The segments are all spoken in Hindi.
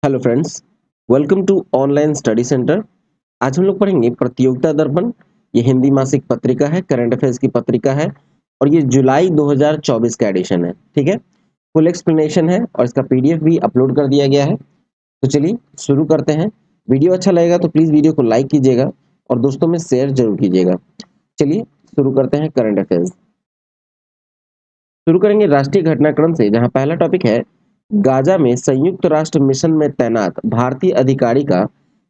Hello friends, welcome to online study centre. आज हम लोग पढ़ेंगे प्रतियोगिता दर्पण। ये हिंदी मासिक पत्रिका है, करंट अफेयर्स की पत्रिका है और ये जुलाई 2024 का एडिशन है। ठीक है, फुल एक्सप्लेनेशन है और इसका पीडीएफ भी अपलोड कर दिया गया है। तो चलिए शुरू करते हैं। वीडियो अच्छा लगेगा तो प्लीज वीडियो को लाइक कीजिएगा और दोस्तों में शेयर जरूर कीजिएगा। चलिए शुरू करते हैं करंट अफेयर्स। शुरू करेंगे राष्ट्रीय घटनाक्रम से, जहां पहला टॉपिक है गाजा में संयुक्त राष्ट्र मिशन में तैनात भारतीय अधिकारी का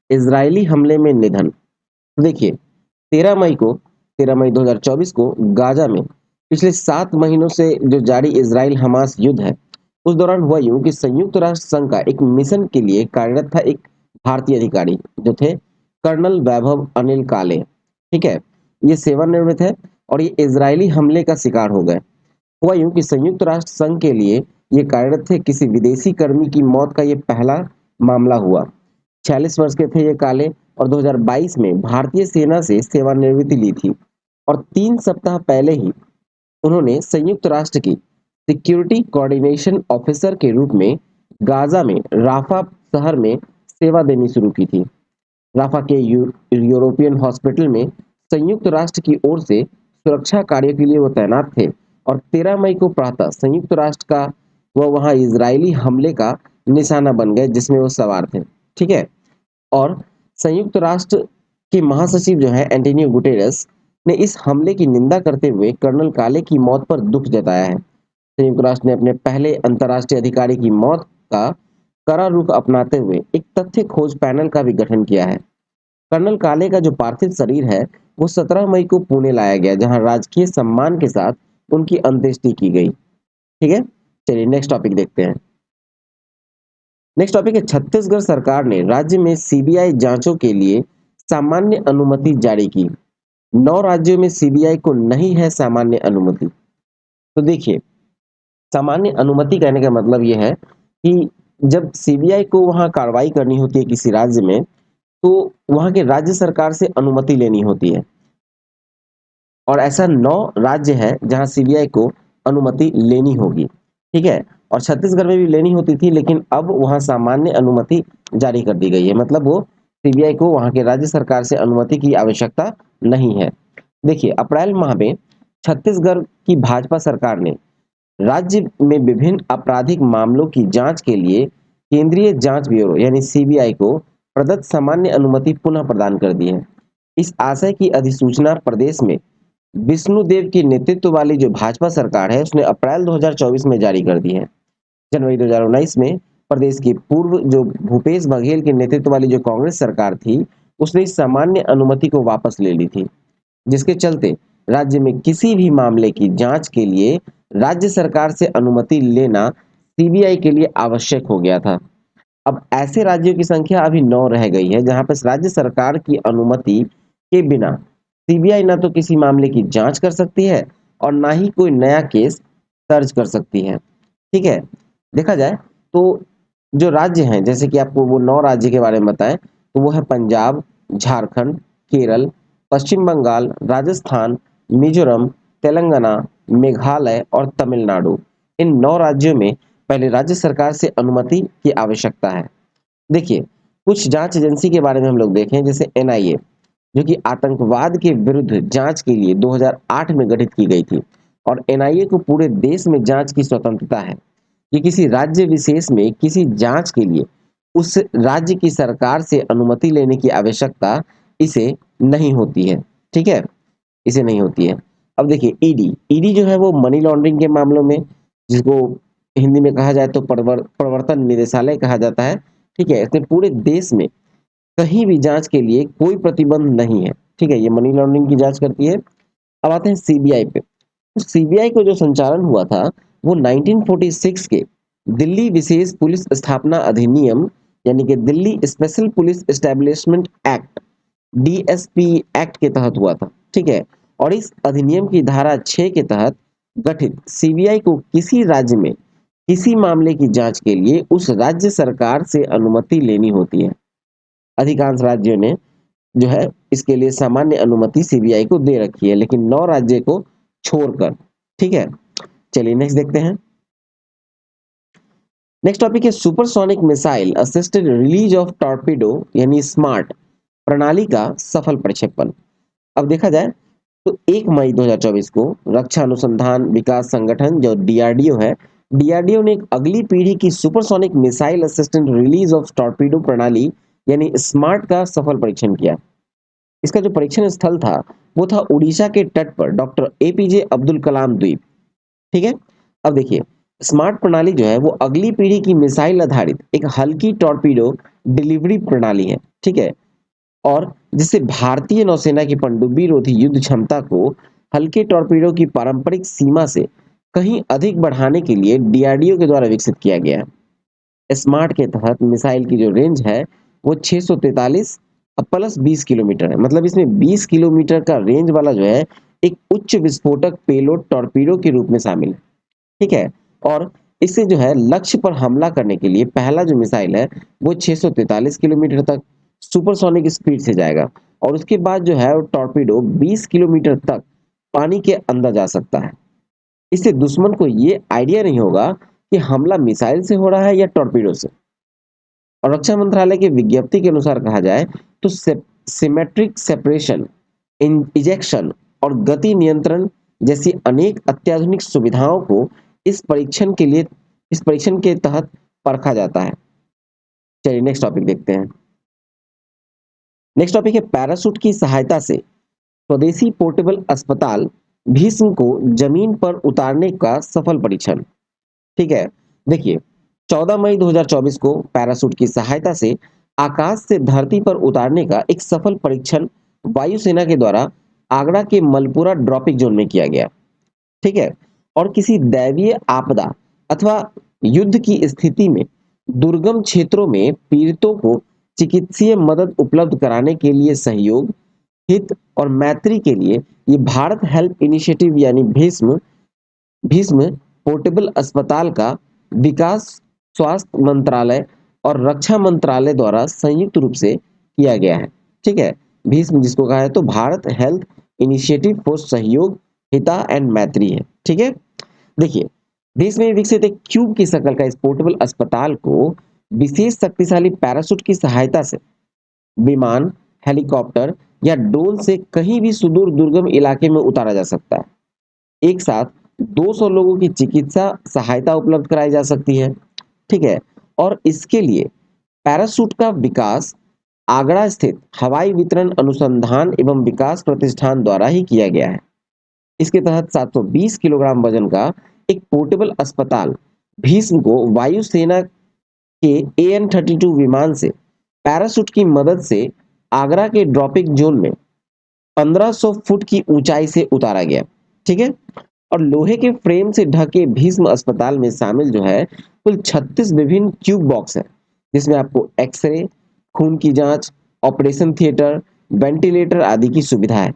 इजरायली हमले में निधन। तो देखिए 13 मई 2024 को गाजा में पिछले 7 महीनों से जो जारी इजराइल हमास युद्ध है, उस दौरान हुआ यूं कि संयुक्त राष्ट्र संघ का एक मिशन के लिए कार्यरत था एक भारतीय अधिकारी जो थे कर्नल वैभव अनिल काले। ठीक है, ये सेवानिवृत्त है और ये इजरायली हमले का शिकार हो गए। हुआ यूं कि संयुक्त राष्ट्र संघ के लिए ये कार्यरत थे, किसी विदेशी कर्मी की मौत का ये पहला मामला हुआ। 46 वर्ष के थे ये काले और 2022 में भारतीय सेना से सेवानिवृत्ति ली थी और 3 सप्ताह पहले ही उन्होंने संयुक्त राष्ट्र की सिक्योरिटी कोऑर्डिनेशन ऑफिसर के रूप में गाजा में राफा शहर में सेवा देनी शुरू की थी। राफा के यूरोपियन हॉस्पिटल में संयुक्त राष्ट्र की ओर से सुरक्षा कार्य के लिए वो तैनात थे और 13 मई को प्रातः संयुक्त राष्ट्र का वह वहां इजरायली हमले का निशाना बन गए जिसमें वो सवार थे। ठीक है, और संयुक्त राष्ट्र के महासचिव जो है एंटोनियो गुटेरेस ने इस हमले की निंदा करते हुए कर्नल काले की मौत पर दुख जताया है। संयुक्त राष्ट्र ने अपने पहले अंतर्राष्ट्रीय अधिकारी की मौत का कड़ा रुख अपनाते हुए एक तथ्य खोज पैनल का भी गठन किया है। कर्नल काले का जो पार्थिव शरीर है वो 17 मई को पुणे लाया गया, जहां राजकीय सम्मान के साथ उनकी अंत्येष्टि की गई। ठीक है, चलिए नेक्स्ट टॉपिक देखते हैं। नेक्स्ट टॉपिक है छत्तीसगढ़ सरकार ने राज्य में सीबीआई जांचों के लिए सामान्य अनुमति जारी की। 9 राज्यों में सीबीआई को नहीं है सामान्य अनुमति। तो देखिए, सामान्य अनुमति कहने का मतलब यह है कि जब सीबीआई को वहां कार्रवाई करनी होती है किसी राज्य में, तो वहां के राज्य सरकार से अनुमति लेनी होती है और ऐसा 9 राज्य है जहां सीबीआई को अनुमति लेनी होगी। ठीक है, और छत्तीसगढ़ में भी लेनी होती थी, लेकिन अब वहां सामान्य अनुमति जारी कर दी गई है, मतलब वो सीबीआई को वहां के राज्य सरकार से अनुमति की आवश्यकता नहीं है। देखिए, अप्रैल माह में छत्तीसगढ़ की भाजपा सरकार ने राज्य में विभिन्न आपराधिक मामलों की जांच के लिए केंद्रीय जांच ब्यूरो यानी सीबीआई को प्रदत्त सामान्य अनुमति पुनः प्रदान कर दी है। इस आशय की अधिसूचना प्रदेश में विष्णुदेव की नेतृत्व वाली जो भाजपा सरकार है उसने अप्रैल 2024 में जारी कर दी है। जनवरी 2019 में प्रदेश की पूर्व जो भूपेश बघेल के नेतृत्व वाली जो कांग्रेस सरकार थी, उसने इस सामान्य अनुमति को वापस ले ली थी, जिसके चलते राज्य में किसी भी मामले की जांच के लिए राज्य सरकार से अनुमति लेना सीबीआई के लिए आवश्यक हो गया था। अब ऐसे राज्यों की संख्या अभी 9 रह गई है जहां पर राज्य सरकार की अनुमति के बिना सीबीआई ना तो किसी मामले की जांच कर सकती है और ना ही कोई नया केस दर्ज कर सकती है। ठीक है, देखा जाए तो जो राज्य हैं, जैसे कि आपको वो 9 राज्य के बारे में बताएं, तो वो है पंजाब, झारखंड, केरल, पश्चिम बंगाल, राजस्थान, मिजोरम, तेलंगाना, मेघालय और तमिलनाडु। इन 9 राज्यों में पहले राज्य सरकार से अनुमति की आवश्यकता है। देखिए, कुछ जांच एजेंसी के बारे में हम लोग देखें, जैसे एनआईए, जो कि आतंकवाद के विरुद्ध जांच के लिए 2008 में गठित की गई थी और एनआईए को पूरे देश में जांच की स्वतंत्रता है। ये किसी राज्य विशेष में किसी जांच के लिए उस राज्य की सरकार से अनुमति लेने की आवश्यकता इसे नहीं होती है। ठीक है, इसे नहीं होती है। अब देखिए ईडी, ईडी जो है वो मनी लॉन्ड्रिंग के मामलों में, जिसको हिंदी में कहा जाए तो प्रवर्तन निदेशालय कहा जाता है। ठीक है, इसमें पूरे देश में कहीं भी जांच के लिए कोई प्रतिबंध नहीं है। ठीक है, ये मनी लॉन्ड्रिंग की जांच करती है। अब आते हैं सीबीआई पे। तो सीबीआई को जो संचालन हुआ था वो 1946 के दिल्ली विशेष पुलिस स्थापना अधिनियम यानी कि Delhi special police establishment act DSP act के तहत हुआ था। ठीक है, और इस अधिनियम की धारा 6 के तहत गठित सीबीआई को किसी राज्य में किसी मामले की जांच के लिए उस राज्य सरकार से अनुमति लेनी होती है। अधिकांश राज्यों ने जो है इसके लिए सामान्य अनुमति सीबीआई को दे रखी है, लेकिन 9 राज्य को छोड़कर। ठीक है, चलिए नेक्स्ट देखते हैं। नेक्स्ट टॉपिक है supersonic missile assisted release of torpedo यानी स्मार्ट प्रणाली का सफल प्रक्षेपण। अब देखा जाए तो 1 मई 2024 को रक्षा अनुसंधान विकास संगठन जो डीआरडीओ है, डीआरडीओ ने एक अगली पीढ़ी की supersonic missile assistant release of torpedo प्रणाली यानी स्मार्ट का सफल परीक्षण किया। इसका जो परीक्षण स्थल था वो था उड़ीसा के तट पर डॉक्टर एपीजे अब्दुल कलाम द्वीप। ठीक है। अब देखिए, स्मार्ट प्रणाली जो है वो अगली पीढ़ी की मिसाइल आधारित एक हल्की टॉर्पीडो डिलीवरी प्रणाली है। ठीक है। और जिससे भारतीय नौसेना की पनडुब्बी रोधी युद्ध क्षमता को हल्के टॉर्पीडो की पारंपरिक सीमा से कहीं अधिक बढ़ाने के लिए डीआरडीओ के द्वारा विकसित किया गया है। स्मार्ट के तहत मिसाइल की जो रेंज है वो 643 प्लस 20 किलोमीटर है। मतलब इसमें 20 किलोमीटर का रेंज वाला जो है एक उच्च विस्फोटक पेलोड टॉर्पीडो के रूप में शामिल है। ठीक है। और इससे जो है लक्ष्य पर हमला करने के लिए पहला जो मिसाइल है वो 643 किलोमीटर तक सुपरसोनिक स्पीड से जाएगा और उसके बाद जो है वो टॉर्पीडो 20 किलोमीटर तक पानी के अंदर जा सकता है। इससे दुश्मन को ये आइडिया नहीं होगा कि हमला मिसाइल से हो रहा है या टॉर्पीडो से। और रक्षा मंत्रालय की विज्ञप्ति के अनुसार कहा जाए तो सिमेट्रिक सेपरेशन, इजेक्शन और गति नियंत्रण जैसी अनेक अत्याधुनिक सुविधाओं को इस परीक्षण के तहत परखा जाता है। चलिए नेक्स्ट टॉपिक देखते हैं। नेक्स्ट टॉपिक है पैराशूट की सहायता से स्वदेशी पोर्टेबल अस्पताल भीष्म को जमीन पर उतारने का सफल परीक्षण। ठीक है। देखिए, 14 मई 2024 को पैराशूट की सहायता से आकाश से धरती पर उतारने का एक सफल परीक्षण वायुसेना के द्वारा आगरा के मलपुरा ड्रॉपिंग जोन में किया गया। ठीक है। और किसी दैवीय आपदा अथवा युद्ध की स्थिति में दुर्गम क्षेत्रों में पीड़ितों को चिकित्सीय मदद उपलब्ध कराने के लिए सहयोग, हित और मैत्री के लिए ये भारत हेल्प इनिशिएटिव यानी भीष्म भीष्म पोर्टेबल अस्पताल का विकास स्वास्थ्य मंत्रालय और रक्षा मंत्रालय द्वारा संयुक्त रूप से किया गया है। ठीक है। भीष्म जिसको कहा है तो भारत हेल्थ इनिशिएटिव फॉर सहयोग, हिता एंड मैत्री है। ठीक है। देखिए, देश में विकसित एक क्यूब की शक्ल का इस पोर्टेबल अस्पताल को विशेष शक्तिशाली पैराशूट की सहायता से विमान, हेलीकॉप्टर या ड्रोन से कहीं भी सुदूर दुर्गम इलाके में उतारा जा सकता है। एक साथ 200 लोगों की चिकित्सा सहायता उपलब्ध कराई जा सकती है। ठीक है। और इसके लिए पैराशूट का विकास आगरा स्थित हवाई वितरण अनुसंधान एवं विकास प्रतिष्ठान द्वारा ही किया गया है। इसके तहत 720 किलोग्राम वजन का एक पोर्टेबल अस्पताल भीष्म को वायुसेना के AN-32 विमान से पैराशूट की मदद से आगरा के ड्रॉपिंग जोन में 1500 फुट की ऊंचाई से उतारा गया। ठीक है। और लोहे के फ्रेम से ढके भीष्म अस्पताल में शामिल जो है कुल 36 विभिन्न ट्यूब बॉक्स है, जिसमें आपको एक्सरे, खून की जांच, ऑपरेशन थिएटर, वेंटिलेटर आदि की सुविधा है,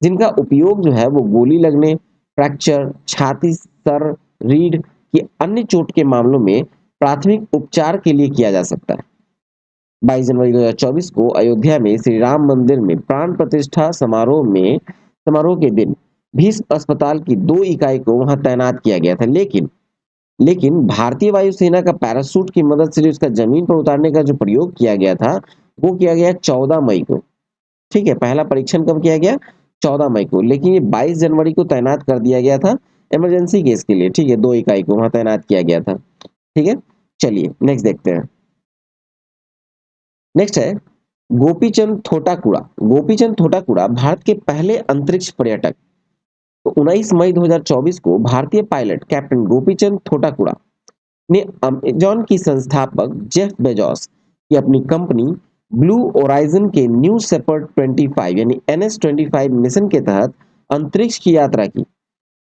जिनका उपयोग जो है वो गोली लगने, फ्रैक्चर, छाती, सर, रीढ़ की अन्य चोट के मामलों में प्राथमिक उपचार के लिए किया जा सकता है। 22 जनवरी 2024 को अयोध्या में श्री राम मंदिर में प्राण प्रतिष्ठा समारोह के दिन भीष्म अस्पताल की 2 इकाई को वहां तैनात किया गया था। लेकिन भारतीय वायुसेना का पैराशूट की मदद से जो इसका जमीन पर उतारने का जो प्रयोग किया गया था वो किया गया 14 मई को। ठीक है। पहला परीक्षण कब किया गया? 14 मई को। लेकिन ये 22 जनवरी को तैनात कर दिया गया था इमरजेंसी केस के लिए। ठीक है। 2 इकाई को वहां तैनात किया गया था। ठीक है। चलिए नेक्स्ट देखते हैं। नेक्स्ट है गोपीचंद थोटाकुड़ा। गोपीचंद थोटाकुड़ा भारत के पहले अंतरिक्ष पर्यटक। तो 19 मई 2024 को भारतीय पायलट कैप्टन गोपीचंद थोटाकुड़ा ने अमेजॉन की संस्थापक जेफ बेजोस की अपनी कंपनी ब्लू ओराइजन के न्यू शेपर्ड 25 यानी NS-25 मिशन के तहत अंतरिक्ष की यात्रा की।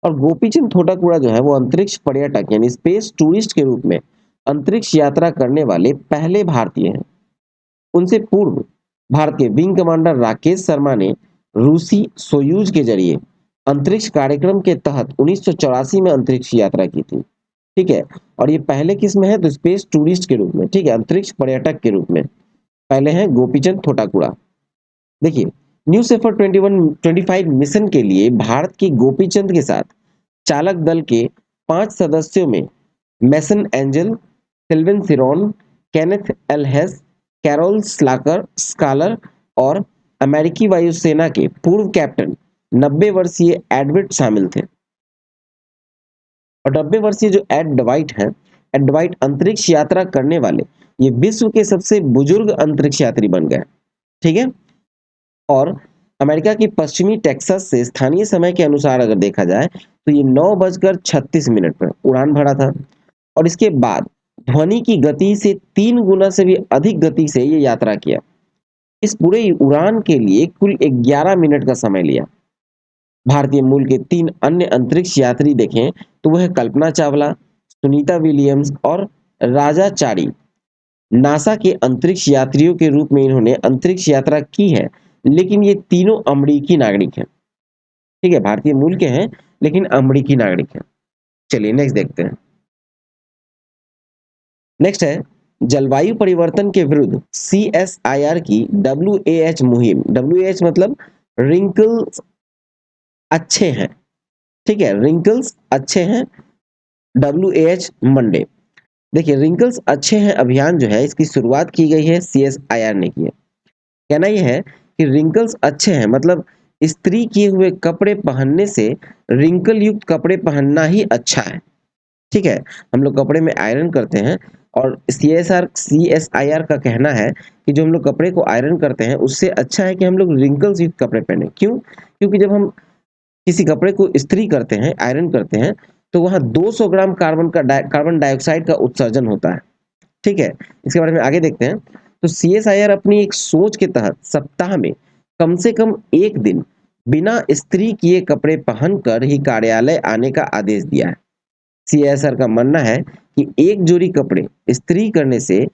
और गोपीचंद थोटाकुड़ा जो है वो अंतरिक्ष पर्यटक यानी स्पेस टूरिस्ट के रूप में अंतरिक्ष यात्रा करने वाले पहले भारतीय हैं। उनसे पूर्व भारत के विंग कमांडर राकेश शर्मा ने रूसी सोयूज के जरिए अंतरिक्ष कार्यक्रम के तहत 1984 में अंतरिक्ष यात्रा की थी। ठीक है। और ये पहले किस में है? तो स्पेस टूरिस्ट के रूप में। ठीक है। अंतरिक्ष पर्यटक के रूप में पहले हैं गोपीचंद थोटाकुड़ा। देखिए, न्यू शेपर्ड 25 मिशन के लिए भारत की गोपीचंद के साथ चालक दल के 5 सदस्यों में Mason Angel, Sylvin Siron, Kenneth L Hayes, Carol Scholar और अमेरिकी वायुसेना के पूर्व कैप्टन 90 वर्षीय एडविट शामिल थे। और 90 वर्षीय जो एड डवाइट है, एड डवाइट अंतरिक्ष यात्रा करने वाले ये विश्व के सबसे बुजुर्ग अंतरिक्ष यात्री बन गए। ठीक है। और अमेरिका की पश्चिमी टेक्सास से स्थानीय समय के अनुसार अगर देखा जाए तो ये 9:36 पर उड़ान भरा था। और इसके बाद ध्वनि की गति से 3 गुना से भी अधिक गति से ये यात्रा किया। इस पूरे उड़ान के लिए कुल 11 मिनट का समय लिया। भारतीय मूल के 3 अन्य अंतरिक्ष यात्री देखें तो वह कल्पना चावला, सुनीता विलियम्स और राजा चारी। नासा के अंतरिक्ष यात्रियों के रूप में इन्होंने अंतरिक्ष यात्रा की है, लेकिन ये तीनों अमेरिकी नागरिक हैं। ठीक है, भारतीय मूल के हैं लेकिन अमेरिकी नागरिक हैं। चलिए नेक्स्ट देखते हैं। नेक्स्ट है जलवायु परिवर्तन के विरुद्ध CSIR की WAH मुहिम। WAH मतलब रिंकल्स अच्छे हैं। ठीक है, रिंकल्स अच्छे हैं, WAH मंडे। देखिए रिंकल्स अच्छे हैं अभियान जो है इसकी शुरुआत की गई है, CSIR ने की है। कहना यह है कि रिंकल्स अच्छे हैं मतलब इस्त्री किए हुए कपड़े पहनने से रिंकल युक्त कपड़े पहनना ही अच्छा है। ठीक है, हम लोग कपड़े में आयरन करते हैं और CSIR का कहना है कि जो हम लोग कपड़े को आयरन करते हैं उससे अच्छा है कि हम लोग रिंकल्स युक्त कपड़े पहने। क्यों? क्योंकि जब हम किसी कपड़े को इस्त्री करते हैं, आयरन करते हैं, तो वहां 200 ग्राम कार्बन डाइऑक्साइड का उत्सर्जन होता है। ठीक है, इसके बारे में आगे देखते हैं। तो CSIR अपनी एक सोच के तहत सप्ताह में कम से कम एक दिन बिना इस्त्री किए कपड़े पहनकर ही कार्यालय आने का आदेश दिया है। CSIR का मानना है कि एक जोड़ी कपड़े इस्त्री करने से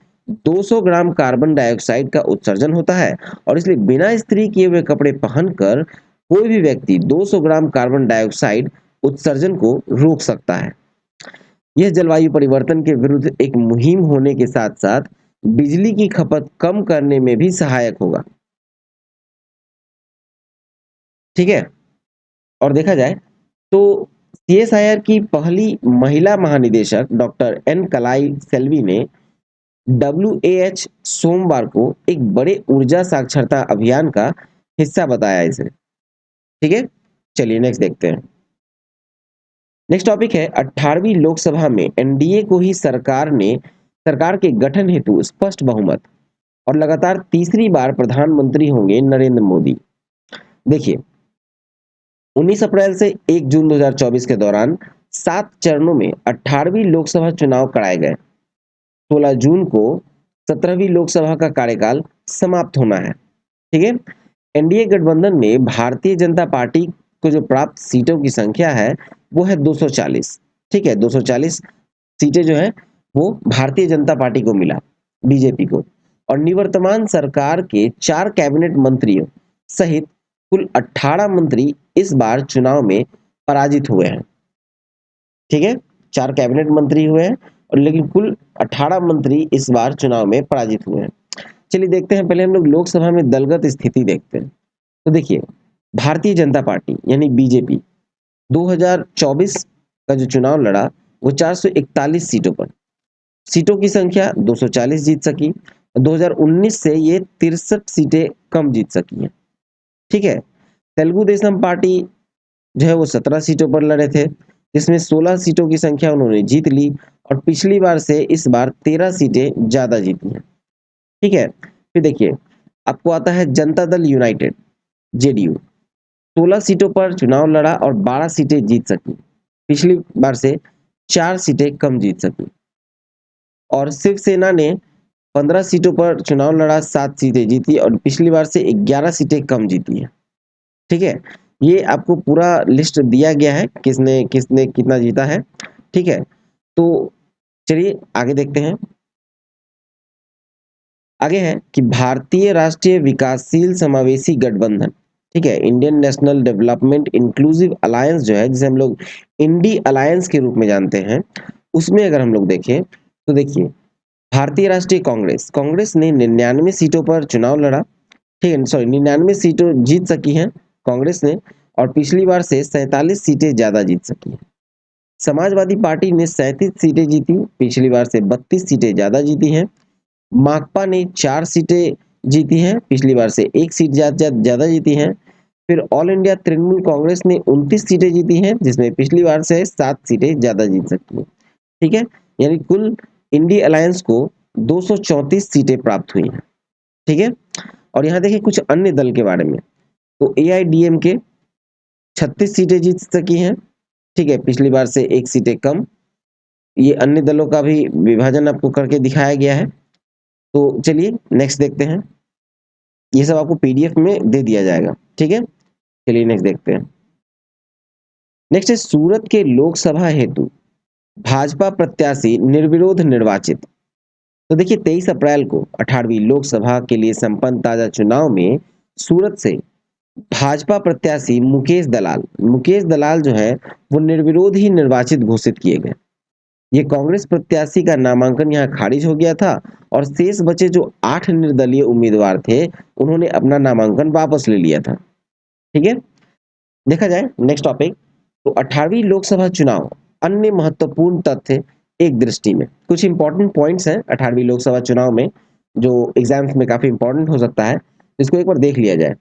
200 ग्राम कार्बन डाइऑक्साइड का उत्सर्जन होता है और इसलिए बिना इस्त्री किए हुए कपड़े पहनकर कोई भी व्यक्ति 200 ग्राम कार्बन डाइऑक्साइड उत्सर्जन को रोक सकता है। यह जलवायु परिवर्तन के विरुद्ध एक मुहिम होने के साथ साथ बिजली की खपत कम करने में भी सहायक होगा। ठीक है, और देखा जाए तो CSIR की पहली महिला महानिदेशक डॉक्टर एन कलाई सेल्वी ने WAH सोमवार को एक बड़े ऊर्जा साक्षरता अभियान का हिस्सा बताया इसे। ठीक है, चलिए नेक्स्ट देखते हैं। नेक्स्ट टॉपिक है 18वीं लोकसभा में NDA को ही सरकार के गठन हेतु स्पष्ट बहुमत और लगातार तीसरी बार प्रधानमंत्री होंगे नरेंद्र मोदी। देखिए 19 अप्रैल से 1 जून 2024 के दौरान 7 चरणों में 18वीं लोकसभा चुनाव कराए गए। 16 जून को 17वीं लोकसभा का कार्यकाल समाप्त होना है। ठीक है, NDA गठबंधन में भारतीय जनता पार्टी को जो प्राप्त सीटों की संख्या है वो है 240। ठीक है, 240 सीटें जो है वो भारतीय जनता पार्टी को मिला, बीजेपी को। और निवर्तमान सरकार के 4 कैबिनेट मंत्रियों सहित कुल 18 मंत्री इस बार चुनाव में पराजित हुए हैं। ठीक है, 4 कैबिनेट मंत्री हुए हैं और लेकिन कुल 18 मंत्री इस बार चुनाव में पराजित हुए हैं। चलिए देखते हैं, पहले हम लोग लोकसभा में दलगत स्थिति देखते हैं। तो देखिए भारतीय जनता पार्टी यानी बीजेपी 2024 का जो चुनाव लड़ा वो 441 सीटों पर, सीटों की संख्या 240 जीत सकी। 2019 से ये 63 सीटें कम जीत सकी हैं। ठीक है, तेलुगु देशम पार्टी जो है वो 17 सीटों पर लड़े थे, जिसमें 16 सीटों की संख्या उन्होंने जीत ली और पिछली बार से इस बार 13 सीटें ज्यादा जीती हैं। ठीक है, फिर देखिए आपको आता है जनता दल यूनाइटेड JDU, 16 सीटों पर चुनाव लड़ा और 12 सीटें जीत सकी, पिछली बार से 4 सीटें कम जीत सकी। और शिवसेना ने 15 सीटों पर चुनाव लड़ा, 7 सीटें जीती और पिछली बार से 11 सीटें कम जीती है। ठीक है, ये आपको पूरा लिस्ट दिया गया है किसने किसने कितना जीता है। ठीक है, तो चलिए आगे देखते हैं। आगे है कि भारतीय राष्ट्रीय विकासशील समावेशी गठबंधन, ठीक है, Indian national development inclusive alliance जो है जिसे हम लोग इंडी अलायंस के रूप में जानते हैं, उसमें अगर हम लोग देखें तो देखिए भारतीय राष्ट्रीय कांग्रेस ने 99 सीटों पर चुनाव लड़ा। ठीक है, सॉरी 99 सीटों जीत सकी हैं कांग्रेस ने और पिछली बार से 47 सीटें ज्यादा जीत सकी हैं। समाजवादी पार्टी ने 37 सीटें जीती, पिछली बार से 32 सीटें ज्यादा जीती हैं। माकपा ने 4 सीटें जीती हैं, पिछली बार से 1 सीट ज्यादा जीती हैं। फिर ऑल इंडिया तृणमूल कांग्रेस ने 29 सीटें जीती हैं, जिसमें पिछली बार से 7 सीटें ज्यादा जीत सकती हैं। ठीक है, यानी कुल इंडी अलायंस को 234 सीटें प्राप्त हुई हैं। ठीक है, और यहाँ देखिए कुछ अन्य दल के बारे में। तो AIDMK 36 सीटें जीत सकी हैं। ठीक है, पिछली बार से 1 सीटें कम। ये अन्य दलों का भी विभाजन आपको करके दिखाया गया है। तो चलिए नेक्स्ट देखते हैं, ये सब आपको PDF में दे दिया जाएगा। ठीक है, चलिए नेक्स्ट देखते हैं। नेक्स्ट है सूरत के लोकसभा हेतु भाजपा प्रत्याशी निर्विरोध निर्वाचित। तो देखिए 23 अप्रैल को 18वीं लोकसभा के लिए संपन्न ताजा चुनाव में सूरत से भाजपा प्रत्याशी मुकेश दलाल जो है वो निर्विरोध ही निर्वाचित घोषित किए गए। ये कांग्रेस प्रत्याशी का नामांकन यहाँ खारिज हो गया था और शेष बचे जो 8 निर्दलीय उम्मीदवार थे उन्होंने अपना नामांकन वापस ले लिया था। ठीक है, देखा जाए नेक्स्ट टॉपिक। तो 18वीं लोकसभा चुनाव अन्य महत्वपूर्ण तथ्य एक दृष्टि में, कुछ इंपॉर्टेंट पॉइंट्स हैं 18वीं लोकसभा चुनाव में जो एग्जाम्स में काफी इंपॉर्टेंट हो सकता है, इसको एक बार देख लिया जाए।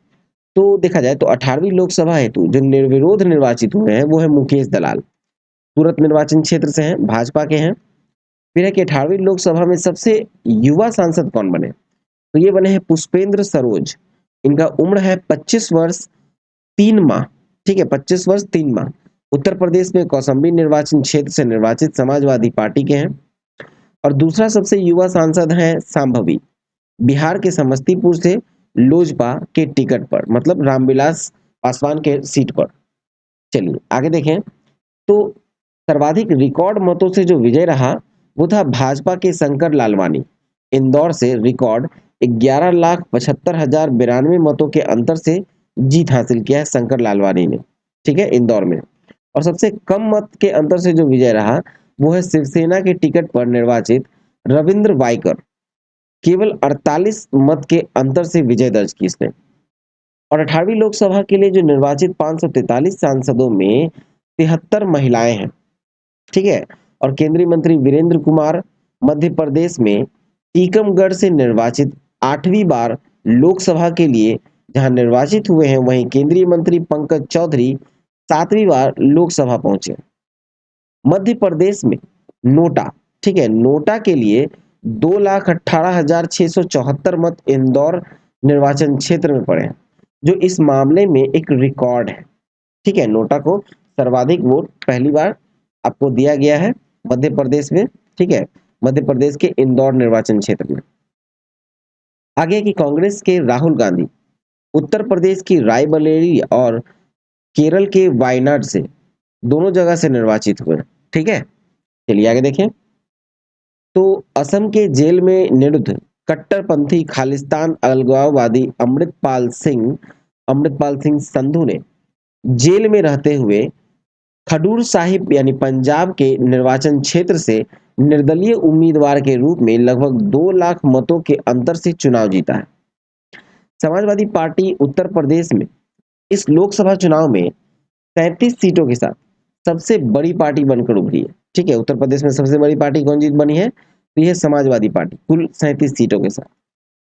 तो देखा जाए तो 18वीं लोकसभा हेतु जो निर्विरोध निर्वाचित हुए हैं वो है मुकेश दलाल, सूरत निर्वाचन क्षेत्र से हैं, भाजपा के हैं। फिर है कि 18वीं लोकसभा में सबसे युवा सांसद कौन बने, तो ये बने हैं पुष्पेंद्र सरोज। इनका उम्र है 25 वर्ष 3 माह। ठीक है, 25 वर्ष 3 माह। उत्तर प्रदेश में कौशाम्बी निर्वाचन क्षेत्र से निर्वाचित समाजवादी पार्टी के हैं। और दूसरा सबसे युवा सांसद है सांभवी, बिहार के समस्तीपुर से लोजपा के टिकट पर, मतलब रामविलास पासवान के सीट पर। चलिए आगे देखें। तो सर्वाधिक रिकॉर्ड मतों से जो विजय रहा वो था भाजपा के शंकर लालवानी, इंदौर से रिकॉर्ड 11,75,092 मतों के अंतर से जीत हासिल किया है शंकर लालवानी ने। ठीक है, इंदौर में। और सबसे कम मत के अंतर से जो विजय रहा वो है शिवसेना के टिकट पर निर्वाचित रविंद्र वाइकर, केवल 48 मत के अंतर से विजय दर्ज की इसने। और 18वीं लोकसभा के लिए जो निर्वाचित 543 सांसदों में 73 महिलाएं हैं। ठीक है, और केंद्रीय मंत्री वीरेंद्र कुमार मध्य प्रदेश में टीकमगढ़ से निर्वाचित 8वीं बार लोकसभा के लिए जहां निर्वाचित हुए हैं, वहीं केंद्रीय मंत्री पंकज चौधरी 7वीं बार लोकसभा पहुंचे। मध्य प्रदेश में नोटा, ठीक है, नोटा के लिए 2,18,674 मत इंदौर निर्वाचन क्षेत्र में पड़े हैं, जो इस मामले में एक रिकॉर्ड है। ठीक है, नोटा को सर्वाधिक वोट पहली बार आपको दिया गया है मध्य प्रदेश में। ठीक है, मध्य प्रदेश के इंदौर निर्वाचन क्षेत्र में। आगे की कांग्रेस के राहुल गांधी उत्तर प्रदेश की रायबरेली और केरल के वायनाड से दोनों जगह से निर्वाचित हुए। ठीक है, चलिए आगे देखें। तो असम के जेल में निरुद्ध कट्टरपंथी खालिस्तान अलगाववादी अमृतपाल सिंह संधू ने जेल में रहते हुए खडूर साहिब यानी पंजाब के निर्वाचन क्षेत्र से निर्दलीय उम्मीदवार के रूप में लगभग 2 लाख मतों के अंतर से चुनाव जीता है। समाजवादी पार्टी उत्तर प्रदेश में इस लोकसभा चुनाव में 37 सीटों के साथ सबसे बड़ी पार्टी बनकर उभरी है। ठीक है, उत्तर प्रदेश में सबसे बड़ी पार्टी कौन सी बनी है, तो यह समाजवादी पार्टी, कुल 37 सीटों के साथ।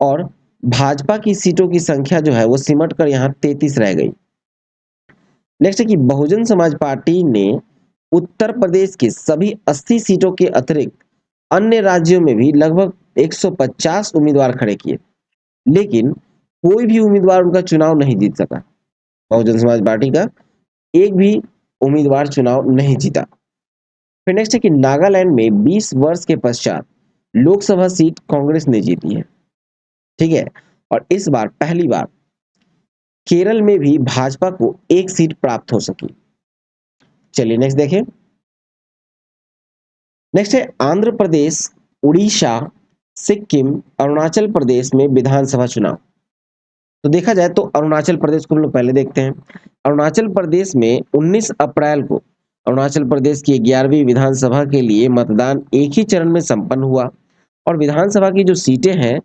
और भाजपा की सीटों की संख्या जो है वो सिमट कर यहाँ 33 रह गई। नेक्स्ट है कि बहुजन समाज पार्टी ने उत्तर प्रदेश के सभी 80 सीटों के अतिरिक्त अन्य राज्यों में भी लगभग 150 उम्मीदवार खड़े किए, लेकिन कोई भी उम्मीदवार उनका चुनाव नहीं जीत सका। बहुजन समाज पार्टी का एक भी उम्मीदवार चुनाव नहीं जीता। फिर नेक्स्ट है कि नागालैंड में 20 वर्ष के पश्चात लोकसभा सीट कांग्रेस ने जीती है। ठीक है, और इस बार पहली बार केरल में भी भाजपा को एक सीट प्राप्त हो सकी। चलिए नेक्स्ट देखें। नेक्स्ट है आंध्र प्रदेश, उड़ीसा, सिक्किम, अरुणाचल प्रदेश में विधानसभा चुनाव। तो देखा जाए तो अरुणाचल प्रदेश को हम लोग पहले देखते हैं। अरुणाचल प्रदेश में 19 अप्रैल को अरुणाचल प्रदेश की 11वीं विधानसभा के लिए मतदान एक ही चरण में संपन्न हुआ और विधानसभा की जो सीटें हैं,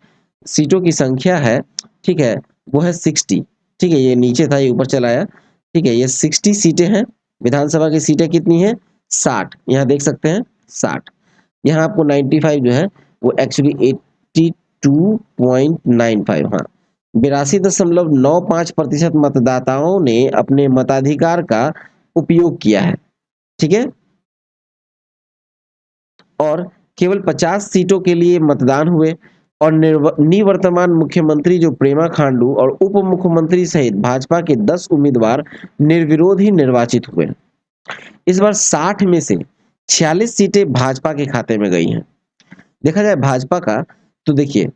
सीटों की संख्या है, ठीक है, वो है 60। ठीक है, ये नीचे था, ये ऊपर चला आया। ठीक है, ये 60 सीटें हैं। विधानसभा की सीटें कितनी हैं, 60, यहाँ देख सकते हैं 60। यहाँ आपको 95 जो है वो एक्चुअली 82.95, हाँ 82.95% मतदाताओं ने अपने मताधिकार का उपयोग किया है। ठीक है, और केवल 50 सीटों के लिए मतदान हुए और निवर्तमान मुख्यमंत्री जो प्रेमा खांडू और उप मुख्यमंत्री सहित भाजपा के 10 उम्मीदवार निर्विरोध ही निर्वाचित हुए। इस बार 60 में से 46 सीटें भाजपा के खाते में गई हैं। देखा जाए भाजपा का तो देखिए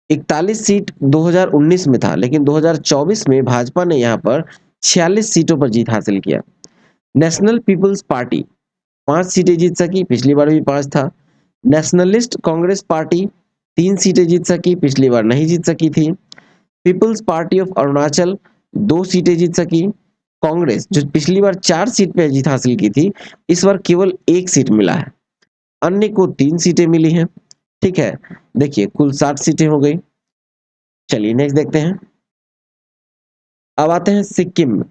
41 सीट 2019 में था, लेकिन 2024 में भाजपा ने यहाँ पर 46 सीटों पर जीत हासिल किया। नेशनल पीपल्स पार्टी 5 सीटें जीत सकी, पिछली बार भी 5 था। नेशनलिस्ट कांग्रेस पार्टी 3 सीटें जीत सकी, पिछली बार नहीं जीत सकी थी। पीपल्स पार्टी ऑफ अरुणाचल 2 सीटें जीत सकी। कांग्रेस जो पिछली बार 4 सीट पे जीत हासिल की थी, इस बार केवल 1 सीट मिला है। अन्य को 3 सीटें मिली हैं। ठीक है, देखिए कुल 60 सीटें हो गई। चलिए नेक्स्ट देखते हैं। अब आते हैं सिक्किम में।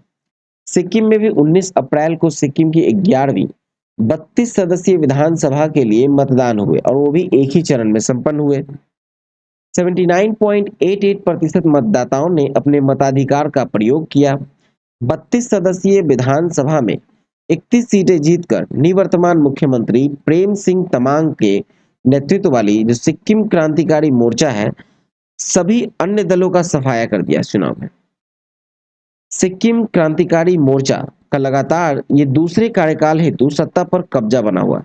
सिक्किम में भी 19 अप्रैल को सिक्किम की 11वीं 32 सदस्यीय विधानसभा के लिए मतदान हुए और वो भी एक ही चरण में संपन्न हुए। 79.88% मतदाताओं ने अपने मताधिकार का प्रयोग किया। 32 सदस्यीय विधानसभा में 31 सीटें जीतकर निवर्तमान मुख्यमंत्री प्रेम सिंह तमांग के नेतृत्व वाली जो सिक्किम क्रांतिकारी मोर्चा है, सभी अन्य दलों का सफाया कर दिया चुनाव में। सिक्किम क्रांतिकारी मोर्चा का लगातार ये दूसरे कार्यकाल हेतु सत्ता पर कब्जा बना हुआ है।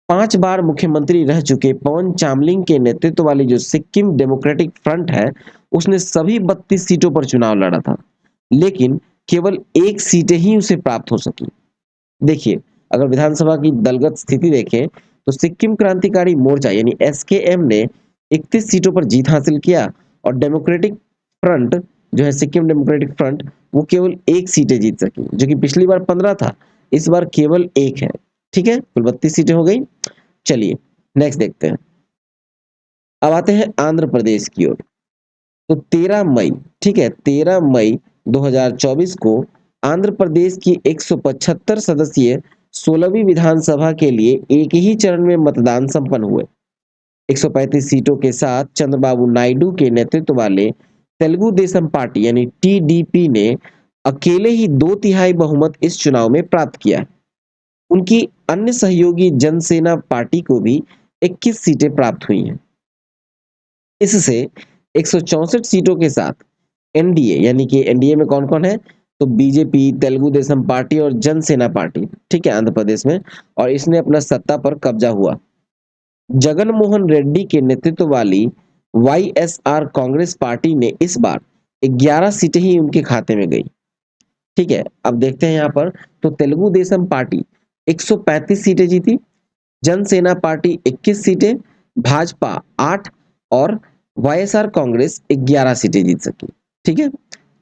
5 बार मुख्यमंत्री रह चुके पवन चामलिंग के नेतृत्व वाली जो सिक्किम डेमोक्रेटिक फ्रंट है, उसने सभी 32 सीटों पर चुनाव लड़ा था, लेकिन केवल 1 सीटें ही उसे प्राप्त हो सकी। देखिए, अगर विधानसभा की दलगत स्थिति देखें तो सिक्किम क्रांतिकारी मोर्चा यानी एसकेएम ने 31 सीटों पर जीत हासिल किया और डेमोक्रेटिक फ्रंट जो है सिक्किम डेमोक्रेटिक फ्रंट, वो केवल 1 सीटें जीत सकी, जो कि पिछली बार 15 था, इस बार केवल 1 है। ठीक है, कुल 32 सीटें हो गई। चलिए नेक्स्ट देखते हैं। अब आते हैं आंध्र प्रदेश की ओर। तो 13 मई, ठीक है 13 मई 2024 को आंध्र प्रदेश की 175 सदस्यीय 16वीं विधानसभा के लिए एक ही चरण में मतदान संपन्न हुए। 135 सीटों के साथ चंद्रबाबू नायडू के नेतृत्व वाले तेलुगु देशम पार्टी यानी टीडीपी ने अकेले ही 2/3 बहुमत इस चुनाव में प्राप्त किया। उनकी अन्य सहयोगी जनसेना पार्टी को भी 21 सीटें प्राप्त हुई हैं। इससे 164 सीटों के साथ एनडीए यानी कि एनडीए में कौन कौन है, तो बीजेपी, तेलुगु देशम पार्टी और जनसेना पार्टी, ठीक है आंध्र प्रदेश में, और इसने अपना सत्ता पर कब्जा हुआ। जगन मोहन रेड्डी के नेतृत्व वाली वाईएसआर कांग्रेस पार्टी ने इस बार 11 सीटें ही उनके खाते में गई। ठीक है, अब देखते हैं यहाँ पर तो तेलुगु देशम पार्टी 135 सीटें जीती, जनसेना पार्टी 21 सीटें, भाजपा 8 और वाईएसआर कांग्रेस 11 सीटें जीत सकी। ठीक है,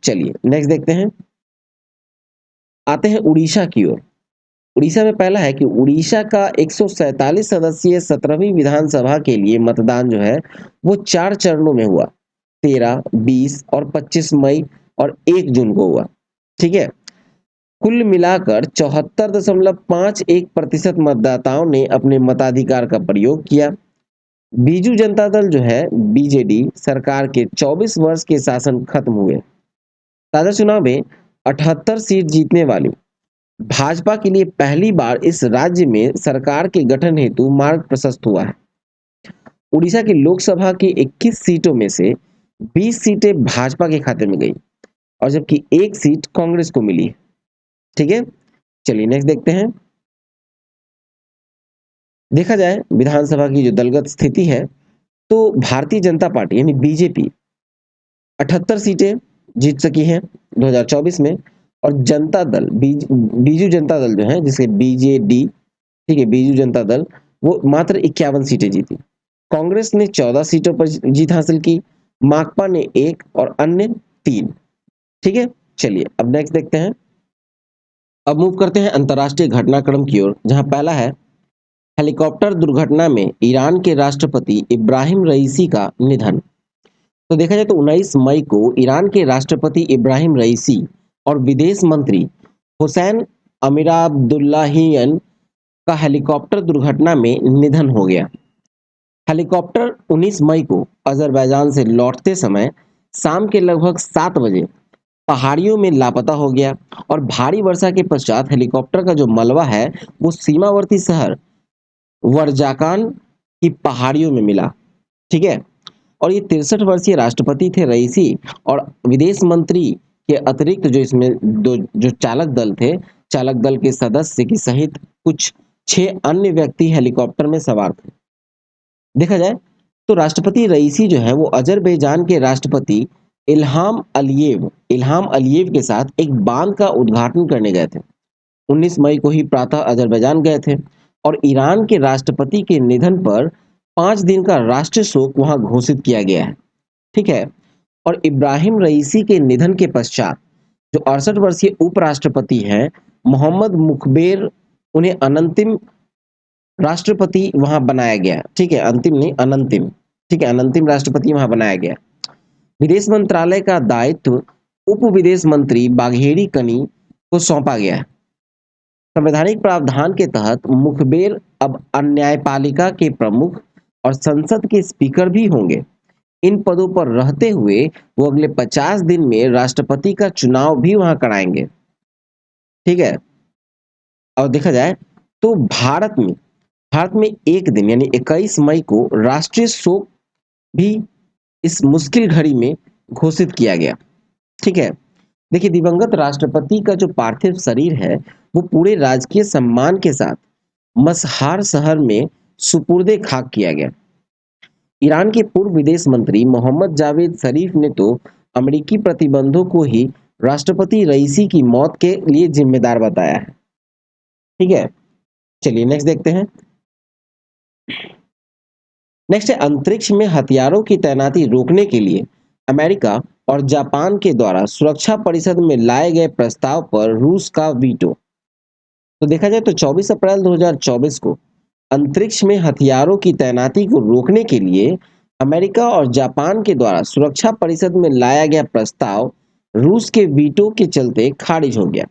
चलिए नेक्स्ट देखते हैं। आते हैं उड़ीसा की ओर। उड़ीसा में पहला है कि उड़ीसा का 147 सदस्यीय 17वीं विधानसभा के लिए मतदान जो है वो 4 चरणों में हुआ, 13, 20 और 25 मई और 1 जून को हुआ। ठीक है, कुल मिलाकर 74.51% मतदाताओं ने अपने मताधिकार का प्रयोग किया। बीजू जनता दल जो है बीजेडी सरकार के 24 वर्ष के शासन खत्म हुए। ताजा चुनाव में 78 सीट जीतने वाली भाजपा के लिए पहली बार इस राज्य में सरकार के गठन हेतु मार्ग प्रशस्त हुआ है। उड़ीसा की लोकसभा की 21 सीटों में से 20 सीटें भाजपा के खाते में गई और जबकि 1 सीट कांग्रेस को मिली। ठीक है, चलिए नेक्स्ट देखते हैं। देखा जाए विधानसभा की जो दलगत स्थिति है तो भारतीय जनता पार्टी यानी बीजेपी 78 सीटें जीत सकी हैं 2024 में, और जनता दल बीजू जनता दल जो है जिसे बीजेडी, ठीक है बीजू जनता दल, वो मात्र 51 सीटें जीती। कांग्रेस ने 14 सीटों पर जीत हासिल की, माकपा ने 1 और अन्य 3। ठीक है, चलिए अब नेक्स्ट देखते हैं। अब मूव करते हैं अंतर्राष्ट्रीय घटनाक्रम की ओर, जहां पहला है हेलीकॉप्टर दुर्घटना में ईरान के राष्ट्रपति इब्राहिम रईसी का निधन। तो देखा जाए तो 19 मई को ईरान के राष्ट्रपति इब्राहिम रईसी और विदेश मंत्री हुसैन अमीराब्दुल्लाहियन का हेलीकॉप्टर दुर्घटना में निधन हो गया। हेलीकॉप्टर 19 मई को अजरबैजान से लौटते समय शाम के लगभग 7 बजे पहाड़ियों में लापता हो गया और भारी वर्षा के पश्चात हेलीकॉप्टर का जो मलबा है वो सीमावर्ती शहर वरजाकान की पहाड़ियों में मिला। ठीक है। और ये 63 वर्षीय राष्ट्रपति थे रईसी, और विदेश मंत्री के अतिरिक्त जो इसमें जो चालक दल थे, चालक दल के सदस्य की सहित कुछ 6 अन्य व्यक्ति हेलीकॉप्टर में सवार थे। देखा जाए तो राष्ट्रपति रईसी जो है वो अजरबैजान के राष्ट्रपति इल्हाम अलियेव के साथ एक बांध का उद्घाटन करने गए थे। 19 मई को ही प्रातः अजरबैजान गए थे और ईरान के राष्ट्रपति के निधन पर 5 दिन का राष्ट्रीय शोक वहां घोषित किया गया है। ठीक है। और इब्राहिम रईसी के निधन के पश्चात जो 68 वर्षीय उपराष्ट्रपति हैं मोहम्मद मुखबेर, उन्हें अनंतिम राष्ट्रपति वहां बनाया गया। ठीक है, अंतिम नहीं अनंतिम। ठीक है, अनंतिम राष्ट्रपति वहां बनाया गया। विदेश मंत्रालय का दायित्व उप विदेश मंत्री बाघेरी कनी को सौंपा गया है। संवैधानिक प्रावधान के तहत मुखबेर अब न्यायपालिका के प्रमुख और संसद के स्पीकर भी होंगे। इन पदों पर रहते हुए वो अगले 50 दिन में राष्ट्रपति का चुनाव भी वहां कराएंगे। ठीक है। और देखा जाए तो भारत में एक दिन यानी 21 मई को राष्ट्रीय शोक भी इस मुश्किल घड़ी में घोषित किया गया। ठीक है। देखिए, दिवंगत राष्ट्रपति का जो पार्थिव शरीर है वो पूरे राजकीय सम्मान के साथ मसहार शहर में सुपुर्दे खाक किया गया। ईरान के पूर्व विदेश मंत्री मोहम्मद जावेद शरीफ ने तो अमेरिकी प्रतिबंधों को ही राष्ट्रपति रईसी की मौत के लिए जिम्मेदार बताया है। ठीक है, चलिए नेक्स्ट देखते हैं। नेक्स्ट है, अंतरिक्ष में हथियारों की तैनाती रोकने के लिए अमेरिका और जापान के द्वारा सुरक्षा परिषद में लाए गए प्रस्ताव पर रूस का वीटो। तो देखा जाए तो 24 अप्रैल 2024 को अंतरिक्ष में हथियारों की तैनाती को रोकने के लिए अमेरिका और जापान के द्वारा सुरक्षा परिषद में लाया गया प्रस्ताव रूस के वीटो के चलते खारिज हो गया।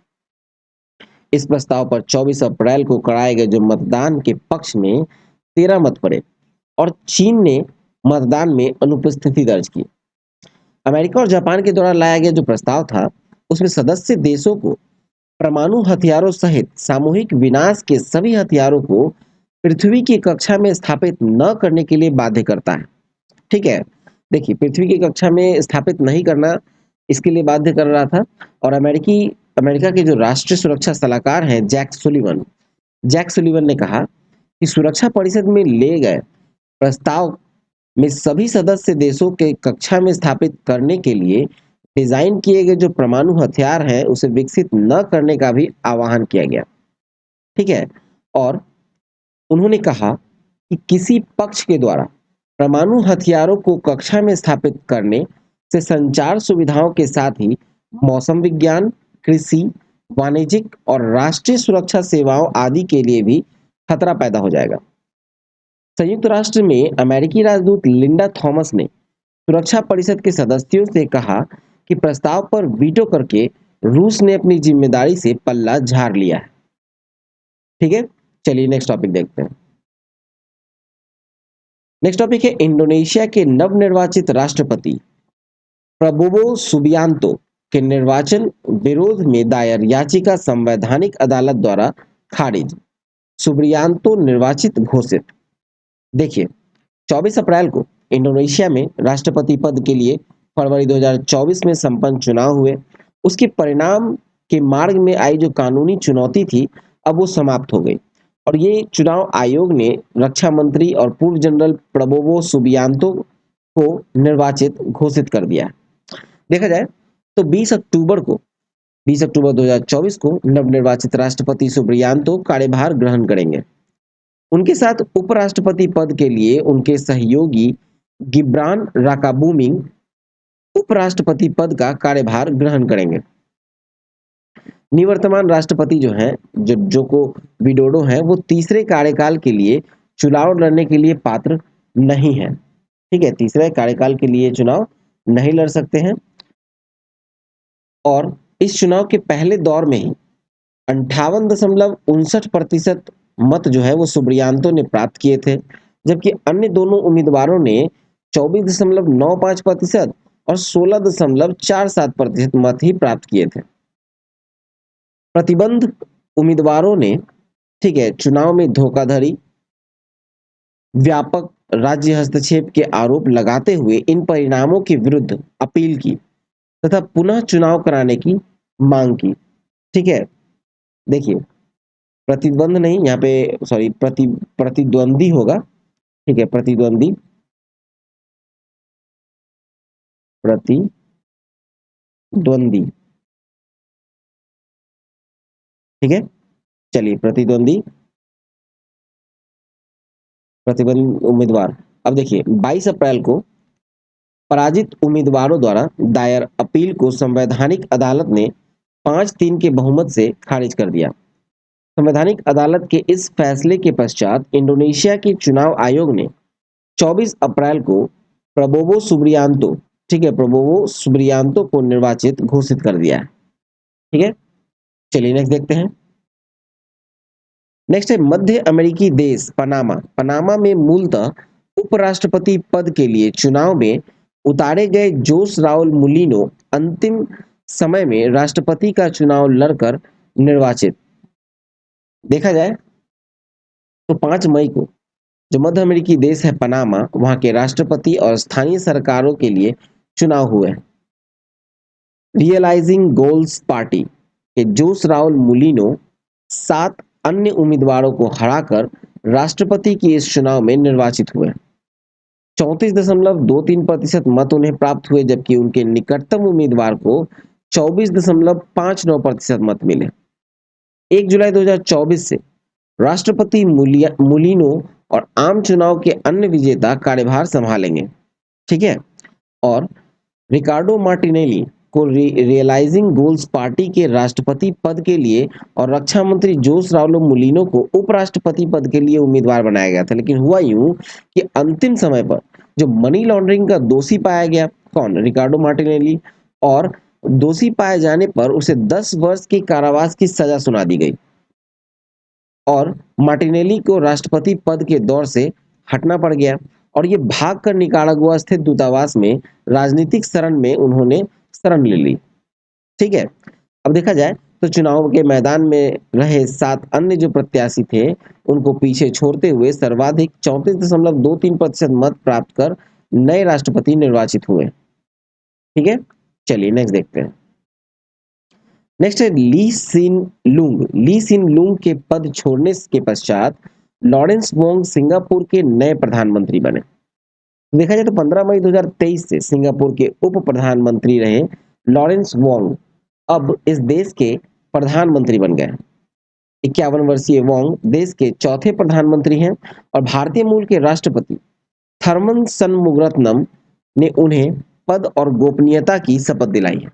इस प्रस्ताव पर 24 अप्रैल को कराए गए जो मतदान के पक्ष में 13 मत पड़े और चीन ने मतदान में अनुपस्थिति दर्ज की। अमेरिका और जापान के द्वारा लाया गया जो प्रस्ताव था उसमें सदस्य देशों को परमाणु हथियारों सहित सामूहिक विनाश के सभी हथियारों को पृथ्वी की कक्षा में स्थापित न करने के लिए बाध्य करता है। ठीक है, देखिए पृथ्वी की कक्षा में स्थापित नहीं करना इसके लिए बाध्य कर रहा था। और अमेरिका के जो राष्ट्रीय सुरक्षा सलाहकार हैं जैक सुलिवन ने कहा कि सुरक्षा परिषद में ले गए प्रस्ताव में सभी सदस्य देशों के कक्षा में स्थापित करने के लिए डिजाइन किए गए जो परमाणु हथियार हैं उसे विकसित न करने का भी आह्वान किया गया। ठीक है। और उन्होंने कहा कि किसी पक्ष के द्वारा परमाणु हथियारों को कक्षा में स्थापित करने से संचार सुविधाओं के साथ ही मौसम विज्ञान, कृषि, वाणिज्यिक और राष्ट्रीय सुरक्षा सेवाओं आदि के लिए भी खतरा पैदा हो जाएगा। संयुक्त राष्ट्र में अमेरिकी राजदूत लिंडा थॉमस ने सुरक्षा परिषद के सदस्यों से कहा कि प्रस्ताव पर वीटो करके रूस ने अपनी जिम्मेदारी से पल्ला झाड़ लिया है। ठीक है, चलिए नेक्स्ट टॉपिक देखते हैं। नेक्स्ट टॉपिक है, इंडोनेशिया के नवनिर्वाचित राष्ट्रपति प्रबोवो सुबियांतो के निर्वाचन विरोध में दायर याचिका संवैधानिक अदालत द्वारा खारिज। सुबियांतो निर्वाचित घोषित। देखिए, 24 अप्रैल को इंडोनेशिया में राष्ट्रपति पद के लिए फरवरी 2024 में संपन्न चुनाव हुए। उसके परिणाम के मार्ग में आई जो कानूनी चुनौती थी अब वो समाप्त हो गई और ये चुनाव आयोग ने रक्षा मंत्री और पूर्व जनरल प्रबोवो सुबियांतो को निर्वाचित घोषित कर दिया। देखा जाए तो 20 अक्टूबर 2024 को नवनिर्वाचित राष्ट्रपति सुबियांतो कार्यभार ग्रहण करेंगे। उनके साथ उपराष्ट्रपति पद के लिए उनके सहयोगी गिब्रान राकाबुमिंग उपराष्ट्रपति पद का कार्यभार ग्रहण करेंगे। निवर्तमान राष्ट्रपति जो हैं जो जोको विडोडो हैं वो तीसरे कार्यकाल के लिए चुनाव लड़ने के लिए पात्र नहीं है। ठीक है, तीसरे कार्यकाल के लिए चुनाव नहीं लड़ सकते हैं और इस चुनाव के पहले दौर में ही 58.59% मत जो है वो सुब्रियांतो ने प्राप्त किए थे, जबकि अन्य दोनों उम्मीदवारों ने 24.95% और 16.47% मत ही प्राप्त किए थे। प्रतिबंध उम्मीदवारों ने, ठीक है, चुनाव में धोखाधड़ी, व्यापक राज्य हस्तक्षेप के आरोप लगाते हुए इन परिणामों के विरुद्ध अपील की तथा पुनः चुनाव कराने की मांग की। ठीक है, देखिए, प्रतिबंध नहीं, यहाँ पे सॉरी प्रतिद्वंदी होगा। ठीक है, प्रतिद्वंदी, प्रतिद्वंदी। ठीक है, चलिए, प्रतिद्वंदी, प्रतिबंध उम्मीदवार। अब देखिए, 22 अप्रैल को पराजित उम्मीदवारों द्वारा दायर अपील को संवैधानिक अदालत ने 5-3 के बहुमत से खारिज कर दिया। संवैधानिक अदालत के इस फैसले के पश्चात इंडोनेशिया के चुनाव आयोग ने 24 अप्रैल को प्रबोवो सुब्रियांतो, ठीक है, प्रबोवो सुब्रियांतो को निर्वाचित घोषित कर दिया है। ठीक है, चलिए नेक्स्ट देखते हैं। नेक्स्ट है मध्य अमेरिकी देश पनामा। पनामा में मूलतः उपराष्ट्रपति पद के लिए चुनाव में उतारे गए जोस राउल मुलिनो अंतिम समय में राष्ट्रपति का चुनाव लड़कर निर्वाचित। देखा जाए तो 5 मई को जो मध्य अमेरिकी देश है पनामा, वहां के राष्ट्रपति और स्थानीय सरकारों के लिए चुनाव हुए। रियलाइजिंग गोल्स पार्टी के जोस राउल मुलिनो 7 अन्य उम्मीदवारों को हराकर राष्ट्रपति की इस चुनाव में निर्वाचित हुए। 34.23% मत उन्हें प्राप्त हुए, जबकि उनके निकटतम उम्मीदवार को 24.59% मत मिले। 1 जुलाई 2024 से राष्ट्रपति मुलिनो और आम चुनाव के अन्य विजेता कार्यभार संभालेंगे। ठीक है, और रिकार्डो मार्टिनेली को रियलाइजिंग गोल्स पार्टी के राष्ट्रपति पद के लिए और रक्षा मंत्री जोस राउल मुलिनो को उपराष्ट्रपति पद के लिए उम्मीदवार बनाया गया था। लेकिन हुआ यूं कि अंतिम समय पर जो मनी लॉन्ड्रिंग का दोषी पाया गया, कौन, रिकार्डो मार्टिनेली, और दोषी पाए जाने पर उसे 10 वर्ष की कारावास की सजा सुना दी गई और मार्टिनेली को राष्ट्रपति पद के दौर से हटना पड़ गया और ये भागकर निकारागुआ स्थित दूतावास में राजनीतिक शरण में उन्होंने शरण ले ली। ठीक है, अब देखा जाए तो चुनाव के मैदान में रहे 7 अन्य जो प्रत्याशी थे उनको पीछे छोड़ते हुए सर्वाधिक 34.23% मत प्राप्त कर नए राष्ट्रपति निर्वाचित हुए। ठीक है, चलिए नेक्स्ट देखते हैं। नेक्स्ट है ली सिन लुंग। ली सिन लुंग के पद छोड़ने के पश्चात लॉरेंस वोंग सिंगापुर के नए प्रधानमंत्री बने। देखा जाए तो 15 मई 2023 से सिंगापुर के उप प्रधानमंत्री रहे लॉरेंस वोंग अब इस देश के प्रधानमंत्री बन गए। 51 वर्षीय वोंग देश के चौथे प्रधानमंत्री हैं और भारतीय मूल के राष्ट्रपति थर्मन सनमुगरत्नम ने उन्हें पद और गोपनीयता की शपथ दिलाई है।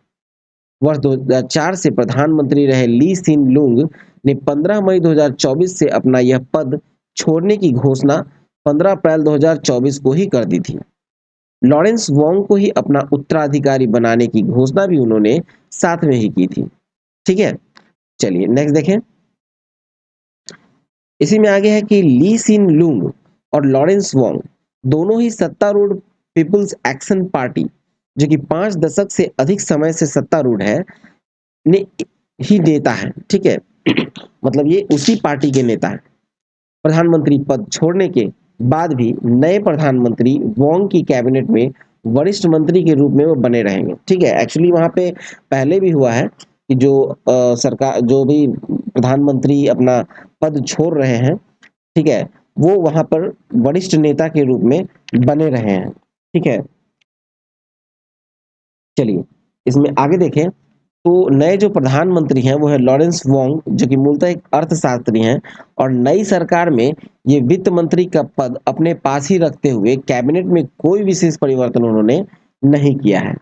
वर्ष 2004 से प्रधानमंत्री रहे ली सिन लुंग ने 15 मई 2024 से अपना यह पद छोड़ने की घोषणा 15 अप्रैल 2024 को ही कर दी थी। लॉरेंस वोंग को ही अपना उत्तराधिकारी बनाने की घोषणा भी उन्होंने साथ में ही की थी। ठीक है, चलिए नेक्स्ट देखें। इसी में आगे है कि ली सिन लुंग और लॉरेंस वोंग दोनों ही सत्तारूढ़ पीपुल्स एक्शन पार्टी, जो कि 5 दशक से अधिक समय से सत्तारूढ़ है, ने ही नेता है। ठीक है मतलब ये उसी पार्टी के नेता है। प्रधानमंत्री पद छोड़ने के बाद भी नए प्रधानमंत्री वोंग की कैबिनेट में वरिष्ठ मंत्री के रूप में वो बने रहेंगे। ठीक है, एक्चुअली वहां पे पहले भी हुआ है कि जो सरकार, जो भी प्रधानमंत्री अपना पद छोड़ रहे हैं, ठीक है, वो वहां पर वरिष्ठ नेता के रूप में बने रहे हैं। ठीक है, चलिए इसमें आगे देखें तो नए जो प्रधानमंत्री हैं वो है लॉरेंस वोंग, जो कि मूलतः एक अर्थशास्त्री हैं और नई सरकार में ये वित्त मंत्री का पद अपने पास ही रखते हुए कैबिनेट में कोई विशेष परिवर्तन उन्होंने नहीं किया है।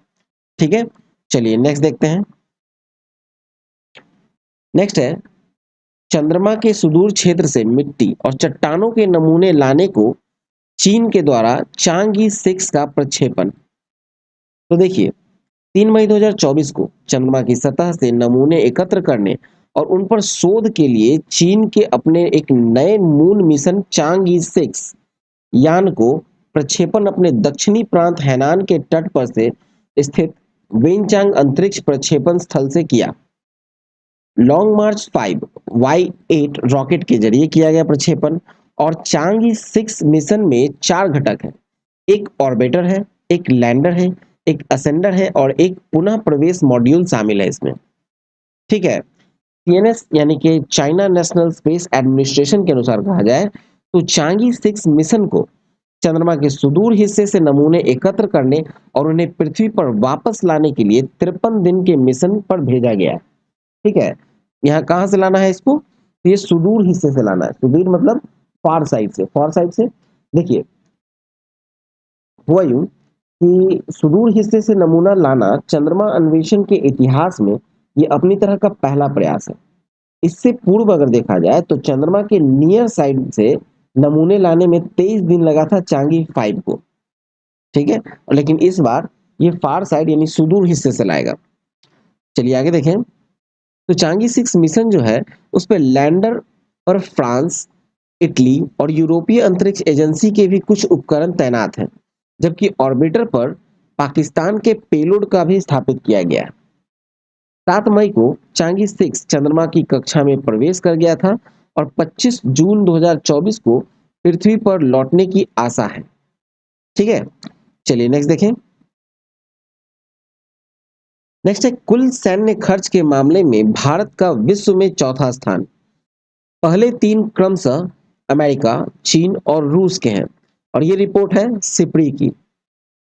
ठीक है, चलिए नेक्स्ट देखते हैं। नेक्स्ट है चंद्रमा के सुदूर क्षेत्र से मिट्टी और चट्टानों के नमूने लाने को चीन के द्वारा चांगी 6 का प्रक्षेपण। तो देखिए 3 मई 2024 को चंद्रमा की सतह से नमूने एकत्र करने और उन पर शोध के लिए चीन के अपने एक नए मून मिशन चांग-ई 6 यान को प्रक्षेपण अपने दक्षिणी प्रांत हैनान के तट पर से स्थित वेनचांग अंतरिक्ष प्रक्षेपण स्थल से किया। लॉन्ग मार्च 5 Y8 रॉकेट के जरिए किया गया प्रक्षेपण। और चांग-ई 6 मिशन में 4 घटक हैं। एक ऑर्बिटर है, एक लैंडर है, एक असेंडर है और एक पुनः प्रवेश मॉड्यूल शामिल है इसमें। ठीक है। सीएनएस यानी कि चाइना नेशनल स्पेस एडमिनिस्ट्रेशन के अनुसार कहा जाए तो चांगी 6 मिशन को चंद्रमा के सुदूर हिस्से से नमूने एकत्र करने और उन्हें पृथ्वी पर वापस लाने के लिए 53 दिन के मिशन पर भेजा गया है। ठीक है। यहाँ कहाँ से लाना है इसको? ये सुदूर हिस्से से लाना है। सुदूर मतलब फार साइड से। फार साइड से देखिए हुआ यूं कि सुदूर हिस्से से नमूना लाना चंद्रमा अन्वेषण के इतिहास में ये अपनी तरह का पहला प्रयास है। इससे पूर्व अगर देखा जाए तो चंद्रमा के नियर साइड से नमूने लाने में 23 दिन लगा था चांगी 5 को। ठीक है। लेकिन इस बार ये फार साइड यानी सुदूर हिस्से से लाएगा। चलिए आगे देखें। तो चांगी 6 मिशन जो है उस पर लैंडर पर फ्रांस, इटली और यूरोपीय अंतरिक्ष एजेंसी के भी कुछ उपकरण तैनात हैं, जबकि ऑर्बिटर पर पाकिस्तान के पेलोड का भी स्थापित किया गया है। 7 मई को चांगी 6 चंद्रमा की कक्षा में प्रवेश कर गया था और 25 जून 2024 को पृथ्वी पर लौटने की आशा है। ठीक है। चलिए नेक्स्ट देखें। नेक्स्ट है कुल सैन्य खर्च के मामले में भारत का विश्व में चौथा स्थान। पहले 3 क्रमशः अमेरिका, चीन और रूस के हैं और ये रिपोर्ट है सिप्री की।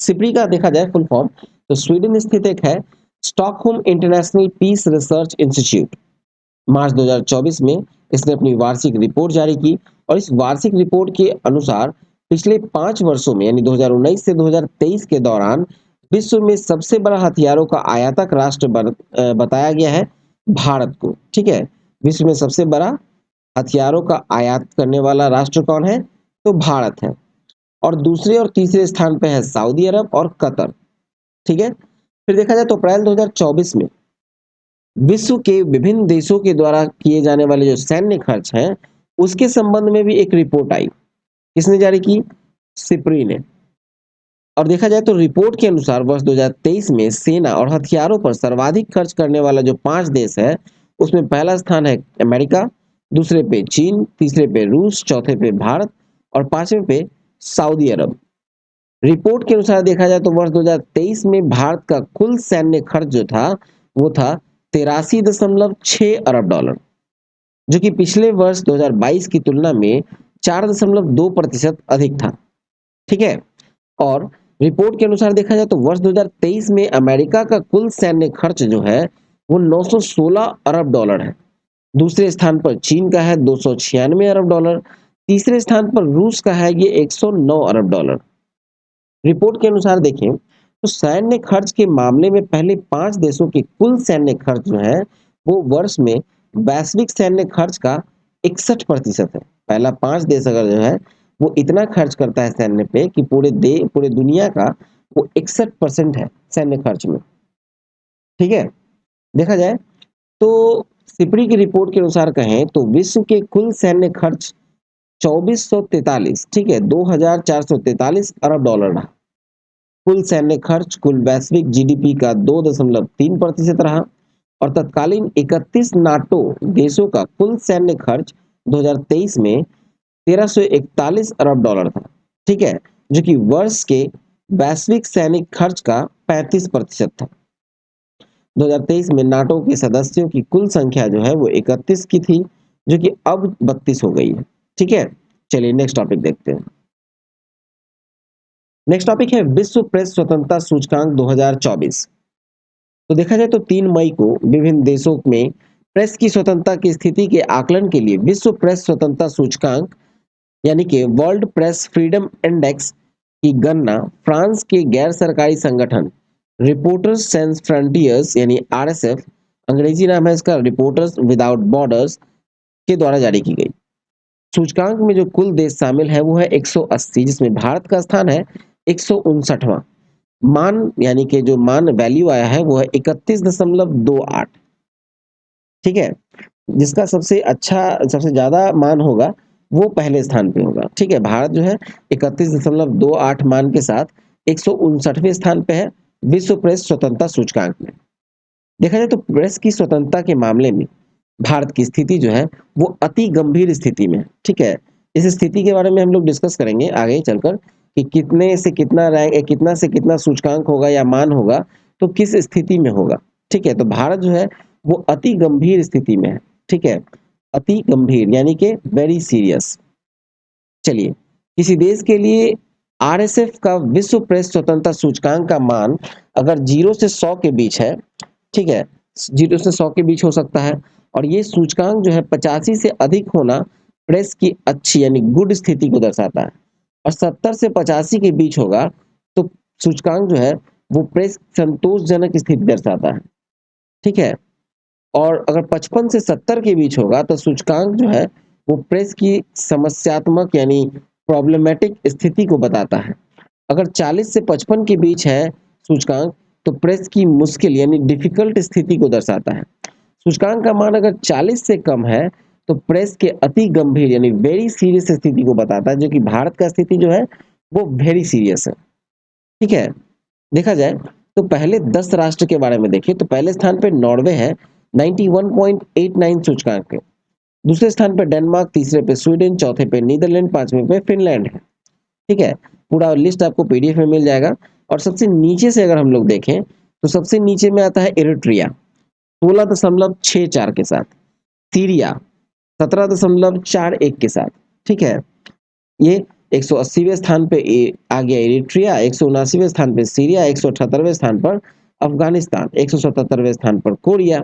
सिप्री का देखा जाए फुल फॉर्म तो स्वीडन स्थित एक है Stockholm International Peace Research Institute. मार्च 2024 में इसने अपनी वार्षिक रिपोर्ट जारी की और इस वार्षिक रिपोर्ट के अनुसार पिछले 5 वर्षों में यानी 2019 से 2023 के दौरान विश्व में सबसे बड़ा हथियारों का आयातक राष्ट्र बताया गया है भारत को। ठीक है। विश्व में सबसे बड़ा हथियारों का आयात करने वाला राष्ट्र कौन है? तो भारत है। और दूसरे और तीसरे स्थान पे है सऊदी अरब और कतर। ठीक है। फिर देखा जाए तो अप्रैल 2024 में विश्व के विभिन्न देशों के द्वारा किए जाने वाले जो सैन्य खर्च हैं उसके संबंध में भी एक रिपोर्ट आई। किसने जारी की? सिप्री ने। और देखा जाए तो रिपोर्ट के अनुसार वर्ष 2023 में सेना और हथियारों पर सर्वाधिक खर्च करने वाला जो 5 देश है उसमें पहला स्थान है अमेरिका, दूसरे पे चीन, तीसरे पे रूस, चौथे पे भारत और पांचवें पे सऊदी अरब। रिपोर्ट के अनुसार देखा जाए तो वर्ष 2023 में भारत का कुल सैन्य खर्च जो था वो था 83.6 अरब डॉलर, जो कि पिछले वर्ष 2022 की तुलना में 4.2% अधिक था। ठीक है। और रिपोर्ट के अनुसार देखा जाए तो वर्ष 2023 में अमेरिका का कुल सैन्य खर्च जो है वो 916 अरब डॉलर है। दूसरे स्थान पर चीन का है 296 अरब डॉलर। तीसरे स्थान पर रूस का है ये 109 अरब डॉलर। रिपोर्ट के अनुसार देखें तो सैन्य खर्च के मामले में पहले 5 देशों के कुल सैन्य खर्च जो है वो वर्ष में वैश्विक सैन्य खर्च का 61% है। पहला 5 देश अगर जो है वो इतना खर्च करता है सैन्य पे कि पूरे दुनिया का वो 61% है सैन्य खर्च में। ठीक है। देखा जाए तो सिपरी की रिपोर्ट के अनुसार कहें तो विश्व के कुल सैन्य खर्च 2443, ठीक है, 2443 अरब डॉलर रहा। कुल सैन्य खर्च कुल वैश्विक जीडीपी का 2.3% रहा और तत्कालीन 31 नाटो देशों का कुल सैन्य खर्च 2023 में 1341 अरब डॉलर था। ठीक है। जो कि वर्ष के वैश्विक सैनिक खर्च का 35% था। 2023 में नाटो के सदस्यों की कुल संख्या जो है वो 31 की थी, जो कि अब 32 हो गई है। ठीक है। चलिए नेक्स्ट टॉपिक देखते हैं। नेक्स्ट टॉपिक है विश्व प्रेस स्वतंत्रता सूचकांक 2024। तो देखा जाए तो 3 मई को विभिन्न देशों में प्रेस की स्वतंत्रता की स्थिति के आकलन के लिए विश्व प्रेस स्वतंत्रता सूचकांक यानी कि वर्ल्ड प्रेस फ्रीडम इंडेक्स की गणना फ्रांस के गैर सरकारी संगठन रिपोर्टर्स सेंस फ्रंटियर्स यानी आरएसएफ, अंग्रेजी नाम है इसका रिपोर्टर्स विदाउट बॉर्डर्स, के द्वारा जारी की गई। सूचकांक में जो कुल देश शामिल है वो है 180, जिसमें भारत का स्थान है 159वां। मान यानी कि जो मान वैल्यू आया है वो है 31.28। ठीक है। जिसका सबसे अच्छा, सबसे ज़्यादा मान होगा वो पहले स्थान पे होगा। ठीक है, भारत जो है 31.28 मान के साथ 159वें स्थान पे है विश्व प्रेस स्वतंत्रता सूचकांक में। देखा जाए तो प्रेस की स्वतंत्रता के मामले में भारत की स्थिति जो है वो अति गंभीर स्थिति में है। ठीक है, इस स्थिति के बारे में हम लोग डिस्कस करेंगे आगे चलकर कि कितने से कितना रैंक, कितना से कितना सूचकांक होगा या मान होगा, तो किस स्थिति में होगा। ठीक है, तो भारत जो है वो अति गंभीर स्थिति में है। ठीक है, अति गंभीर यानी कि वेरी सीरियस। चलिए, किसी देश के लिए आरएसएफ का विश्व प्रेस स्वतंत्रता सूचकांक का मान अगर 0 से 100 के बीच है, ठीक है, 0 से 100 के बीच हो सकता है, और ये सूचकांक जो है 85 से अधिक होना प्रेस की अच्छी यानी गुड स्थिति को दर्शाता है, और 70 से 85 के बीच होगा तो सूचकांक जो है वो प्रेस संतोषजनक स्थिति दर्शाता है। ठीक है, और अगर 55 से 70 के बीच होगा तो सूचकांक जो है वो प्रेस की समस्यात्मक यानी प्रॉब्लमेटिक स्थिति को बताता है। अगर 40 से 55 के बीच है सूचकांक तो प्रेस की मुश्किल यानी डिफिकल्ट स्थिति को दर्शाता है। सूचकांक का मान अगर 40 से कम है तो प्रेस के अति गंभीर यानी वेरी सीरियस स्थिति को बताता है, जो कि भारत का स्थिति जो है वो वेरी सीरियस है। ठीक है, देखा जाए तो पहले 10 राष्ट्र के बारे में देखिए तो पहले स्थान पे नॉर्वे है 91.89 सूचकांक पे, दूसरे स्थान पे डेनमार्क, तीसरे पे स्वीडन, चौथे पे नीदरलैंड, पांचवें पे फिनलैंड है। ठीक है, पूरा लिस्ट आपको पीडीएफ में मिल जाएगा। और सबसे नीचे से अगर हम लोग देखें तो सबसे नीचे में आता है इरिट्रिया 16.64 के साथ, सीरिया 17.41 के साथ। ठीक है, ये 180वें स्थान पे आ गया इरिट्रिया, 179वें स्थान पे सीरिया, 178वें स्थान पर अफगानिस्तान, 177वें स्थान पर कोरिया,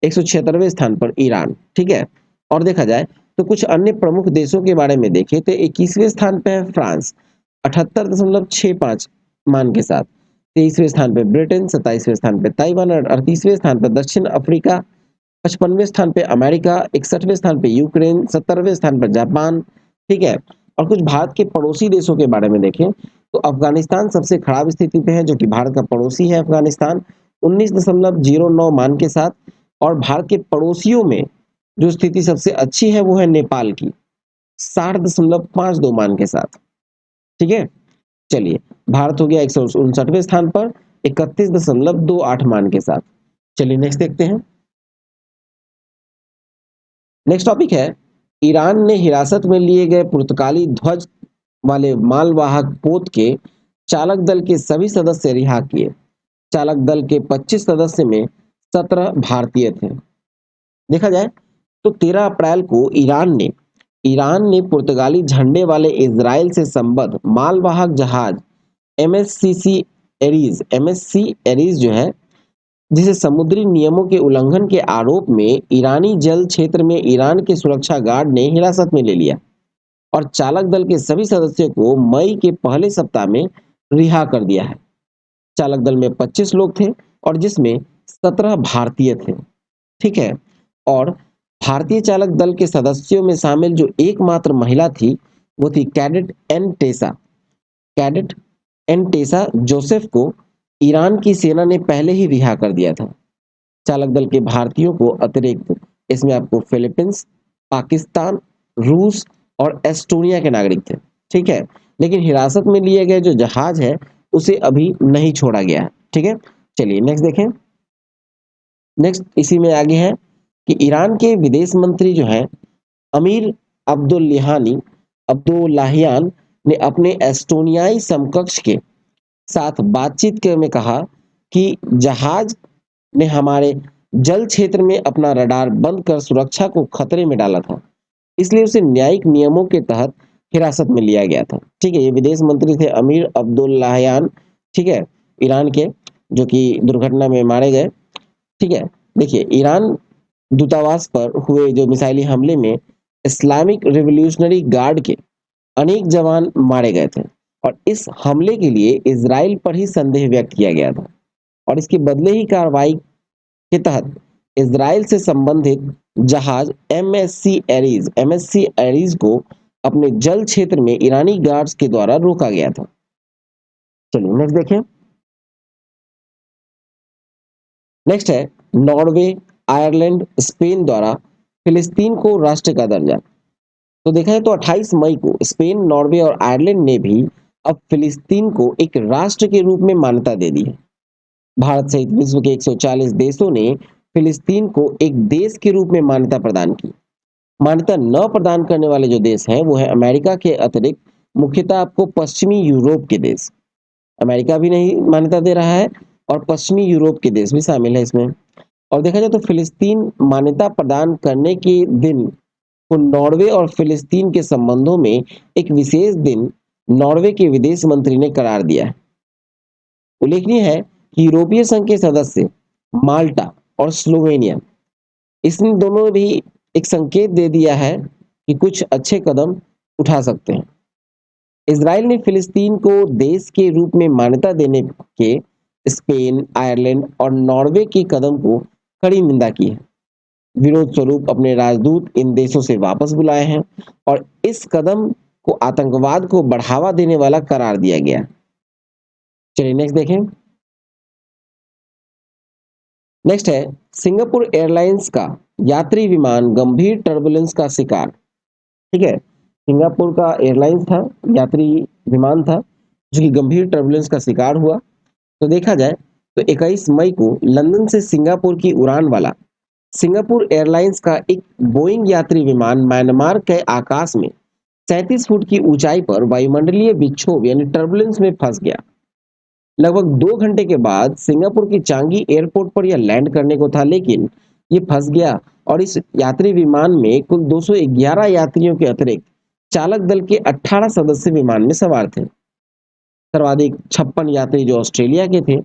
176वें स्थान पर ईरान। ठीक है, और देखा जाए तो कुछ अन्य प्रमुख देशों के बारे में देखें तो 21वें स्थान पे है फ्रांस 78.65 मान के साथ, 23वें स्थान पे ब्रिटेन, 27वें स्थान पे ताइवान और 38वें स्थान पर दक्षिण अफ्रीका, 55वें स्थान पे अमेरिका, 61वें स्थान पे यूक्रेन, 70वें स्थान पर जापान। ठीक है, और कुछ भारत के पड़ोसी देशों के बारे में देखें तो अफगानिस्तान सबसे खराब स्थिति पे है, जो कि भारत का पड़ोसी है अफगानिस्तान 19.09 मान के साथ। और भारत के पड़ोसियों में जो स्थिति सबसे अच्छी है वो है नेपाल की 60.52 मान के साथ। ठीक है, चलिए, भारत हो गया 159वें स्थान पर 31.28 मान के साथ। चलिए नेक्स्ट देखते हैं। नेक्स्ट टॉपिक है, ईरान ने हिरासत में लिए गए पुर्तगाली ध्वज वाले मालवाहक पोत के चालक दल के सभी सदस्य रिहा किए। चालक दल के 25 सदस्य में 17 भारतीय थे। देखा जाए तो 13 अप्रैल को ईरान ने पुर्तगाली झंडे वाले इजराइल से संबद्ध मालवाहक जहाज एमएससी एरीज जो है, जिसे समुद्री नियमों के उल्लंघन के आरोप में ईरानी जल क्षेत्र में ईरान के सुरक्षा गार्ड ने हिरासत में ले लिया और चालक दल के सभी सदस्यों को मई के पहले सप्ताह में रिहा कर दिया है। चालक दल में 25 लोग थे और जिसमें 17 भारतीय थे। ठीक है, और भारतीय चालक दल के सदस्यों में शामिल जो एकमात्र महिला थी वो थी कैडेट एन टेसा जोसेफ को ईरान की सेना ने पहले ही रिहा कर दिया था। चालक दल के भारतीयों को अतिरिक्त इसमें आपको फिलीपींस, पाकिस्तान, रूस और एस्टोनिया के नागरिक थे। ठीक है, लेकिन हिरासत में लिए गए जो जहाज है उसे अभी नहीं छोड़ा गया है। ठीक है, चलिए नेक्स्ट देखें। नेक्स्ट इसी में आगे है कि ईरान के विदेश मंत्री जो है अमीर अब्दुल्लाहियान ने अपने एस्टोनियाई समकक्ष के साथ बातचीत में कहा कि जहाज ने हमारे जल क्षेत्र में अपना रडार बंद कर सुरक्षा को खतरे में डाला था, इसलिए उसे न्यायिक नियमों के तहत हिरासत में लिया गया था। ठीक है, ये विदेश मंत्री थे अमीर अब्दुल्लाहियान। ठीक है, ईरान के, जो कि दुर्घटना में मारे गए। ठीक है, देखिए ईरान दूतावास पर हुए जो मिसाइली हमले में इस्लामिक रिवोल्यूशनरी गार्ड के अनेक जवान मारे गए थे और इस हमले के लिए इजराइल पर ही संदेह व्यक्त किया गया था और इसके बदले ही कार्रवाई के तहत इजराइल से संबंधित जहाज एमएससी एरीज को अपने जल क्षेत्र में ईरानी गार्ड्स के द्वारा रोका गया था। चलिए नेक्स्ट देखें। नेक्स्ट है नॉर्वे, आयरलैंड, स्पेन द्वारा फिलिस्तीन को राष्ट्र का दर्जा। तो देखा जाए तो 28 मई को स्पेन, नॉर्वे और आयरलैंड ने भी अब फिलिस्तीन को एक राष्ट्र के रूप में मान्यता दे दी है। भारत सहित विश्व के 140 देशों ने फिलिस्तीन को एक देश के रूप में मान्यता प्रदान की। मान्यता न प्रदान करने वाले जो देश हैं वो है अमेरिका के अतिरिक्त मुख्यतः आपको पश्चिमी यूरोप के देश। अमेरिका भी नहीं मान्यता दे रहा है और पश्चिमी यूरोप के देश भी शामिल है इसमें। और देखा जाए तो फिलिस्तीन मान्यता प्रदान करने के दिन को नॉर्वे और फिलिस्तीन के संबंधों में एक विशेष दिन नॉर्वे के विदेश मंत्री ने करार दिया है। उल्लेखनीय है कि यूरोपीय संघ के सदस्य माल्टा और स्लोवेनिया, इसने दोनों भी एक संकेत दे दिया है कि कुछ अच्छे कदम उठा सकते हैं। इजराइल ने फिलिस्तीन को देश के रूप में मान्यता देने के स्पेन, आयरलैंड और नॉर्वे के कदम को कड़ी निंदा की है। विरोध स्वरूप अपने राजदूत इन देशों से वापस बुलाए हैं और इस कदम को आतंकवाद को बढ़ावा देने वाला करार दिया गया। चलिए नेक्स्ट देखें। नेक्स्ट है सिंगापुर एयरलाइंस का यात्री विमान गंभीर टर्बुलेंस का शिकार। ठीक है, सिंगापुर का एयरलाइंस था, यात्री विमान था जो कि गंभीर टर्बुलेंस का शिकार हुआ। तो देखा जाए तो 21 मई को लंदन से सिंगापुर की उड़ान वाला सिंगापुर एयरलाइंस का एक बोइंग यात्री विमान म्यांमार के आकाश में 37 फुट की ऊंचाई पर वायुमंडलीय विक्षोभ यानी टर्बुलेंस में फंस गया। लगभग 2 घंटे के बाद सिंगापुर की चांगी एयरपोर्ट पर यह लैंड करने को था, लेकिन ये फंस गया और इस यात्री विमान में कुल 211 यात्रियों के अतिरिक्त चालक दल के 18 सदस्य विमान में सवार थे। सर्वाधिक 56 यात्री जो ऑस्ट्रेलिया के थे,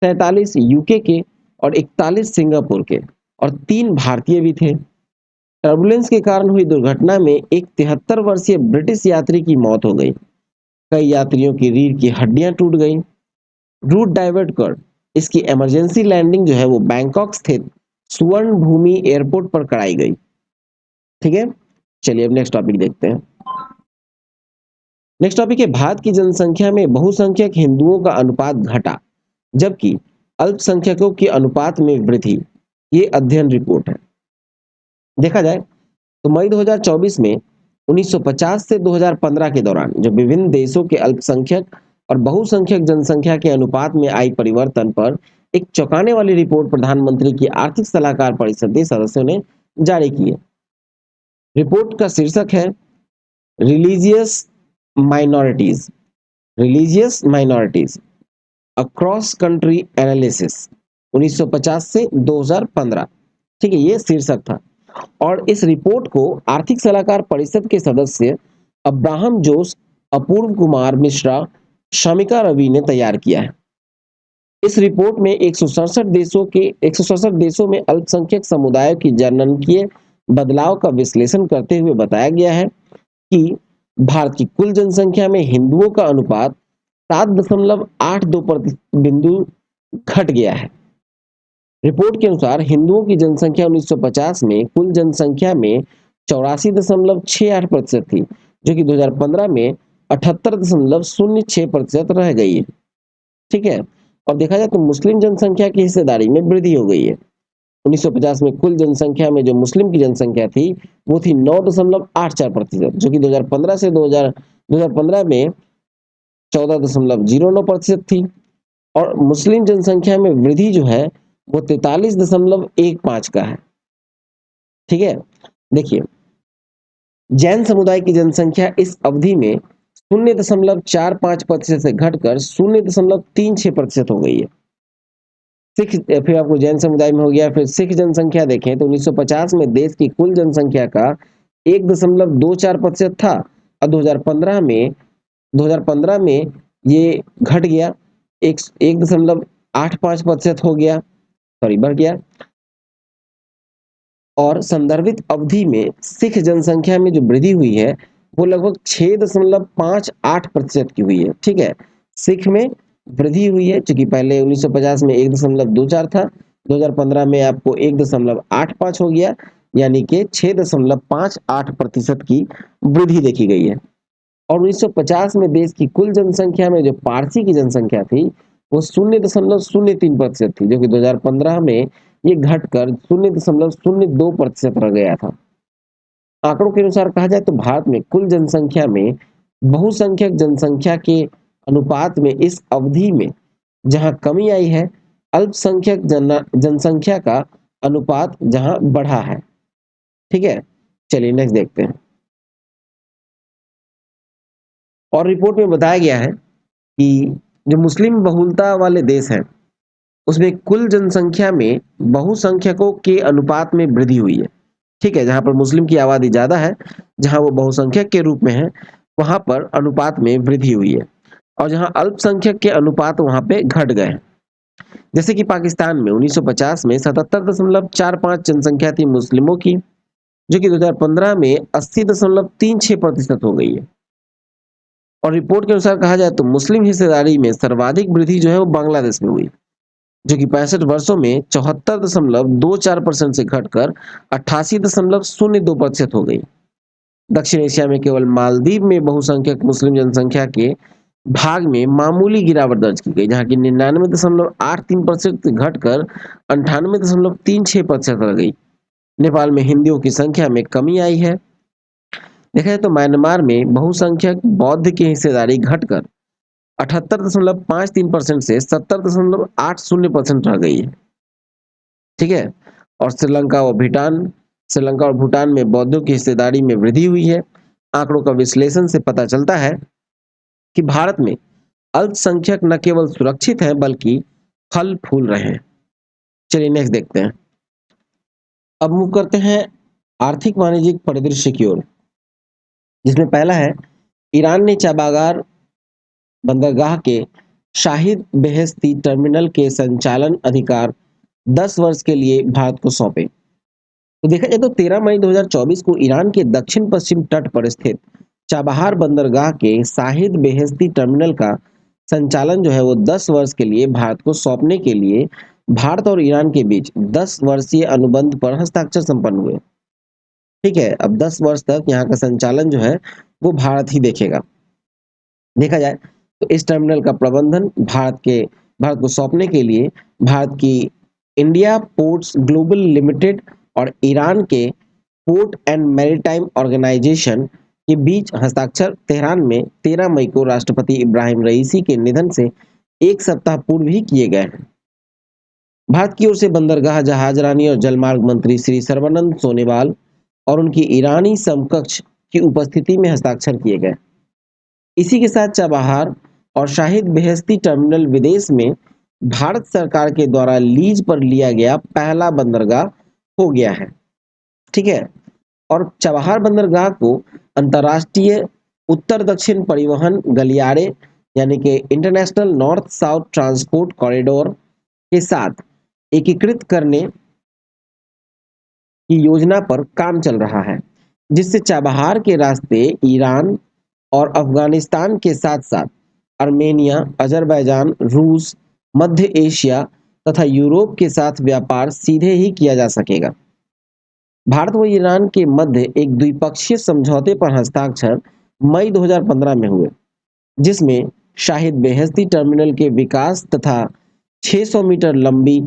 47 यूके के और 41 सिंगापुर के और 3 भारतीय भी थे। टर्बुलेंस के कारण हुई दुर्घटना में एक 73 वर्षीय ब्रिटिश यात्री की मौत हो गई। कई यात्रियों की रीढ़ की हड्डियां टूट गई। रूट डाइवर्ट कर इसकी इमरजेंसी लैंडिंग जो है वो बैंकॉक स्थित सुवर्ण भूमि एयरपोर्ट पर कराई गई। ठीक है, चलिए अब नेक्स्ट टॉपिक देखते हैं। नेक्स्ट टॉपिक है भारत की जनसंख्या में बहुसंख्यक हिंदुओं का अनुपात घटा जबकि अल्पसंख्यकों के अनुपात में वृद्धि। ये अध्ययन रिपोर्ट है। देखा जाए तो मई 2024 में 1950 से 2015 के दौरान जो विभिन्न देशों के अल्पसंख्यक और बहुसंख्यक जनसंख्या के अनुपात में आई परिवर्तन पर एक चौंकाने वाली रिपोर्ट प्रधानमंत्री की आर्थिक सलाहकार परिषद के सदस्यों ने जारी की है। रिपोर्ट का शीर्षक है religious minorities across country analysis 1950 से 2015। ठीक है, ये शीर्षक था और इस रिपोर्ट को आर्थिक सलाहकार परिषद के सदस्य अब्राहम जोस, अपूर्व कुमार मिश्रा, शमिका रवि ने तैयार किया है। इस रिपोर्ट में 167 देशों में अल्पसंख्यक समुदायों की जननांकीय बदलाव का विश्लेषण करते हुए बताया गया है कि भारत की कुल जनसंख्या में हिंदुओं का अनुपात 7.82 बिंदु घट गया है। रिपोर्ट के अनुसार हिंदुओं की जनसंख्या 1950 में कुल जनसंख्या में 84.68% थी, जो कि 2015 में 78.06% रह गई है। ठीक है, और देखा जाए तो मुस्लिम जनसंख्या की हिस्सेदारी में वृद्धि हो गई है। 1950 में कुल जनसंख्या में जो मुस्लिम की जनसंख्या थी वो थी 9.84%, जो कि 2015 में 14.09% थी और मुस्लिम जनसंख्या में वृद्धि जो है वो 43.15 का है। ठीक है, देखिए जैन समुदाय की जनसंख्या इस अवधि में 0.45% से घटकर 0.36% हो गई है। सिख, फिर आपको जैन समुदाय में हो गया। फिर सिख जनसंख्या देखें तो 1950 में देश की कुल जनसंख्या का 1.24% था और 2015 में ये घट गया 1.85% हो गया, सॉरी बढ़ गया। और संदर्भित अवधि में सिख जनसंख्या में जो वृद्धि हुई है वो लगभग 6.58% की हुई है। ठीक है, सिख में वृद्धि हुई है, क्योंकि पहले 1950 में 1.24 था, 2015 में आपको 1.85 हो गया, यानी कि 6.58% की वृद्धि देखी गई है। और 1950 में देश की कुल जनसंख्या में जो पारसी की जनसंख्या थी वो 0.03% थी, जो कि 2015 में ये घटकर 0.02% रह गया था। आंकड़ों के अनुसार कहा जाए तो भारत में कुल जनसंख्या में बहुसंख्यक जनसंख्या के अनुपात में इस अवधि में जहां कमी आई है, अल्पसंख्यक जनसंख्या का अनुपात जहां बढ़ा है। ठीक है, चलिए नेक्स्ट देखते हैं। और रिपोर्ट में बताया गया है कि जो मुस्लिम बहुलता वाले देश हैं उसमें कुल जनसंख्या में बहुसंख्यकों के अनुपात में वृद्धि हुई है। ठीक है, जहां पर मुस्लिम की आबादी ज्यादा है, जहां वो बहुसंख्यक के रूप में है, वहां पर अनुपात में वृद्धि हुई है। और जहां अल्पसंख्यक के अनुपात वहां पे घट गए हैं। जैसे कि पाकिस्तान में 1950 में 77.45 जनसंख्या थी मुस्लिमों की, जो कि 2015 में 80.36% हो गई है। और रिपोर्ट के अनुसार कहा जाए तो मुस्लिम हिस्सेदारी में सर्वाधिक वृद्धि जो है वो बांग्लादेश में हुई, जो कि 65 वर्षों में 74.24% से घटकर 88.02% हो गई। दक्षिण एशिया में केवल मालदीव में बहुसंख्यक मुस्लिम जनसंख्या के भाग में मामूली गिरावट दर्ज की गई, जहां की 99.83% से घटकर 98.36% रह गई। नेपाल में हिंदुओं की संख्या में कमी आई है। देखा जाए तो म्यांमार में बहुसंख्यक बौद्ध की हिस्सेदारी घटकर 78.53% से 70.80% रह गई है। ठीक है, और श्रीलंका और भूटान में बौद्धों की हिस्सेदारी में वृद्धि हुई है। आंकड़ों का विश्लेषण से पता चलता है कि भारत में अल्पसंख्यक न केवल सुरक्षित हैं बल्कि फल फूल रहे हैं। चलिए नेक्स्ट देखते हैं। अब मूव करते हैं आर्थिक वाणिज्यिक परिदृश्य की ओर, जिसमें पहला है ईरान ने चाबागार बंदरगाह के शाहिद बेहेस्ती टर्मिनल के संचालन अधिकार 10 वर्ष के लिए भारत को सौंपे। तो देखा जाए तो 13 मई 2024 को ईरान के दक्षिण पश्चिम तट पर स्थित चाबहार बंदरगाह के शाहिद बेहेस्ती टर्मिनल का संचालन जो है वो 10 वर्ष के लिए भारत को सौंपने के लिए भारत और ईरान के बीच 10 वर्षीय अनुबंध पर हस्ताक्षर संपन्न हुए। ठीक है, अब 10 वर्ष तक यहाँ का संचालन जो है वो भारत ही देखेगा। देखा जाए तो इस टर्मिनल का प्रबंधन भारत को सौंपने के लिए भारत की इंडिया पोर्ट्स ग्लोबल लिमिटेड और ईरान के पोर्ट एंड मैरीटाइम ऑर्गेनाइजेशन के बीच हस्ताक्षर तेहरान में 13 मई को राष्ट्रपति इब्राहिम रईसी के निधन से एक सप्ताह पूर्व ही किए गए हैं। भारत की ओर से बंदरगाह जहाजरानी और जलमार्ग मंत्री श्री सर्बानंद सोनोवाल और उनकी ईरानी समकक्ष की उपस्थिति में हस्ताक्षर किए गए। इसी के साथ चाबहार और शाहिद बेहेस्ती टर्मिनल विदेश में भारत सरकार के द्वारा लीज पर लिया गया पहला बंदरगाह हो गया है। ठीक है, और चाबहार बंदरगाह को अंतर्राष्ट्रीय उत्तर दक्षिण परिवहन गलियारे यानी कि international north south transport corridor के साथ एकीकृत करने की योजना पर काम चल रहा है, जिससे चाबहार के रास्ते ईरान और अफगानिस्तान के साथ साथ आर्मेनिया, अजरबैजान, रूस, मध्य एशिया तथा यूरोप के साथ व्यापार सीधे ही किया जा सकेगा। भारत व ईरान के मध्य एक द्विपक्षीय समझौते पर हस्ताक्षर मई 2015 में हुए, जिसमें शाहिद बेहेस्ती टर्मिनल के विकास तथा 600 मीटर लंबी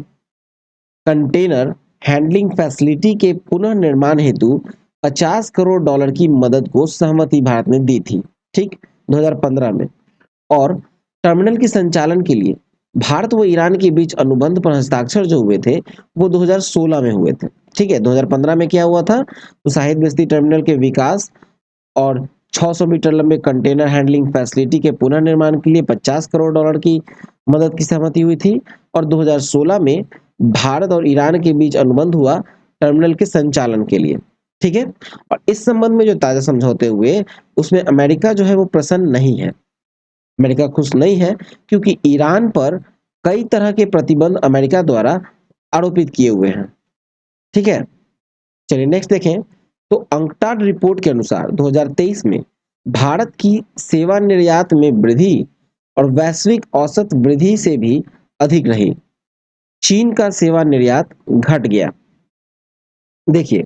कंटेनर हैंडलिंग फैसिलिटी के पुनः निर्माण हेतु 50 करोड़ डॉलर की मदद को सहमति भारत ने दी थी। ठीक, 2015 में। और टर्मिनल के संचालन के लिए भारत व ईरान के बीच अनुबंध पर हस्ताक्षर जो हुए थे वो 2016 में हुए थे। ठीक है, 2015 में क्या हुआ था, तो शाहिद बेहेस्ती टर्मिनल के विकास और 600 मीटर लंबे कंटेनर हैंडलिंग फैसिलिटी के पुनर्निर्माण के लिए 50 करोड़ डॉलर की मदद की सहमति हुई थी। और 2016 में भारत और ईरान के बीच अनुबंध हुआ टर्मिनल के संचालन के लिए। ठीक है, और इस संबंध में जो ताजा समझौते हुए उसमें अमेरिका जो है वो प्रसन्न नहीं है, अमेरिका खुश नहीं है, क्योंकि ईरान पर कई तरह के प्रतिबंध अमेरिका द्वारा आरोपित किए हुए हैं। ठीक है, चलिए नेक्स्ट देखें। तो अंकटाड रिपोर्ट के अनुसार 2023 में भारत की सेवा निर्यात में वृद्धि और वैश्विक औसत वृद्धि से भी अधिक रही। चीन का सेवा निर्यात घट गया। देखिए,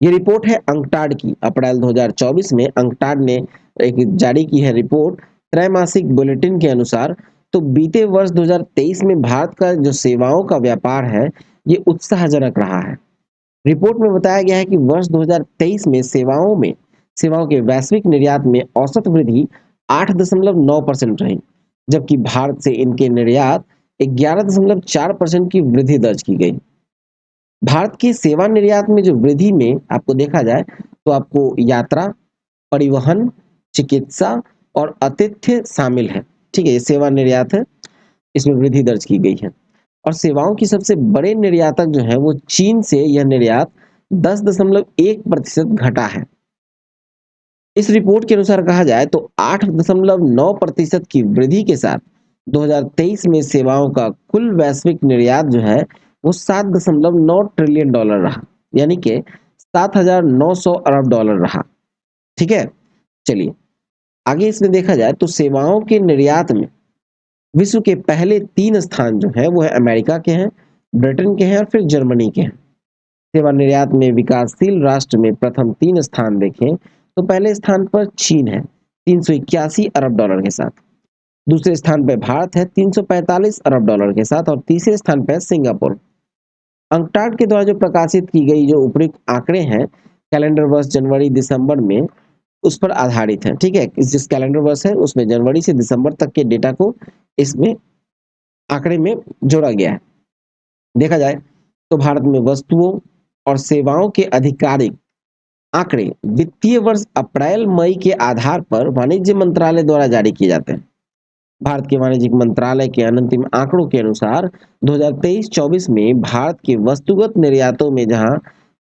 ये रिपोर्ट है अंकटाड की, अप्रैल 2024 में अंकटाड ने एक जारी की है रिपोर्ट। त्रैमासिक बुलेटिन के अनुसार तो बीते वर्ष 2023 में भारत का जो सेवाओं का व्यापार है, ये उत्साहजनक रहा है। रिपोर्ट में बताया गया है कि वर्ष 2023 में सेवाओं के वैश्विक निर्यात में औसत वृद्धि 8.9% रही, जबकि भारत से इनके निर्यात 11.4% की वृद्धि दर्ज की गई। भारत के सेवा निर्यात में जो वृद्धि में आपको देखा जाए तो आपको यात्रा, परिवहन, चिकित्सा और आतिथ्य शामिल है। ठीक है, ये सेवा निर्यात है, इसमें वृद्धि दर्ज की गई है। और सेवाओं की सबसे बड़े निर्यातक जो है वो चीन से यह निर्यात 10.1% घटा है। इस रिपोर्ट के अनुसार कहा जाए तो 8.9% की वृद्धि के साथ 2023 में सेवाओं का कुल वैश्विक निर्यात जो है वो 7.9 ट्रिलियन डॉलर रहा, यानी कि 7,900 अरब डॉलर रहा। ठीक है, चलिए आगे इसमें देखा जाए तो सेवाओं के निर्यात में विश्व के पहले 3 स्थान जो है वो है अमेरिका के हैं, ब्रिटेन के हैं और फिर जर्मनी के हैं। सेवा निर्यात में विकासशील राष्ट्र में प्रथम 3 स्थान देखें तो पहले स्थान पर चीन है 381 अरब डॉलर के साथ, दूसरे स्थान पर भारत है 345 अरब डॉलर के साथ और तीसरे स्थान पर सिंगापुर। अंकटाड के द्वारा जो प्रकाशित की गई जो उपयुक्त आंकड़े हैं कैलेंडर वर्ष जनवरी दिसंबर में उस पर आधारित है। ठीक है, इस जिस कैलेंडर वर्ष है उसमें जनवरी से दिसंबर तक के डेटा को इसमें आंकड़े में जोड़ा गया है। देखा जाए तो भारत में वस्तुओं और सेवाओं के आधिकारिक आंकड़े वित्तीय वर्ष अप्रैल मई के आधार पर वाणिज्य मंत्रालय द्वारा जारी किए जाते हैं। भारत के वाणिज्य मंत्रालय के अंतिम आंकड़ों के अनुसार 2023-24 में भारत के वस्तुगत निर्यातों में जहां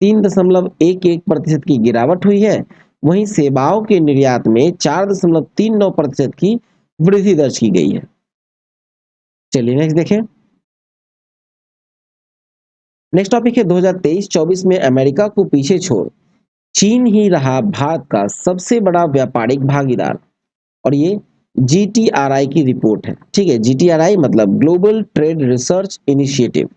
3.11% की गिरावट हुई है, वहीं सेवाओं के निर्यात में 4.39% की वृद्धि दर्ज की गई है। चलिए नेक्स्ट देखें। नेक्स्ट टॉपिक है 2023-24 में अमेरिका को पीछे छोड़ चीन ही रहा भारत का सबसे बड़ा व्यापारिक भागीदार, और ये जीटीआरआई की रिपोर्ट है। ठीक है, जीटीआरआई मतलब ग्लोबल ट्रेड रिसर्च इनिशिएटिव,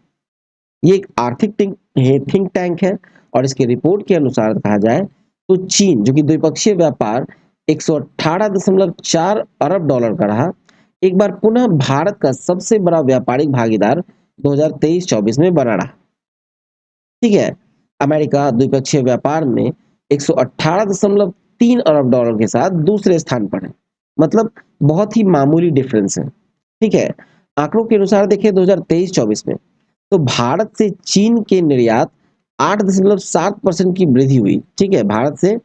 ये एक आर्थिक थिंक टैंक है और इसके रिपोर्ट के अनुसार कहा जाए तो चीन जो कि द्विपक्षीय व्यापार 118.4 अरब डॉलर का रहा, एक बार पुनः भारत का सबसे बड़ा व्यापारिक भागीदार 2023-24 में बना रहा। ठीक है, अमेरिका द्विपक्षीय व्यापार में 118.3 अरब डॉलर के साथ दूसरे स्थान पर है, मतलब बहुत ही मामूली डिफरेंस है। ठीक है, आंकड़ों के अनुसार देखें 2023-24 में तो भारत से चीन के निर्यात 8.7% की वृद्धि हुई। ठीक है, भारत से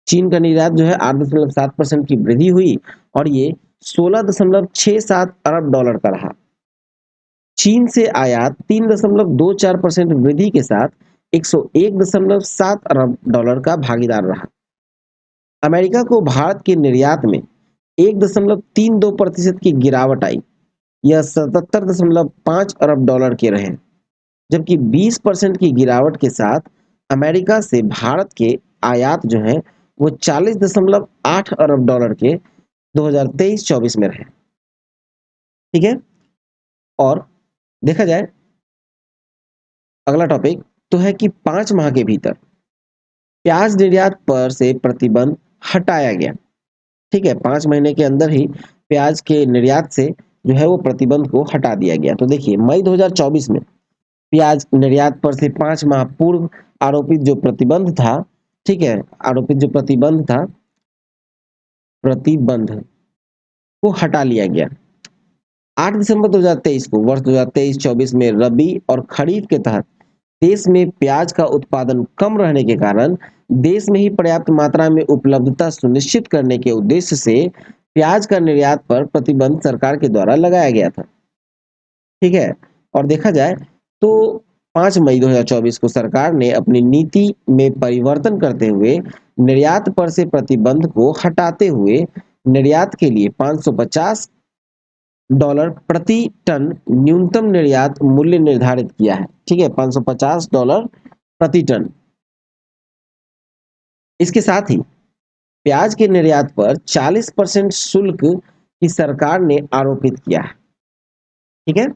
चीन का निर्यात जो है 8.7% की वृद्धि हुई और ये 16.67 अरब डॉलर का रहा। चीन से आयात 3.24% वृद्धि के साथ 101.7 अरब डॉलर का भागीदार रहा। अमेरिका को भारत के निर्यात में 1.32% की गिरावट आई, यह 77.5 अरब डॉलर के रहे, जबकि 20% की गिरावट के साथ अमेरिका से भारत के आयात जो है वो 40.8 अरब डॉलर के 2023-24 में रहे। ठीक है, और देखा जाए अगला टॉपिक तो है कि 5 माह के भीतर प्याज निर्यात पर से प्रतिबंध हटाया गया। ठीक है, 5 महीने के अंदर ही प्याज के निर्यात से जो है वो प्रतिबंध को हटा दिया गया। तो देखिए मई 2024 में प्याज निर्यात पर से 5 माह पूर्व आरोपित जो प्रतिबंध था, ठीक है, आरोपित जो प्रतिबंध को हटा लिया गया। 8 दिसंबर 2023 को वर्ष 2023-24 में रबी और खरीफ के तहत देश में प्याज का उत्पादन कम रहने के कारण देश में ही पर्याप्त मात्रा में उपलब्धता सुनिश्चित करने के उद्देश्य से प्याज का निर्यात पर प्रतिबंध सरकार के द्वारा लगाया गया था। ठीक है, और देखा जाए तो 5 मई 2024 को सरकार ने अपनी नीति में परिवर्तन करते हुए निर्यात पर से प्रतिबंध को हटाते हुए निर्यात के लिए $550 प्रति टन न्यूनतम निर्यात मूल्य निर्धारित किया है। ठीक है, $550 प्रति टन। इसके साथ ही प्याज के निर्यात पर 40% शुल्क की सरकार ने आरोपित किया है। ठीक है,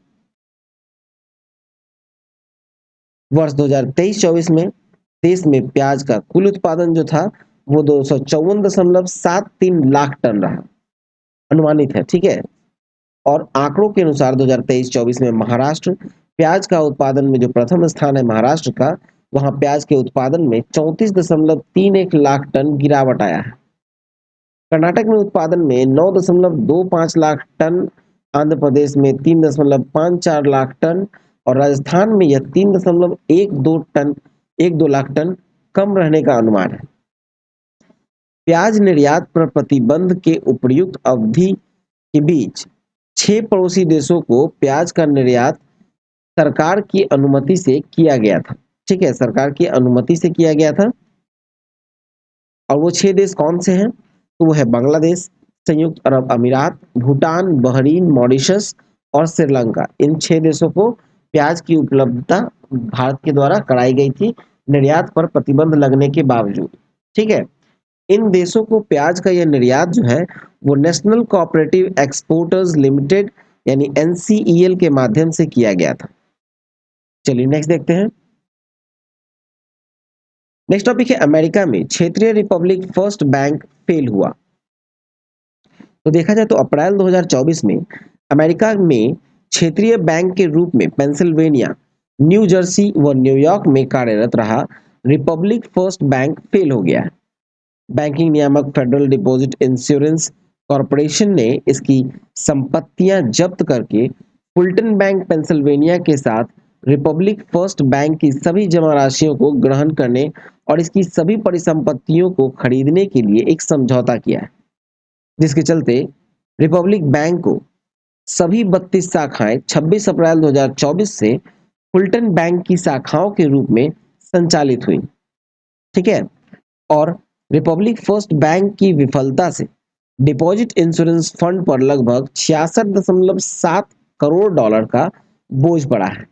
वर्ष 2023-24 में देश में प्याज का कुल उत्पादन जो था वो 254.73 लाख टन रहा, अनुमानित है। ठीक है, और आंकड़ों के अनुसार 2023-24 में महाराष्ट्र प्याज का उत्पादन में जो प्रथम स्थान है महाराष्ट्र का, वहां प्याज के उत्पादन में 34.31 लाख टन गिरावट आया है। कर्नाटक में उत्पादन में 9.25 लाख टन, आंध्र प्रदेश में 3.54 लाख टन और राजस्थान में यह 3.12 लाख टन कम रहने का अनुमान है। प्याज निर्यात पर प्रतिबंध के उपर्युक्त अवधि के बीच 6 पड़ोसी देशों को प्याज का निर्यात सरकार की अनुमति से किया गया था। ठीक है, सरकार की अनुमति से किया गया था। और वो 6 देश कौन से हैं? तो वो है बांग्लादेश, संयुक्त अरब अमीरात, भूटान, बहरीन, मॉरिशस और श्रीलंका। इन 6 देशों को प्याज की उपलब्धता भारत के द्वारा कराई गई थी निर्यात पर प्रतिबंध लगने के बावजूद। ठीक है, इन देशों को प्याज का यह निर्यात जो है वो नेशनल कोऑपरेटिव एक्सपोर्टर्स लिमिटेड यानी एनसीईएल के माध्यम से किया गया था। चलिए नेक्स्ट देखते हैं। नेक्स्ट टॉपिक है अमेरिका में क्षेत्रीय रिपब्लिक फर्स्ट बैंक फेल हुआ। तो देखा जाए तो अप्रैल 2024 में अमेरिका में क्षेत्रीय बैंक के रूप में पेंसिल्वेनिया, न्यू जर्सी व न्यूयॉर्क में कार्यरत रहा रिपब्लिक फर्स्ट बैंक फेल हो गया है। बैंकिंग नियामक फेडरल डिपॉजिट इंश्योरेंस कॉरपोरेशन ने इसकी संपत्तियां जब्त करके फुलटन बैंक पेंसिल्वेनिया के साथ रिपब्लिक फर्स्ट बैंक की सभी जमा राशियों को ग्रहण करने और इसकी सभी परिसंपत्तियों को खरीदने के लिए एक समझौता किया है, जिसके चलते रिपब्लिक बैंक को सभी 32 शाखाएं 26 अप्रैल 2024 से फुलटन बैंक की शाखाओं के रूप में संचालित हुई। ठीक है, और रिपब्लिक फर्स्ट बैंक की विफलता से डिपॉजिट इंश्योरेंस फंड पर लगभग 66.7 करोड़ डॉलर का बोझ पड़ा है।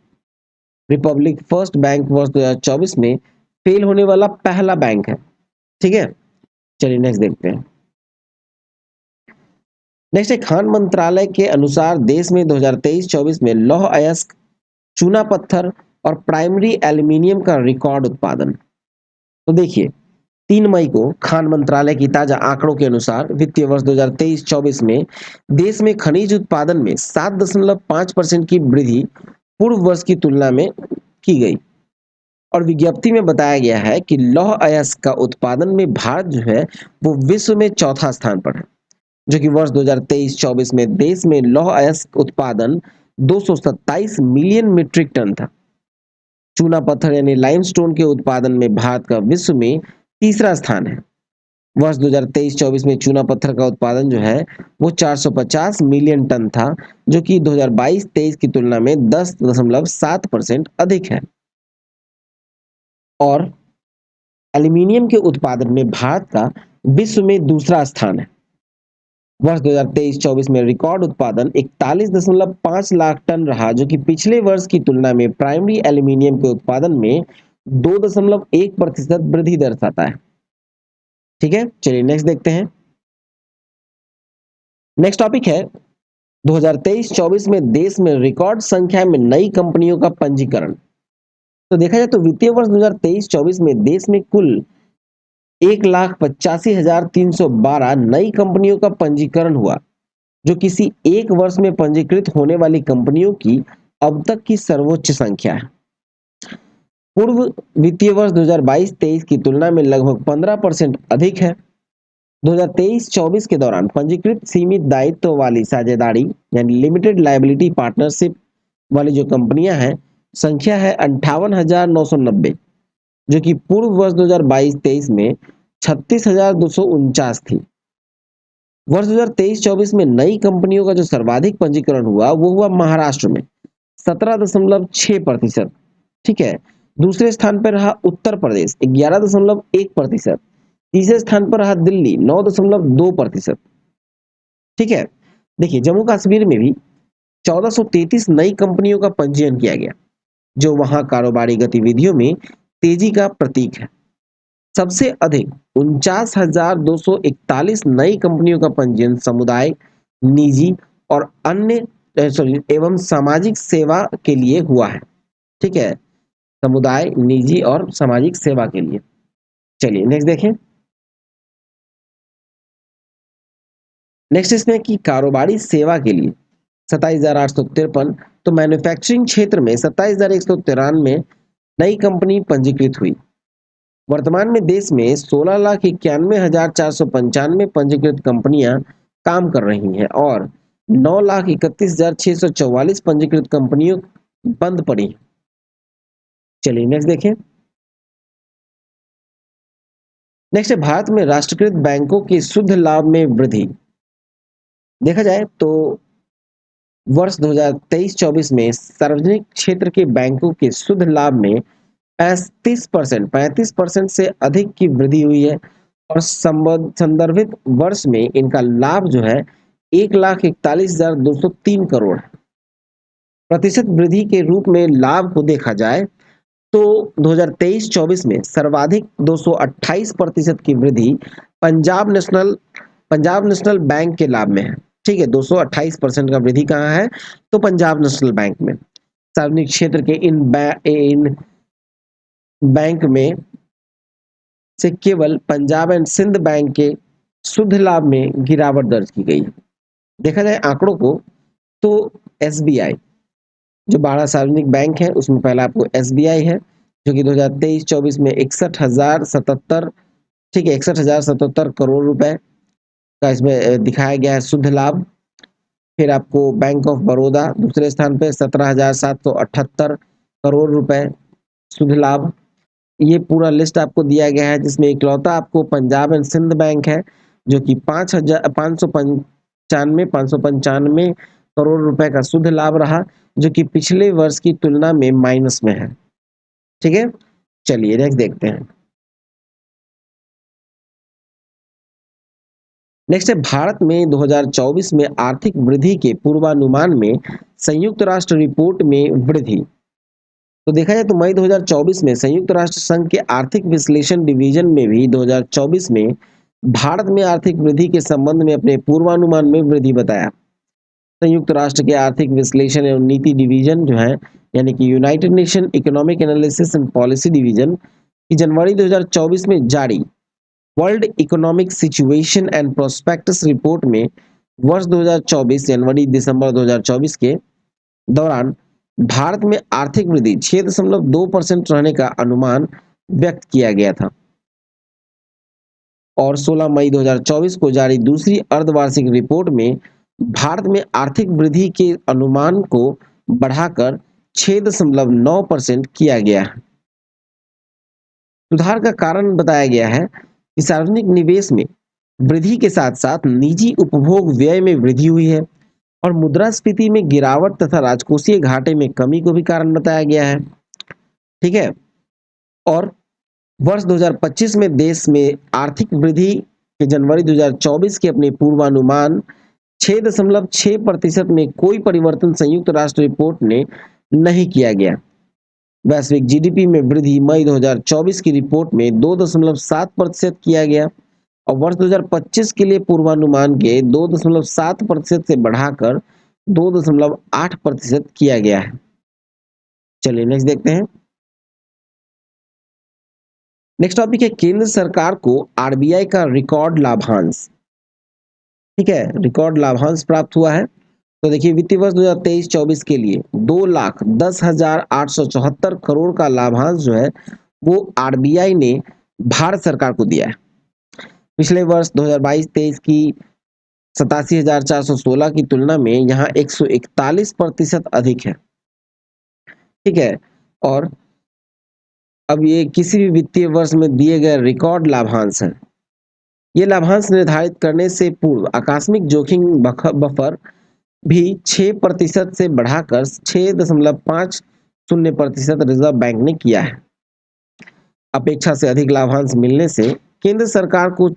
रिपब्लिक फर्स्ट बैंक वर्ष 2024 में फेल होने वाला पहला बैंक है। ठीक है, चलिए नेक्स्ट देखते हैं। नेक्स्ट है खान मंत्रालय के अनुसार देश में 2023-24 में लौह अयस्क, चूना पत्थर और प्राइमरी एल्यूमिनियम का रिकॉर्ड उत्पादन। तो देखिए 3 मई को खान मंत्रालय की ताजा आंकड़ों के अनुसार वित्तीय वर्ष 2023-24 में देश में खनिज उत्पादन में 7.5% की वृद्धि पूर्व वर्ष की तुलना में की गई और विज्ञप्ति में बताया गया है कि लौह अयस्क का उत्पादन में भारत जो है वो विश्व में चौथा स्थान पर है, जो कि वर्ष 2023-24 में देश में लौह अयस्क उत्पादन 227 मिलियन मीट्रिक टन था। चूना पत्थर यानी लाइमस्टोन के उत्पादन में भारत का विश्व में तीसरा स्थान है। वर्ष 2023-24 में चूना पत्थर का उत्पादन जो है वो 450 मिलियन टन था, जो कि 2022-23 की तुलना में 10.7% अधिक है। और एल्यूमिनियम के उत्पादन में भारत का विश्व में दूसरा स्थान है। वर्ष 2023-24 में रिकॉर्ड उत्पादन 41.5 लाख टन रहा, जो कि पिछले वर्ष की तुलना में प्राइमरी एल्यूमिनियम के उत्पादन में 2.1% वृद्धि दर्शाता है। ठीक है, चलिए नेक्स्ट देखते हैं। नेक्स्ट टॉपिक है 2023-24 में देश में रिकॉर्ड संख्या में नई कंपनियों का पंजीकरण। तो देखा जाए तो वित्तीय वर्ष 2023-24 में देश में कुल 1,85,312 नई कंपनियों का पंजीकरण हुआ, जो किसी एक वर्ष में पंजीकृत होने वाली कंपनियों की अब तक की सर्वोच्च संख्या है। पूर्व वित्तीय वर्ष 2022-23 की तुलना में लगभग 15% अधिक है। 2023-24 के दौरान पंजीकृत सीमित दायित्व वाली साझेदारी यानी लिमिटेड लायबिलिटी पार्टनरशिप वाली जो कंपनियां हैं, संख्या है 58,990, जो कि पूर्व वर्ष 2022-23 में 36,249 थी। वर्ष 2023-24 में नई कंपनियों का जो सर्वाधिक पंजीकरण हुआ वो हुआ महाराष्ट्र में 17.6%। ठीक है, दूसरे स्थान पर रहा उत्तर प्रदेश 11.1%, तीसरे स्थान पर रहा दिल्ली 9.2%। ठीक है, देखिए जम्मू कश्मीर में भी 1433 नई कंपनियों का पंजीयन किया गया, जो वहां कारोबारी गतिविधियों में तेजी का प्रतीक है। सबसे अधिक 49,241 नई कंपनियों का पंजीयन समुदाय, निजी और अन्य एवं सामाजिक सेवा के लिए हुआ है। ठीक है, समुदाय, निजी और सामाजिक सेवा के लिए। चलिए नेक्स्ट देखें। नेक्स्ट इसमें कि कारोबारी सेवा के लिए 27,853। तो मैन्युफैक्चरिंग क्षेत्र में 27,193 नई कंपनी पंजीकृत हुई। वर्तमान में देश में 16,91,495 पंजीकृत कंपनियां काम कर रही हैं और 9,31,644 पंजीकृत कंपनियों बंद पड़ी। चलिए नेक्स्ट देखें। नेक्स्ट है भारत में राष्ट्रीयकृत बैंकों के शुद्ध लाभ में वृद्धि। देखा जाए तो वर्ष 2023-24 में सार्वजनिक क्षेत्र के बैंकों के शुद्ध लाभ में 35% से अधिक की वृद्धि हुई है और संदर्भित वर्ष में इनका लाभ जो है 1,41,203 करोड़। प्रतिशत वृद्धि के रूप में लाभ को देखा जाए तो 2023-24 में सर्वाधिक 228% की वृद्धि पंजाब नेशनल बैंक के लाभ में है। ठीक है, 228% का वृद्धि कहाँ है? तो पंजाब नेशनल बैंक में। सार्वजनिक क्षेत्र के इन बैंक में से केवल पंजाब एंड सिंध बैंक के शुद्ध लाभ में गिरावट दर्ज की गई है। देखा जाए आंकड़ों को तो एसबीआई जो बड़ा सार्वजनिक बैंक है उसमें पहला आपको एसबीआई है जो कि 2023-24 में 61,077, ठीक है, 61,077 करोड़ रुपए का इसमें दिखाया गया है शुद्ध लाभ। फिर आपको बैंक ऑफ बड़ौदा दूसरे स्थान पे 17,778 करोड़ रुपए शुद्ध लाभ। ये पूरा लिस्ट आपको दिया गया है जिसमें इकलौता आपको पंजाब एंड सिंध बैंक है जो कि 595 करोड़ रुपए का शुद्ध लाभ रहा जो कि पिछले वर्ष की तुलना में माइनस में है। ठीक है, चलिए नेक्स्ट देखते हैं। नेक्स्ट है भारत में 2024 में आर्थिक वृद्धि के पूर्वानुमान में संयुक्त राष्ट्र रिपोर्ट में वृद्धि। तो देखा जाए तो मई 2024 में संयुक्त राष्ट्र संघ के आर्थिक विश्लेषण डिवीजन में भी 2024 में भारत में आर्थिक वृद्धि के संबंध में अपने पूर्वानुमान में वृद्धि बताया। संयुक्त राष्ट्र के आर्थिक विश्लेषण एवं नीति डिवीजन जो है यानी कि United nation economic analysis and policy division की जनवरी 2024 में जारी world economic situation and prospectus report में वर्ष 2024 जनवरी दिसंबर 2024 के दौरान भारत में आर्थिक वृद्धि 6.2% रहने का अनुमान व्यक्त किया गया था और 16 मई 2024 को जारी दूसरी अर्धवार्षिक रिपोर्ट में भारत में आर्थिक वृद्धि के अनुमान को बढ़ाकर 6.9% किया गया है। सुधार का कारण बताया गया है कि सार्वजनिक निवेश में वृद्धि के साथ साथ निजी उपभोग व्यय में वृद्धि हुई है और मुद्रास्फीति में गिरावट तथा राजकोषीय घाटे में कमी को भी कारण बताया गया है। ठीक है, और वर्ष 2025 में देश में आर्थिक वृद्धि के जनवरी 2024 के अपने पूर्वानुमान 6.6% में कोई परिवर्तन संयुक्त राष्ट्र रिपोर्ट ने नहीं किया गया। वैश्विक जीडीपी में वृद्धि मई 2024 की रिपोर्ट में 2.7% किया गया और वर्ष 2025 के लिए पूर्वानुमान के 2.7% से बढ़ाकर 2.8% किया गया है। चलिए नेक्स्ट देखते हैं। नेक्स्ट टॉपिक है केंद्र सरकार को आरबीआई का रिकॉर्ड लाभांश। ठीक है, रिकॉर्ड लाभांश प्राप्त हुआ है। तो देखिए वित्तीय वर्ष 2023-24 के लिए 2,10,874 करोड़ का लाभांश जो है वो आरबीआई ने भारत सरकार को दिया है। पिछले वर्ष 2022-23 की 87,416 की तुलना में यहाँ 141% अधिक है। ठीक है, और अब ये किसी भी वित्तीय वर्ष में दिए गए रिकॉर्ड लाभांश है। ये लाभांश निर्धारित करने से पूर्व आकस्मिक जोखिम बफर भी 6% से बढ़ाकर 6.50% रिजर्व बैंक ने किया है। अपेक्षा से अधिक लाभांश मिलने से केंद्र सरकार को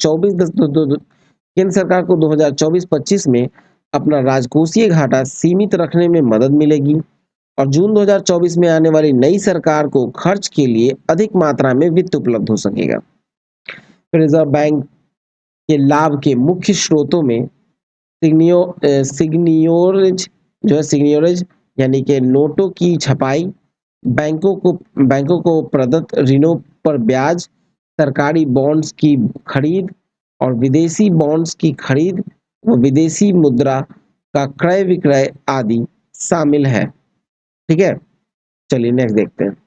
2024-25 में अपना राजकोषीय घाटा सीमित रखने में मदद मिलेगी और जून 2024 में आने वाली नई सरकार को खर्च के लिए अधिक मात्रा में वित्त उपलब्ध हो सकेगा। रिजर्व बैंक के लाभ के मुख्य स्रोतों में सिग्नियोरेज यानी कि नोटों की छपाई, बैंकों को प्रदत्त ऋणों पर ब्याज, सरकारी बॉन्ड्स की खरीद और विदेशी बॉन्ड्स की खरीद व विदेशी मुद्रा का क्रय विक्रय आदि शामिल है। ठीक है, चलिए नेक्स्ट देखते हैं।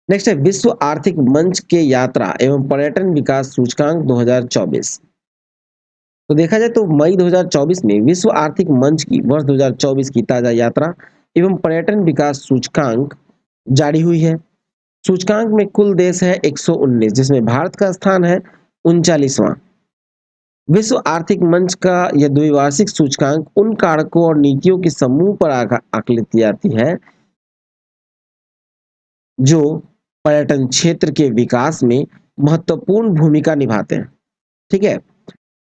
नेक्स्ट है विश्व आर्थिक मंच के यात्रा एवं पर्यटन विकास सूचकांक 2024। तो देखा जाए तो मई 2024 में विश्व आर्थिक मंच की वर्ष 2024 की ताजा यात्रा एवं पर्यटन विकास सूचकांक जारी हुई है। सूचकांक में कुल देश है 119, जिसमें भारत का स्थान है 39वां। विश्व आर्थिक मंच का यह द्विवार्षिक सूचकांक उन कारकों और नीतियों के समूह पर आकलित की जाती है जो पर्यटन क्षेत्र के विकास में महत्वपूर्ण भूमिका निभाते हैं। ठीक है,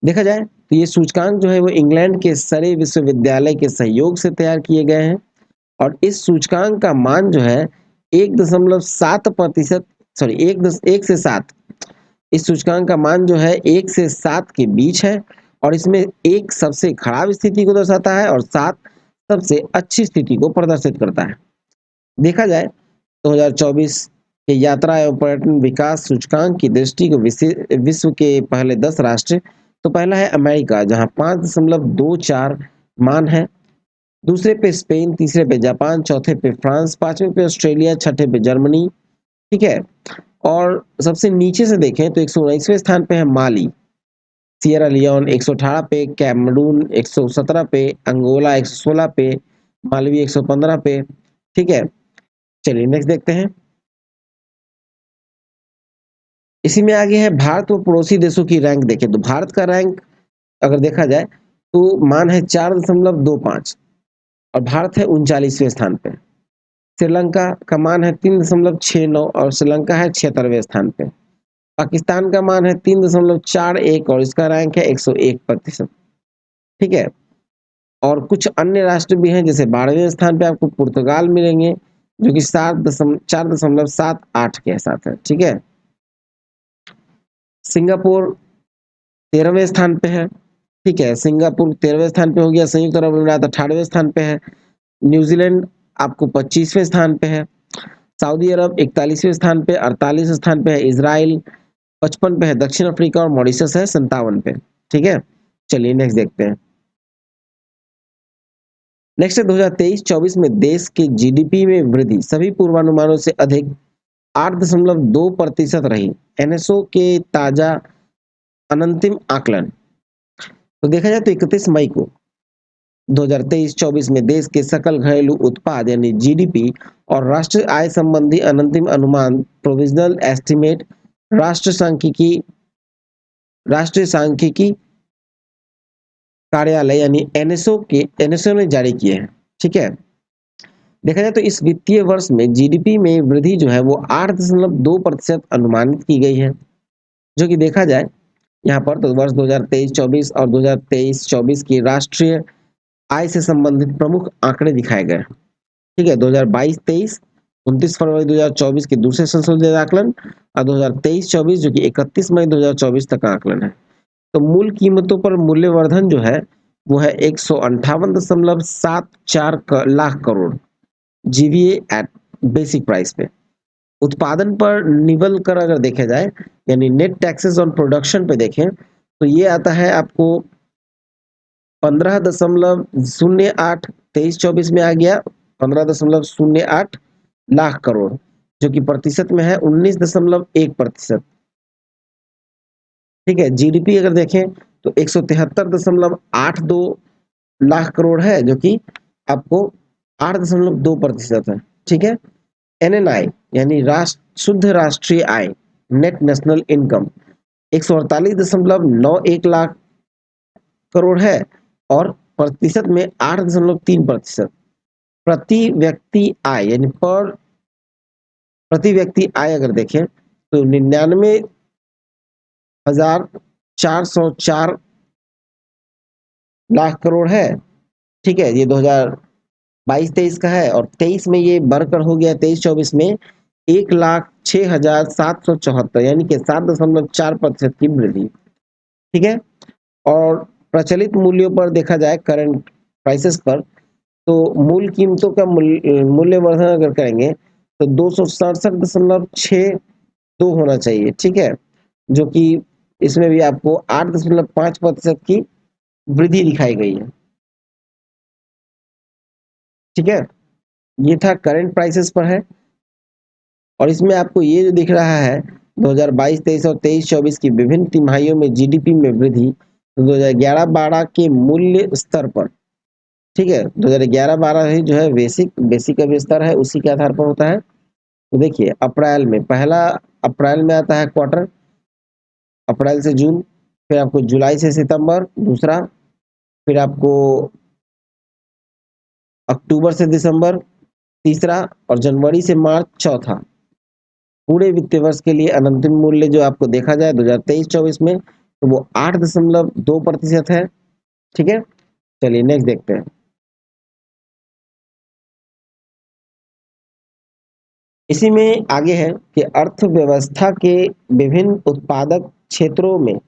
देखा जाए तो ये सूचकांक जो है वो इंग्लैंड के सरे विश्वविद्यालय के सहयोग से तैयार किए गए हैं और इस सूचकांक का मान जो है 1.7%, सॉरी 1 से 7, इस सूचकांक का मान जो है 1 से 7 के बीच है और इसमें 1 सबसे खराब स्थिति को दर्शाता है और 7 सबसे अच्छी स्थिति को प्रदर्शित करता है। देखा जाए 2024 के यात्रा एवं पर्यटन विकास सूचकांक की दृष्टि को विश्व के पहले 10 राष्ट्र, तो पहला है अमेरिका जहां 5.24 मान है, दूसरे पे स्पेन, तीसरे पे जापान, चौथे पे फ्रांस, पांचवें पे ऑस्ट्रेलिया, छठे पे जर्मनी। ठीक है, और सबसे नीचे से देखें तो 119वें स्थान पे है माली, सियरा लियोन 118 पे, कैमरून 117 पे, अंगोला 116 पे, मालवी 115 पे। ठीक है, चलिए नेक्स्ट देखते हैं। इसी में आगे है भारत व पड़ोसी देशों की रैंक। देखें तो भारत का रैंक अगर देखा जाए तो मान है 4.25 और भारत है 39वें स्थान पे। श्रीलंका का मान है 3.69 और श्रीलंका है 76वें स्थान पे। पाकिस्तान का मान है 3.41 और इसका रैंक है 101%। ठीक है, और कुछ अन्य राष्ट्र भी हैं, जैसे 12वें स्थान पे आपको पुर्तगाल मिलेंगे जो कि 4.78 के साथ है। ठीक है, सिंगापुर 13वें स्थान पे है। ठीक है, सिंगापुर 13वें स्थान पे हो गया। संयुक्त अरब अमीरात 18वें स्थान पे है। न्यूजीलैंड आपको 25वें स्थान पे है। सऊदी अरब 41वें स्थान पे, 48 स्थान पे है इजराइल, 55 पे है दक्षिण अफ्रीका और मॉरिशस है 57 पे। ठीक है, चलिए नेक्स्ट देखते हैं। नेक्स्ट है 2023-24 में देश के जीडीपी में वृद्धि सभी पूर्वानुमानों से अधिक 8.2% रही। एनएसओ के ताजा अनंतिम आकलन। तो देखा जाए तो 31 मई को 2023-24 में देश के सकल घरेलू उत्पाद यानी जीडीपी और राष्ट्रीय आय संबंधी अनंतिम अनुमान प्रोविजनल एस्टिमेट राष्ट्रीय सांख्यिकी कार्यालय यानी एनएसओ ने जारी किए हैं। ठीक है, देखा जाए तो इस वित्तीय वर्ष में जीडीपी में वृद्धि जो है वो 8.2% अनुमानित की गई है। जो कि देखा जाए यहाँ पर तो वर्ष 2023-24 और 2023-24 की राष्ट्रीय आय से संबंधित प्रमुख आंकड़े दिखाए गए। ठीक है, 2022-23 29 फरवरी 2024 के दूसरे संशोधित आकलन और 2023-24 जो कि 31 मई 2024 तक का आकलन है। तो मूल कीमतों पर मूल्यवर्धन जो है वो है 158.74 lakh crore GVA eight basic price पे। उत्पादन पर निवल कर अगर देखा जाए यानी नेट टैक्सेस ऑन प्रोडक्शन पे देखें तो ये आता है आपको 15.08 23-24 में आ गया 15.08 लाख करोड़, जो कि प्रतिशत में है 19.1%। ठीक है, जीडीपी अगर देखें तो 173.82 लाख करोड़ है जो कि आपको 8.2% है। ठीक है, एनएनआई यानी शुद्ध राष्ट्रीय आय net national income 148.91 lakh crore है और प्रतिशत में 8.3%। प्रति व्यक्ति आय यानी प्रति व्यक्ति आय अगर देखें तो 99,404 लाख करोड़ है। ठीक है, ये 2022-23 का है और 23 में ये बढ़कर हो गया 23-24 में 1,06,774 यानी कि 7.4% की वृद्धि। ठीक है, और प्रचलित मूल्यों पर देखा जाए करंट प्राइसेस पर तो मूल कीमतों का मूल्यवर्धन अगर करेंगे तो 267.62 होना चाहिए। ठीक है, जो कि इसमें भी आपको 8.5% की वृद्धि दिखाई गई है। ठीक है, ये था करंट प्राइसेस पर है। और इसमें आपको ये जो दिख रहा है 2022-23 और 23-24 की विभिन्न तिमाहियों में जीडीपी में वृद्धि, तो 2011-12 के मूल्य स्तर पर, ठीक है, 2011-12 ही जो है बेसिक का भी स्तर है, उसी के आधार पर होता है। तो देखिए अप्रैल में, पहला अप्रैल में आता है क्वार्टर, अप्रैल से जून, फिर आपको जुलाई से सितंबर दूसरा, फिर आपको अक्टूबर से दिसंबर तीसरा, और जनवरी से मार्च चौथा। पूरे वित्तीय वर्ष के लिए अंतिम मूल्य जो आपको देखा जाए 2023-24 में, तो वो 8.2% है। ठीक है, चलिए नेक्स्ट देखते हैं। इसी में आगे है कि अर्थव्यवस्था के विभिन्न उत्पादक क्षेत्रों में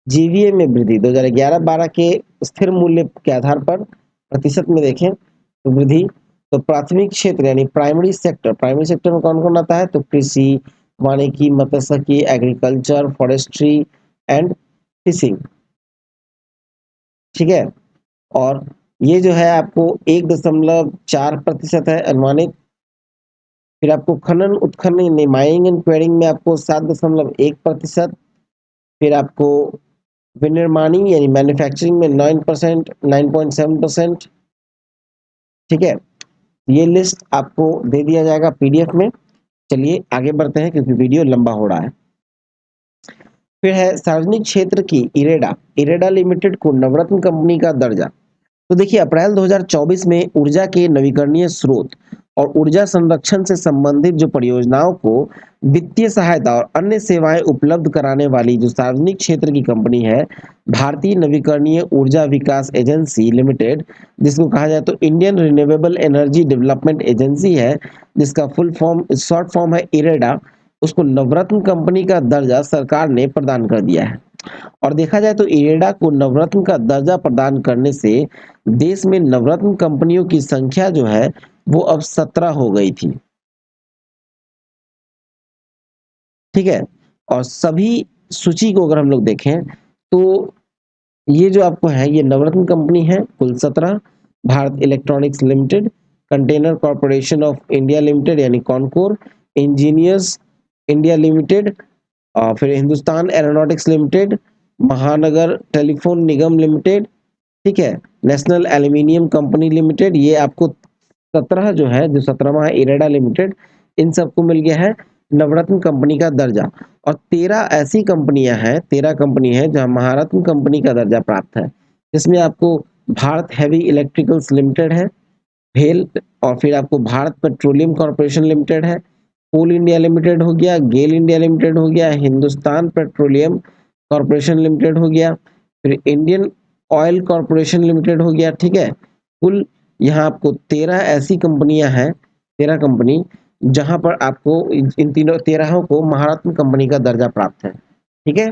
जीवीए में वृद्धि 2011-12 के स्थिर मूल्य के आधार पर प्रतिशत में देखें तो वृद्धि, तो प्राथमिक क्षेत्र यानी प्राइमरी सेक्टर में कौन कौन आता है, तो कृषि, वानिकी, मत्स्यिकी, एग्रीकल्चर, फॉरेस्ट्री एंड फिशिंग। ठीक है, और ये जो है आपको 1.4% है अनुमानित। फिर आपको खनन उत्खनन यानी माइनिंग एंड क्वेरिंग में आपको 7.1%। फिर आपको विनिर्माणी यानी मैन्युफैक्चरिंग में 9%, 9.7%। ठीक है, ये लिस्ट आपको दे दिया जाएगा पीडीएफ में। चलिए आगे बढ़ते हैं क्योंकि वीडियो लंबा हो रहा है। फिर है सार्वजनिक क्षेत्र की इरेडा, इरेडा लिमिटेड को नवरत्न कंपनी का दर्जा। तो देखिए अप्रैल 2024 में ऊर्जा के नवीकरणीय स्रोत और ऊर्जा संरक्षण से संबंधित जो परियोजनाओं को वित्तीय सहायता और अन्य सेवाएं उपलब्ध कराने वाली जो सार्वजनिक क्षेत्र की कंपनी है, भारतीय नवीकरणीय ऊर्जा विकास एजेंसी लिमिटेड, जिसको कहा जाए तो Indian renewable energy development agency है, जिसका फुल फॉर्म शॉर्ट फॉर्म है इरेडा, उसको नवरत्न कंपनी का दर्जा सरकार ने प्रदान कर दिया है। और देखा जाए तो इरेडा को नवरत्न का दर्जा प्रदान करने से देश में नवरत्न कंपनियों की संख्या जो है वो अब 17 हो गई थी। ठीक है, और सभी सूची को अगर हम लोग देखें तो ये जो आपको है ये नवरत्न कंपनी है कुल 17। Bharat electronics limited, container corporation of India limited यानी कॉनकोर, इंजीनियर्स इंडिया लिमिटेड, फिर हिंदुस्तान एरोनॉटिक्स लिमिटेड, महानगर टेलीफोन निगम लिमिटेड, ठीक है, नेशनल एल्यूमिनियम कंपनी लिमिटेड। ये आपको 17 जो है, जो 17वां है इरेडा लिमिटेड, इन सबको मिल गया है नवरत्न कंपनी का दर्जा। और 13 ऐसी कंपनियां हैं, 13 कंपनी है जहां महारत्न कंपनी का दर्जा प्राप्त है। इसमें आपको भारत हैवी इलेक्ट्रिकल्स लिमिटेड है, भेल, और फिर आपको भारत पेट्रोलियम कॉर्पोरेशन लिमिटेड है, कोल इंडिया लिमिटेड हो गया, गेल इंडिया लिमिटेड हो गया, हिंदुस्तान पेट्रोलियम कॉर्पोरेशन लिमिटेड हो गया, फिर इंडियन ऑयल कॉर्पोरेशन लिमिटेड हो गया। ठीक है, कुल यहाँ आपको 13 ऐसी कंपनियां हैं, 13 कंपनी, जहां पर आपको इन तीनों 13 को महारत्न कंपनी का दर्जा प्राप्त है। ठीक है,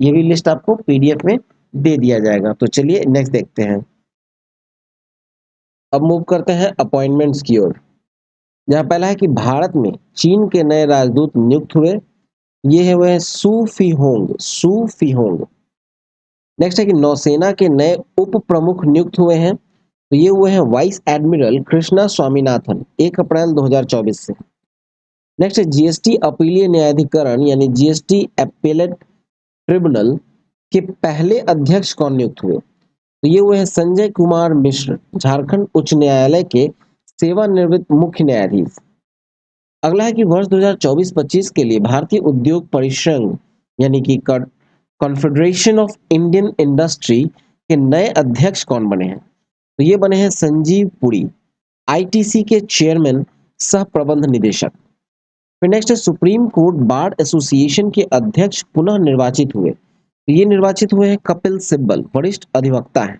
ये भी लिस्ट आपको पीडीएफ में दे दिया जाएगा। तो चलिए नेक्स्ट देखते हैं। अब मूव करते हैं अपॉइंटमेंट्स की ओर, जहां पहला है कि भारत में चीन के नए राजदूत नियुक्त हुए। ये है वह सू फी होंग। नेक्स्ट है कि नौसेना के नए उप प्रमुख नियुक्त हुए हैं। तो ये हुए हैं वाइस एडमिरल कृष्णा स्वामीनाथन, 1 अप्रैल 2024 से। नेक्स्ट है जीएसटी अपीलीय न्यायाधिकरण यानी जीएसटी एपेलेट ट्रिब्यूनल के पहले अध्यक्ष कौन नियुक्त हुए। तो ये हुए हैं संजय कुमार मिश्र, झारखंड उच्च न्यायालय के सेवानिवृत्त मुख्य न्यायाधीश। अगला है कि वर्ष 2024-25 के लिए भारतीय उद्योग परिसंघ यानी कि कॉन्फेडरेशन ऑफ इंडियन इंडस्ट्री के नए अध्यक्ष कौन बने हैं। तो ये बने हैं संजीव पुरी, आईटीसी के चेयरमैन सह प्रबंध निदेशक। फिर नेक्स्ट है सुप्रीम कोर्ट बार एसोसिएशन के अध्यक्ष पुनः निर्वाचित हुए। तो ये निर्वाचित हुए हैं कपिल सिब्बल, वरिष्ठ अधिवक्ता है।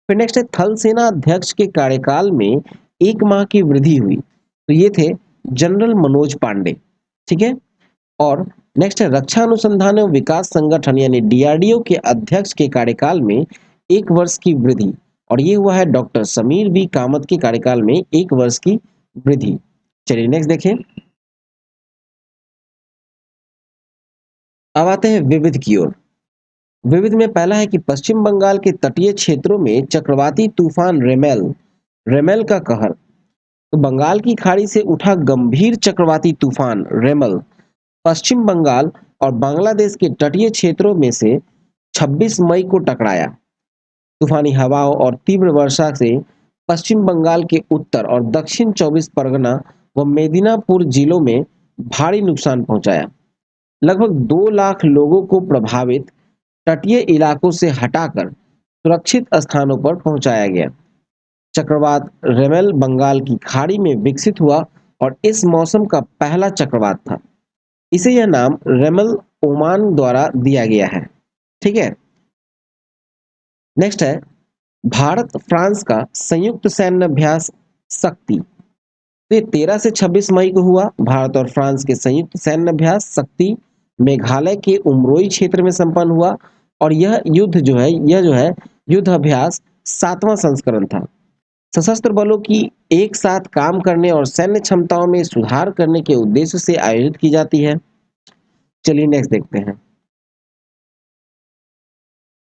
फिर नेक्स्ट है थल सेना अध्यक्ष के कार्यकाल में 1 माह की वृद्धि हुई। तो ये थे जनरल मनोज पांडे। ठीक है, और नेक्स्ट है रक्षा अनुसंधान एवं विकास संगठन यानी डीआरडीओ के अध्यक्ष के कार्यकाल में 1 वर्ष की वृद्धि, और ये हुआ है डॉक्टर समीर वी कामत के कार्यकाल में 1 वर्ष की वृद्धि। चलिए नेक्स्ट देखें। अब आते हैं विविध की ओर, विविध में पहला है कि पश्चिम बंगाल के तटीय क्षेत्रों में चक्रवाती तूफान रेमेल रेमेल का कहर। तो बंगाल की खाड़ी से उठा गंभीर चक्रवाती तूफान रेमल पश्चिम बंगाल और बांग्लादेश के तटीय क्षेत्रों में से 26 मई को टकराया। तूफानी हवाओं और तीव्र वर्षा से पश्चिम बंगाल के उत्तर और दक्षिण 24 परगना व मेदिनीपुर जिलों में भारी नुकसान पहुंचाया। लगभग 2 लाख लोगों को प्रभावित तटीय इलाकों से हटाकर सुरक्षित स्थानों पर पहुंचाया गया। चक्रवात रेमेल बंगाल की खाड़ी में विकसित हुआ और इस मौसम का पहला चक्रवात था। इसे यह नाम रेमेल ओमान द्वारा दिया गया है। ठीक है, नेक्स्ट है भारत फ्रांस का संयुक्त सैन्य अभ्यास शक्ति। तो ये 13 से 26 मई को हुआ। भारत और फ्रांस के संयुक्त सैन्य अभ्यास शक्ति मेघालय के उमरोई क्षेत्र में संपन्न हुआ और यह युद्ध अभ्यास 7वां संस्करण था। सशस्त्र बलों की एक साथ काम करने और सैन्य क्षमताओं में सुधार करने के उद्देश्य से आयोजित की जाती है। चलिए नेक्स्ट देखते हैं।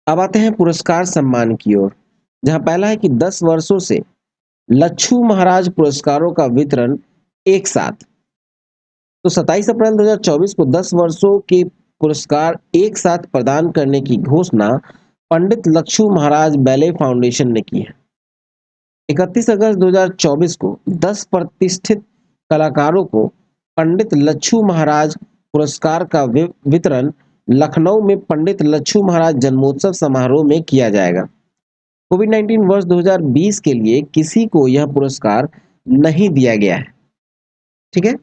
अब आते हैं पुरस्कार सम्मान की ओर, जहां पहला है कि 10 वर्षों से लच्छू महाराज पुरस्कारों का वितरण एक साथ। तो 27 अप्रैल 2024 को 10 वर्षों के पुरस्कार एक साथ प्रदान करने की घोषणा पंडित लच्छू महाराज बैले फाउंडेशन ने की है। 31 अगस्त 2024 को 10 प्रतिष्ठित कलाकारों को पंडित लच्छू महाराज पुरस्कार का वितरण लखनऊ में पंडित लच्छू महाराज जन्मोत्सव समारोह में किया जाएगा। कोविड-19 वर्ष 2020 के लिए किसी को यह पुरस्कार नहीं दिया गया है। ठीक है,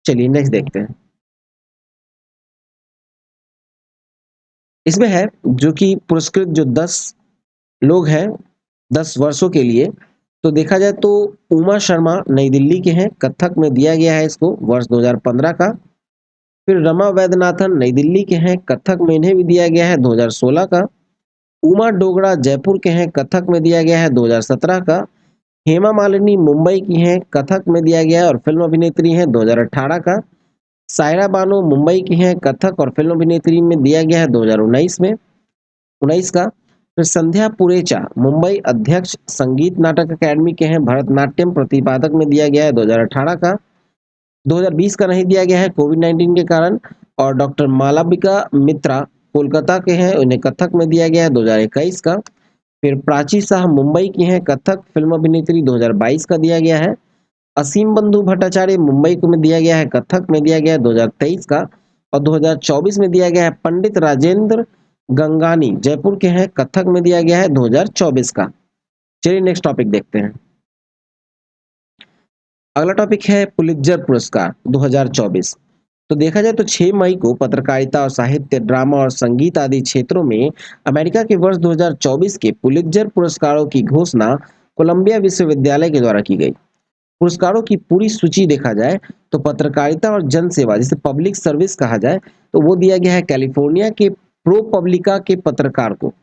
चलिए नेक्स्ट देखते हैं। इसमें है जो कि पुरस्कृत जो 10 लोग हैं 10 वर्षों के लिए, तो देखा जाए तो उमा शर्मा नई दिल्ली के हैं, कथक में दिया गया है इसको वर्ष 2015 का। फिर रमा वैद्यनाथन नई दिल्ली के हैं, कथक में इन्हें भी दिया गया है 2016 का। उमा डोगरा जयपुर के हैं, कथक में दिया गया है 2017 का। हेमा मालिनी मुंबई की हैं, कथक में दिया गया है और फिल्म अभिनेत्री हैं 2018 का। सायरा बानो मुंबई की हैं, कथक और फिल्म अभिनेत्री में दिया गया है 2019 का। फिर संध्या पुरेचा मुंबई अध्यक्ष संगीत नाटक अकेडमी के हैं, भरतनाट्यम प्रतिपादक में दिया गया है 2018 का। 2020 का नहीं दिया गया है कोविड-19 के कारण। और डॉक्टर मालविका मित्रा कोलकाता के हैं, उन्हें कथक में दिया गया है 2021 का। फिर प्राची शाह मुंबई की हैं, कथक फिल्म अभिनेत्री 2022 का दिया गया है। असीम बंधु भट्टाचार्य मुंबई को में दिया गया है, कथक में दिया गया है 2023 का। और 2024 में दिया गया है पंडित राजेंद्र गंगानी जयपुर के हैं, कथक में दिया गया है 2024 का। चलिए नेक्स्ट टॉपिक देखते हैं। अगला टॉपिक है पुलित्जर पुरस्कार 2024। तो देखा जाए तो 6 मई को पत्रकारिता और साहित्य, ड्रामा और संगीत आदि क्षेत्रों में अमेरिका के वर्ष 2024 के पुलित्जर पुरस्कारों की घोषणा कोलंबिया विश्वविद्यालय के द्वारा की गई। पुरस्कारों की पूरी सूची देखा जाए तो पत्रकारिता और जनसेवा जिसे पब्लिक सर्विस कहा जाए तो वो दिया गया है कैलिफोर्निया के प्रो पब्लिका के पत्रकार को।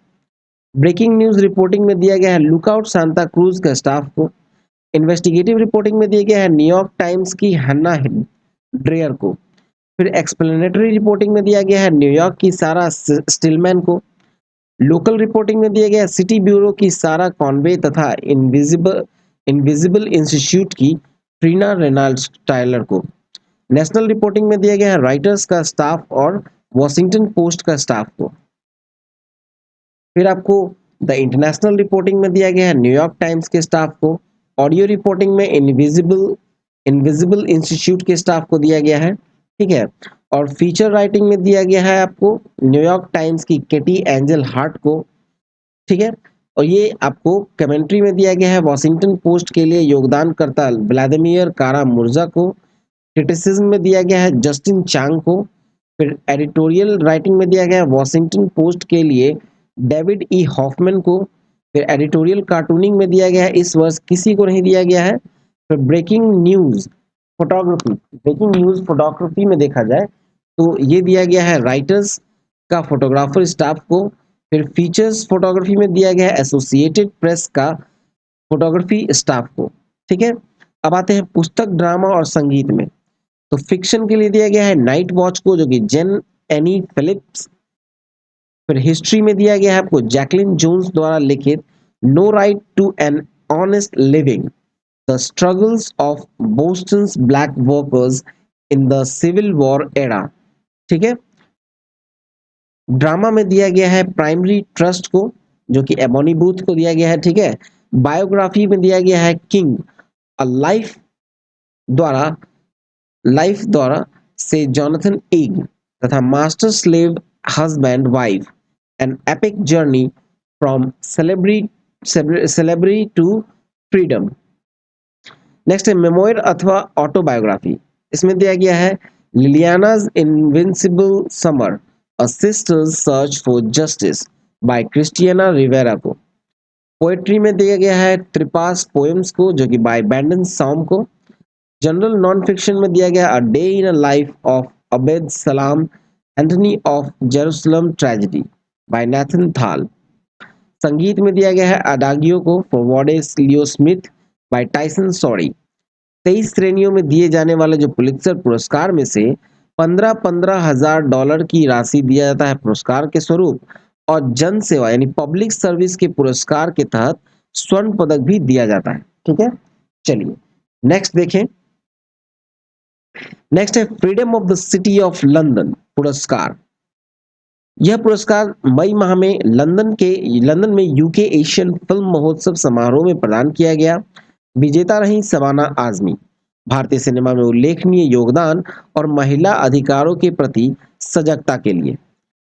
ब्रेकिंग न्यूज रिपोर्टिंग में दिया गया है लुकआउट सांता क्रूज के स्टाफ को। इन्वेस्टिगेटिव रिपोर्टिंग में दिया गया है न्यूयॉर्क टाइम्स की हन्ना ड्रेयर को। फिर एक्सप्लेनेटरी रिपोर्टिंग में दिया गया है न्यूयॉर्क की सारा स्टिलमैन को। लोकल रिपोर्टिंग में दिया गया है सिटी ब्यूरो की सारा कॉनवे तथा इनविजिबल इंस्टीट्यूट की ट्रीना रेनॉल्ड्स टायलर को। नेशनल रिपोर्टिंग में दिया गया है राइटर्स का स्टाफ और वॉशिंगटन पोस्ट का स्टाफ को। फिर आपको द इंटरनेशनल रिपोर्टिंग में दिया गया है न्यूयॉर्क टाइम्स के स्टाफ को। ऑडियो रिपोर्टिंग में इनविजिबल इंस्टीट्यूट के स्टाफ को दिया गया है। ठीक है, और फीचर राइटिंग में दिया गया है आपको न्यूयॉर्क टाइम्स की केटी एंजल हार्ट को। ठीक है, और ये आपको कमेंट्री में दिया गया है वॉशिंगटन पोस्ट के लिए योगदानकर्ता व्लादिमीर कारा मुर्जा को। क्रिटिसिज्म में दिया गया है जस्टिन चांग को। फिर एडिटोरियल राइटिंग में दिया गया है वॉशिंगटन पोस्ट के लिए डेविड ई हॉफमैन को। फिर एडिटोरियल कार्टूनिंग में दिया गया है इस वर्ष किसी को नहीं दिया गया है। फिर ब्रेकिंग न्यूज फोटोग्राफी में देखा जाए तो ये दिया गया है राइटर्स का फोटोग्राफर स्टाफ को। फिर फीचर्स फोटोग्राफी में दिया गया है एसोसिएटेड प्रेस का फोटोग्राफी स्टाफ को। ठीक है, अब आते हैं पुस्तक, ड्रामा और संगीत में। तो फिक्शन के लिए दिया गया है नाइट वॉच को जो कि जेन एनी फिलिप्स फिर हिस्ट्री में दिया गया है आपको जैकलिन जोन्स द्वारा लिखित no right to an honest living, the struggles of Boston's black workers in the civil war era. ठीक है। ड्रामा में दिया गया है प्राइमरी ट्रस्ट को, जो कि एबोनी बूथ को दिया गया है। ठीक है। बायोग्राफी में दिया गया है किंग अ द्वारा लाइफ से जॉनथन इग, तथा master slave husband wife an epic journey from celebrity to freedom. Next है मेमोयर अथवा ऑटोबायोग्राफी। इसमें दिया गया है Liliana's invincible summer, a sister's search for justice by Cristina Rivera को। पोएट्री में दिया गया है त्रिपास पोएम्स को, जो कि बाय बैंडन सॉम को। जनरल नॉन फिक्शन में दिया गया a day in a life of Abed Salam Anthony of Jerusalem tragedy by Nathan Thrall. संगीत में दिया गया है अडागियो को for Wadada Leo Smith by Tyshawn Sorey. 23 श्रेणियों में दिए जाने वाले जो पुलित्जर पुरस्कार में से 15,000 की राशि दिया जाता है पुरस्कार के स्वरूप, और जन सेवा यानी पब्लिक सर्विस के पुरस्कार के तहत स्वर्ण पदक भी दिया जाता है। ठीक है। चलिए नेक्स्ट देखें। नेक्स्ट है freedom of the city of London पुरस्कार। यह पुरस्कार मई माह में लंदन में यूके एशियन फिल्म महोत्सव समारोह में प्रदान किया गया। विजेता रही शबाना आजमी, भारतीय सिनेमा में उल्लेखनीय योगदान और महिला अधिकारों के प्रति सजगता के लिए।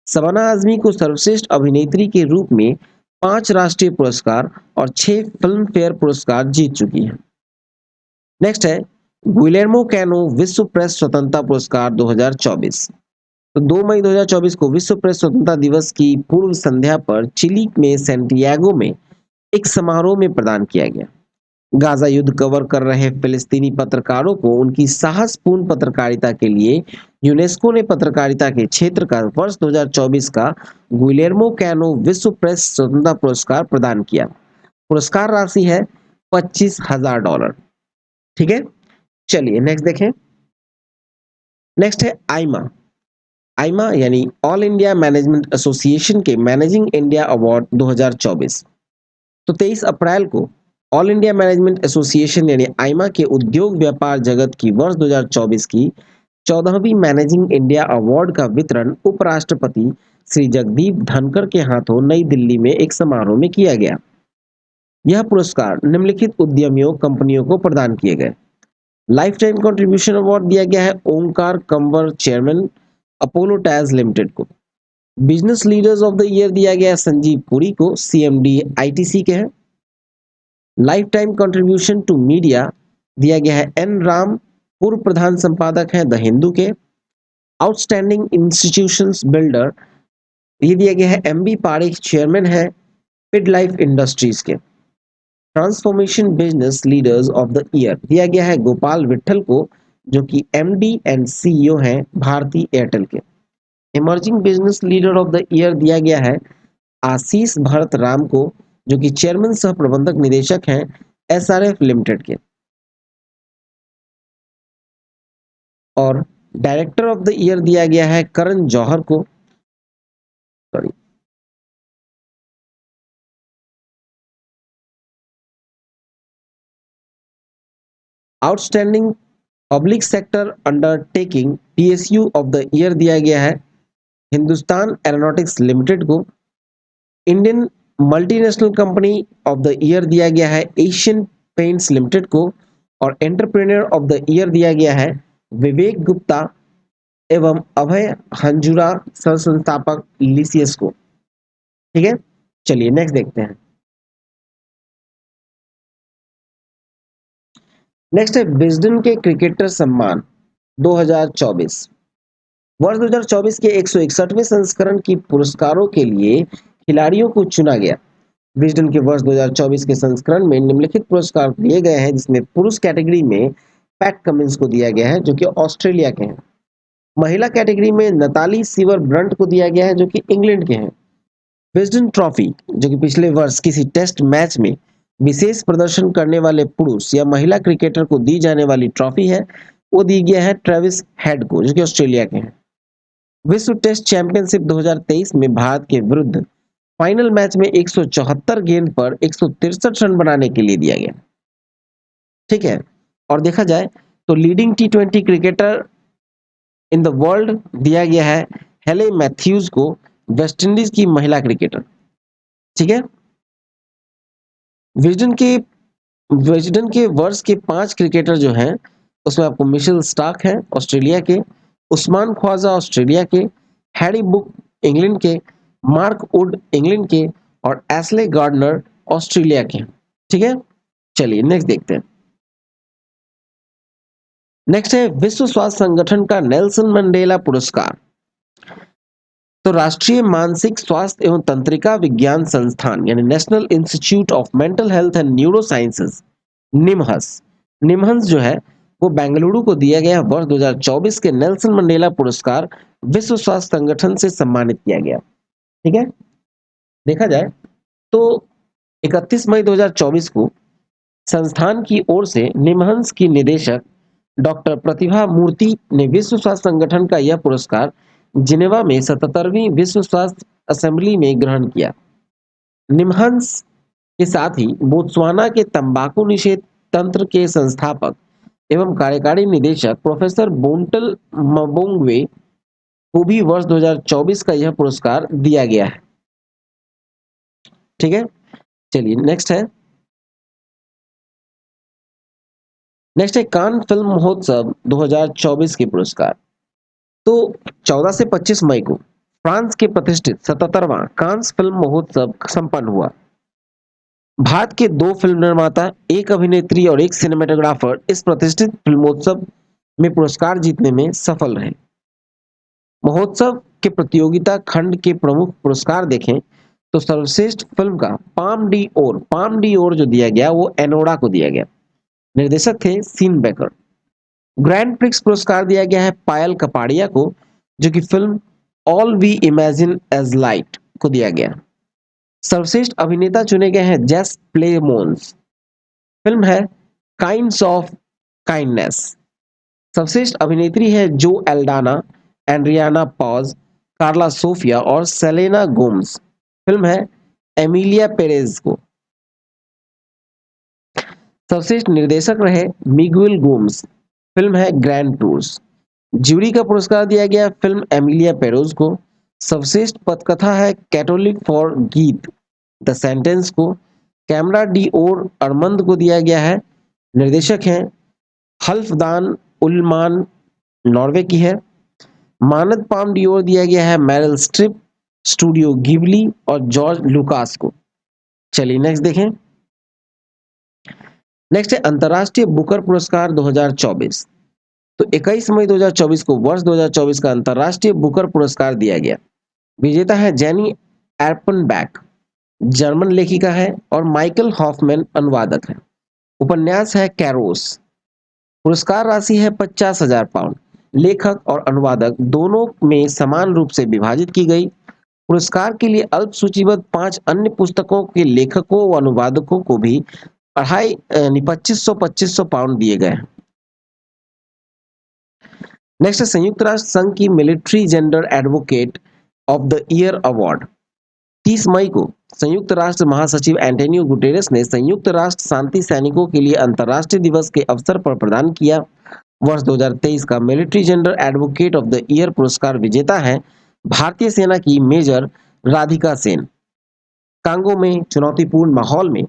शबाना आजमी को सर्वश्रेष्ठ अभिनेत्री के रूप में 5 राष्ट्रीय पुरस्कार और 6 फिल्म फेयर पुरस्कार जीत चुकी हैं। नेक्स्ट है गुइलेर्मो कैनो विश्व प्रेस स्वतंत्रता पुरस्कार 2024। तो 2 मई 2024 को विश्व प्रेस स्वतंत्रता दिवस की पूर्व संध्या पर चिली में सैंटियागो में एक समारोह में प्रदान किया गया। गाजा युद्ध कवर कर रहे फिलिस्तीनी पत्रकारों को उनकी साहसपूर्ण पत्रकारिता के लिए यूनेस्को ने पत्रकारिता के क्षेत्र का वर्ष 2024 का गुइलेर्मो कैनो विश्व प्रेस स्वतंत्रता पुरस्कार प्रदान किया। पुरस्कार राशि है $25,000। ठीक है। चलिए नेक्स्ट देखें। नेक्स्ट है आईमा। आईमा यानी ऑल इंडिया मैनेजमेंट एसोसिएशन के मैनेजिंग इंडिया अवार्ड 2024। तो 23 अप्रैल को ऑल इंडिया मैनेजमेंट एसोसिएशन यानी आईमा के उद्योग व्यापार जगत की वर्ष 2024 की 14वीं मैनेजिंग इंडिया अवार्ड का वितरण उपराष्ट्रपति श्री जगदीप धनखड़ के हाथों नई दिल्ली में एक समारोह में किया गया। यह पुरस्कार निम्नलिखित उद्यमियों कंपनियों को प्रदान किए गए। लाइफ टाइम कंट्रीब्यूशन अवार्ड दिया गया है Onkar Kanwar, chairman Apollo tyres limited को। Business leaders of the year दिया गया संजीव पुरी को, सीएमडी आईटीसी के हैं। Lifetime contribution to media दिया गया है एन राम, पूर्व प्रधान संपादक हैं द हिंदू के। आउटस्टैंडिंग इंस्टीट्यूशंस बिल्डर ये दिया गया है एमबी पारिक, चेयरमैन है पिड लाइफ इंडस्ट्रीज के। Transformation business leaders of the year दिया गया है गोपाल विट्ठल को, जो कि एमडी एंड सीईओ हैं भारती एयरटेल के। Emerging business leader of the year दिया गया है आशीष भरत राम को, जो कि चेयरमैन सह प्रबंधक निदेशक हैं एसआरएफ लिमिटेड के। और डायरेक्टर ऑफ द ईयर दिया गया है करण जौहर को, sorry outstanding public sector undertaking PSU of the year दिया गया है हिंदुस्तान एरोनॉटिक्स लिमिटेड को। Indian multinational company of the year दिया गया है एशियन पेंट्स लिमिटेड को। और एंटरप्रेन्योर ऑफ द ईयर दिया गया है विवेक गुप्ता एवं अभय हंजुरा सह संस्थापक लिसियस को। ठीक है। चलिए नेक्स्ट देखते हैं। नेक्स्ट है विजडन के क्रिकेटर सम्मान 2024। वर्ष 2024 के 161वें संस्करण की पुरस्कारों के लिए खिलाड़ियों को चुना गया। विजडन के वर्ष 2024 के संस्करण में निम्नलिखित पुरस्कार दिए गए हैं, जिसमें पुरुष कैटेगरी में पैट कमिंस को दिया गया है, जो कि ऑस्ट्रेलिया के हैं। महिला कैटेगरी में नताली सीवर ब्रंट को दिया गया है, जो कि इंग्लैंड के हैं। विजडन ट्रॉफी, जो कि पिछले वर्ष किसी टेस्ट मैच में विशेष प्रदर्शन करने वाले पुरुष या महिला क्रिकेटर को दी जाने वाली ट्रॉफी है, वो दी गया है ट्रेविस हेड को, जो कि ऑस्ट्रेलिया के हैं। विश्व टेस्ट चैंपियनशिप 2023 में भारत के विरुद्ध फाइनल मैच में 174 गेंद पर 163 रन बनाने के लिए दिया गया। ठीक है, और देखा जाए तो leading T20 cricketer in the world दिया गया है हेले मैथ्यूज को, वेस्ट इंडीज की महिला क्रिकेटर। ठीक है, विजडन के वर्ष के 5 क्रिकेटर जो हैं उसमें आपको मिशेल स्टार्क है ऑस्ट्रेलिया के, उस्मान ख्वाजा ऑस्ट्रेलिया के, हैरी बुक इंग्लैंड के, मार्क वुड इंग्लैंड के और एस्ले गार्डनर ऑस्ट्रेलिया के। ठीक है, चलिए नेक्स्ट देखते हैं। नेक्स्ट है विश्व स्वास्थ्य संगठन का नेल्सन मंडेला पुरस्कार। तो राष्ट्रीय मानसिक स्वास्थ्य एवं तंत्रिका विज्ञान संस्थान यानी national institute of mental health and neuro sciences NIMHANS जो है वो बेंगलुरु को दिया गया वर्ष 2024 के नेल्सन मंडेला पुरस्कार विश्व स्वास्थ्य संगठन से सम्मानित किया गया। ठीक है, देखा जाए तो 31 मई 2024 को संस्थान की ओर से निमहंस की निदेशक डॉक्टर प्रतिभा मूर्ति ने विश्व स्वास्थ्य संगठन का यह पुरस्कार जिनेवा में 77वीं विश्व स्वास्थ्य असेंबली में ग्रहण किया। निमहंस के साथ ही बोत्सवाना के तंबाकू निषेध तंत्र के संस्थापक एवं कार्यकारी निदेशक प्रोफेसर बोंटल मबोंगवे को भी वर्ष 2024 का यह पुरस्कार दिया गया है। ठीक है, चलिए नेक्स्ट है कान फिल्म महोत्सव 2024 के पुरस्कार। तो 14 से 25 मई को फ्रांस के प्रतिष्ठित 77वां कांस फिल्म महोत्सव संपन्न हुआ। भारत के 2 फिल्म निर्माता, एक अभिनेत्री और एक सिनेमेटोग्राफर इस प्रतिष्ठित फिल्मोत्सव में पुरस्कार जीतने में सफल रहे। महोत्सव के प्रतियोगिता खंड के प्रमुख पुरस्कार देखें तो सर्वश्रेष्ठ फिल्म का पाम डी ओर जो दिया गया वो एनोडा को दिया गया। निर्देशक थे सीन बेकर। ग्रैंड प्रिक्स पुरस्कार दिया गया है पायल कपाड़िया को, जो कि film All We Imagine as Light को दिया गया। सर्वश्रेष्ठ अभिनेता चुने गए हैं जेस प्लेमोन्स, फिल्म है काइंड्स ऑफ काइंडनेस। सर्वश्रेष्ठ अभिनेत्री है Zoe Saldana, Adriana Paz, Karla Sofia और सेलेना गोम्स, फिल्म है एमिलिया पेरेज को। सर्वश्रेष्ठ निर्देशक रहे मिगुएल गोम्स, फिल्म है ग्रैंड टूर्स। ज्यूरी का पुरस्कार दिया गया फिल्म एमिलिया पेरोज को। सर्वश्रेष्ठ पटकथा है कैथोलिक फॉर गीत द सेंटेंस को। कैमरा डी ओर अरमंद को दिया गया है। निर्देशक हैं हल्फदान उलमान, नॉर्वे की है। मानद पाम डी ओर दिया गया है मैरिल स्ट्रिप, स्टूडियो गिबली और जॉर्ज लुकास को। चलिए नेक्स्ट देखें। नेक्स्ट है अंतरराष्ट्रीय बुकर पुरस्कार 2024। तो 21 मई 2024 को वर्ष 2024 का अंतरराष्ट्रीय बुकर पुरस्कार दिया गया। विजेता है जेनी एर्पनबैक, जर्मन लेखिका है, और माइकल हॉफमैन अनुवादक है। उपन्यास है कैरोस। पुरस्कार राशि है 50,000 पाउंड। लेखक और अनुवादक दोनों में समान रूप से विभाजित की गई। पुरस्कार के लिए अल्प सूचीबद्ध 5 अन्य पुस्तकों के लेखकों व अनुवादकों को भी 2500 पाउंड दिए गए हैं। नेक्स्ट है संयुक्त राष्ट्र संघ की military gender advocate of the year award. 30 मई को संयुक्त राष्ट्र महासचिव एंटोनियो गुटेरेस ने संयुक्त राष्ट्र शांति सैनिकों के लिए अंतर्राष्ट्रीय दिवस के अवसर पर प्रदान किया। वर्ष 2023 का military gender advocate of the year पुरस्कार विजेता है भारतीय सेना की मेजर राधिका सेन। कांगो में चुनौतीपूर्ण माहौल में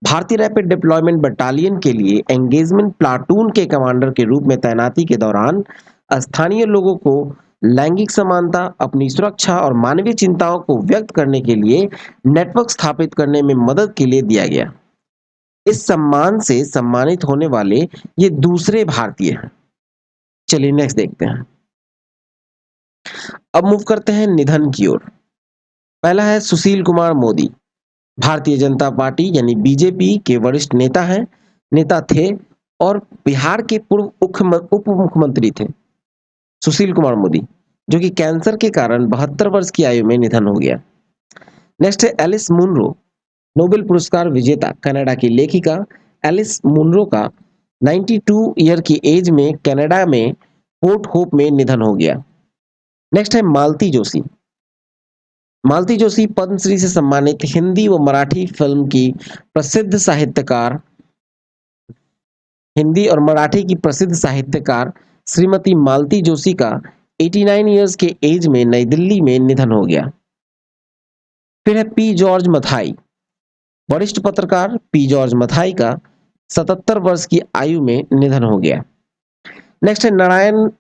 भारतीय रैपिड डिप्लॉयमेंट बटालियन के लिए एंगेजमेंट प्लाटून के कमांडर के रूप में तैनाती के दौरान स्थानीय लोगों को लैंगिक समानता, अपनी सुरक्षा और मानवीय चिंताओं को व्यक्त करने के लिए नेटवर्क स्थापित करने में मदद के लिए दिया गया। इस सम्मान से सम्मानित होने वाले ये दूसरे भारतीय हैं। चलिए नेक्स्ट देखते हैं। अब मूव करते हैं निधन की ओर। पहला है सुशील कुमार मोदी, भारतीय जनता पार्टी यानी बीजेपी के वरिष्ठ नेता थे और बिहार के पूर्व उप मुख्यमंत्री थे सुशील कुमार मोदी, जो कि कैंसर के कारण 72 वर्ष की आयु में निधन हो गया। नेक्स्ट है एलिस मुनरो, नोबेल पुरस्कार विजेता कनाडा की लेखिका एलिस मुनरो का 92 ईयर की एज में कनाडा में पोर्ट होप में निधन हो गया। नेक्स्ट है मालती जोशी। मालती जोशी पद्मश्री से सम्मानित हिंदी व मराठी फिल्म की प्रसिद्ध साहित्यकार, हिंदी और मराठी की प्रसिद्ध साहित्यकार श्रीमती मालती जोशी का 89 ईयर्स के एज में नई दिल्ली में निधन हो गया। फिर है पी जॉर्ज मथाई। वरिष्ठ पत्रकार पी जॉर्ज मथाई का 77 वर्ष की आयु में निधन हो गया। नेक्स्ट है नारायण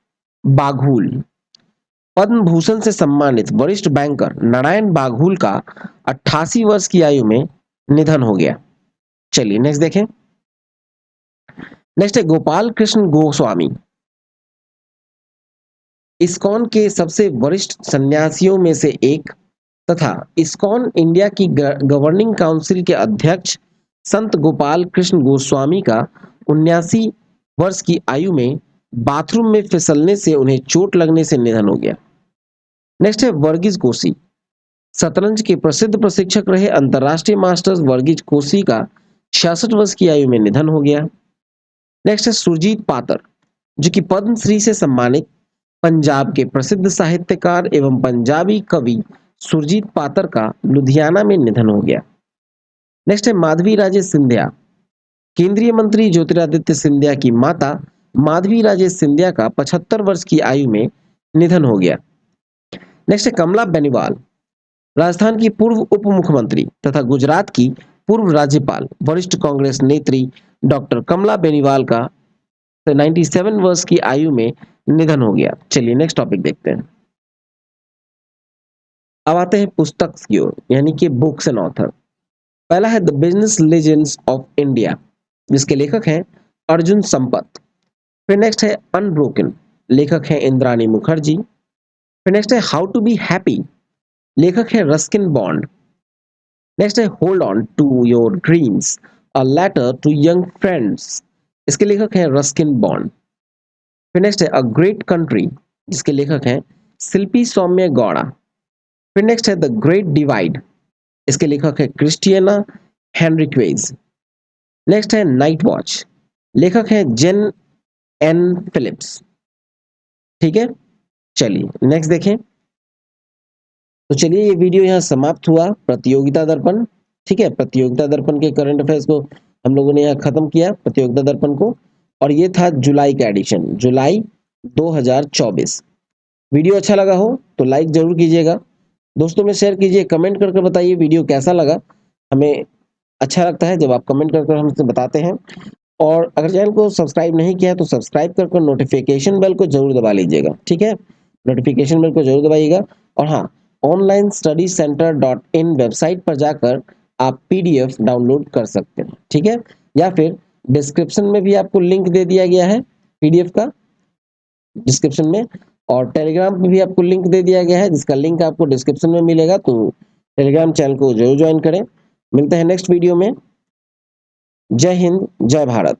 बाघुल। पद्म भूषण से सम्मानित वरिष्ठ बैंकर नारायण बाघुल का 88 वर्ष की आयु में निधन हो गया। चलिए नेक्स्ट देखें। नेक्स्ट है गोपाल कृष्ण गोस्वामी। इस्कॉन के सबसे वरिष्ठ सन्यासियों में से एक तथा इस्कॉन इंडिया की गवर्निंग काउंसिल के अध्यक्ष संत गोपाल कृष्ण गोस्वामी का 79 वर्ष की आयु में बाथरूम में फिसलने से उन्हें चोट लगने से निधन हो गया। नेक्स्ट है वर्गीज कोसी। शतरंज के प्रसिद्ध प्रशिक्षक रहे अंतरराष्ट्रीय मास्टर्स वर्गीज कोसी का 66 वर्ष की आयु में निधन हो गया। नेक्स्ट है सुरजीत पातर, जो कि पद्मश्री से सम्मानित पंजाब के प्रसिद्ध साहित्यकार एवं पंजाबी कवि सुरजीत पातर का लुधियाना में निधन हो गया। नेक्स्ट है माधवी राजे सिंधिया। केंद्रीय मंत्री ज्योतिरादित्य सिंधिया की माता माधवी राजे सिंधिया का 75 वर्ष की आयु में निधन हो गया। नेक्स्ट है कमला बेनीवाल। राजस्थान की पूर्व उप मुख्यमंत्री तथा गुजरात की पूर्व राज्यपाल वरिष्ठ कांग्रेस नेत्री डॉक्टर कमला बेनीवाल का 97 वर्ष की आयु में निधन हो गया। चलिए नेक्स्ट टॉपिक देखते हैं। अब आते हैं पुस्तक की ओर, यानी कि बुक्स एंड ऑथर। पहला है the business legends of India, जिसके लेखक हैं अर्जुन संपत। फिर नेक्स्ट है अनब्रोकन, लेखक हैं इंद्राणी मुखर्जी। फिर नेक्स्ट है हाउ टू बी हैप्पी, लेखक है रस्किन बॉन्ड। नेक्स्ट है hold on to your dreams, a letter to young friends, इसके लेखक हैं रस्किन बॉन्ड। फिर नेक्स्ट है अ ग्रेट कंट्री, जिसके लेखक हैं शिल्पी सौम्य गौड़ा। फिर नेक्स्ट है द ग्रेट डिवाइड, इसके लेखक है क्रिस्टियना हेनरिक्वेज। नेक्स्ट है नाइट वॉच, लेखक है जेन एन फिलिप्स। ठीक है, चलिए नेक्स्ट देखें। तो चलिए ये वीडियो यहाँ समाप्त हुआ, प्रतियोगिता दर्पण। ठीक है, प्रतियोगिता दर्पण के करंट अफेयर्स को हम लोगों ने यहाँ खत्म किया, प्रतियोगिता दर्पण को। और ये था जुलाई का एडिशन, जुलाई 2024। वीडियो अच्छा लगा हो तो लाइक जरूर कीजिएगा, दोस्तों में शेयर कीजिए, कमेंट करके बताइए वीडियो कैसा लगा। हमें अच्छा लगता है जब आप कमेंट करके हमसे बताते हैं। और अगर चैनल को सब्सक्राइब नहीं किया है तो सब्सक्राइब कर नोटिफिकेशन बेल को जरूर दबा लीजिएगा। ठीक है, नोटिफिकेशन बेल को जरूर दबाइएगा। और हाँ, online study centre .in website पर जाकर आप PDF डाउनलोड कर सकते हैं। ठीक है, या फिर डिस्क्रिप्शन में भी आपको लिंक दे दिया गया है PDF का, डिस्क्रिप्शन में। और टेलीग्राम पे भी आपको लिंक दे दिया गया है, जिसका लिंक आपको डिस्क्रिप्शन में मिलेगा, तो टेलीग्राम चैनल को जरूर ज्वाइन करें। मिलते हैं नेक्स्ट वीडियो में। जय हिंद, जय भारत।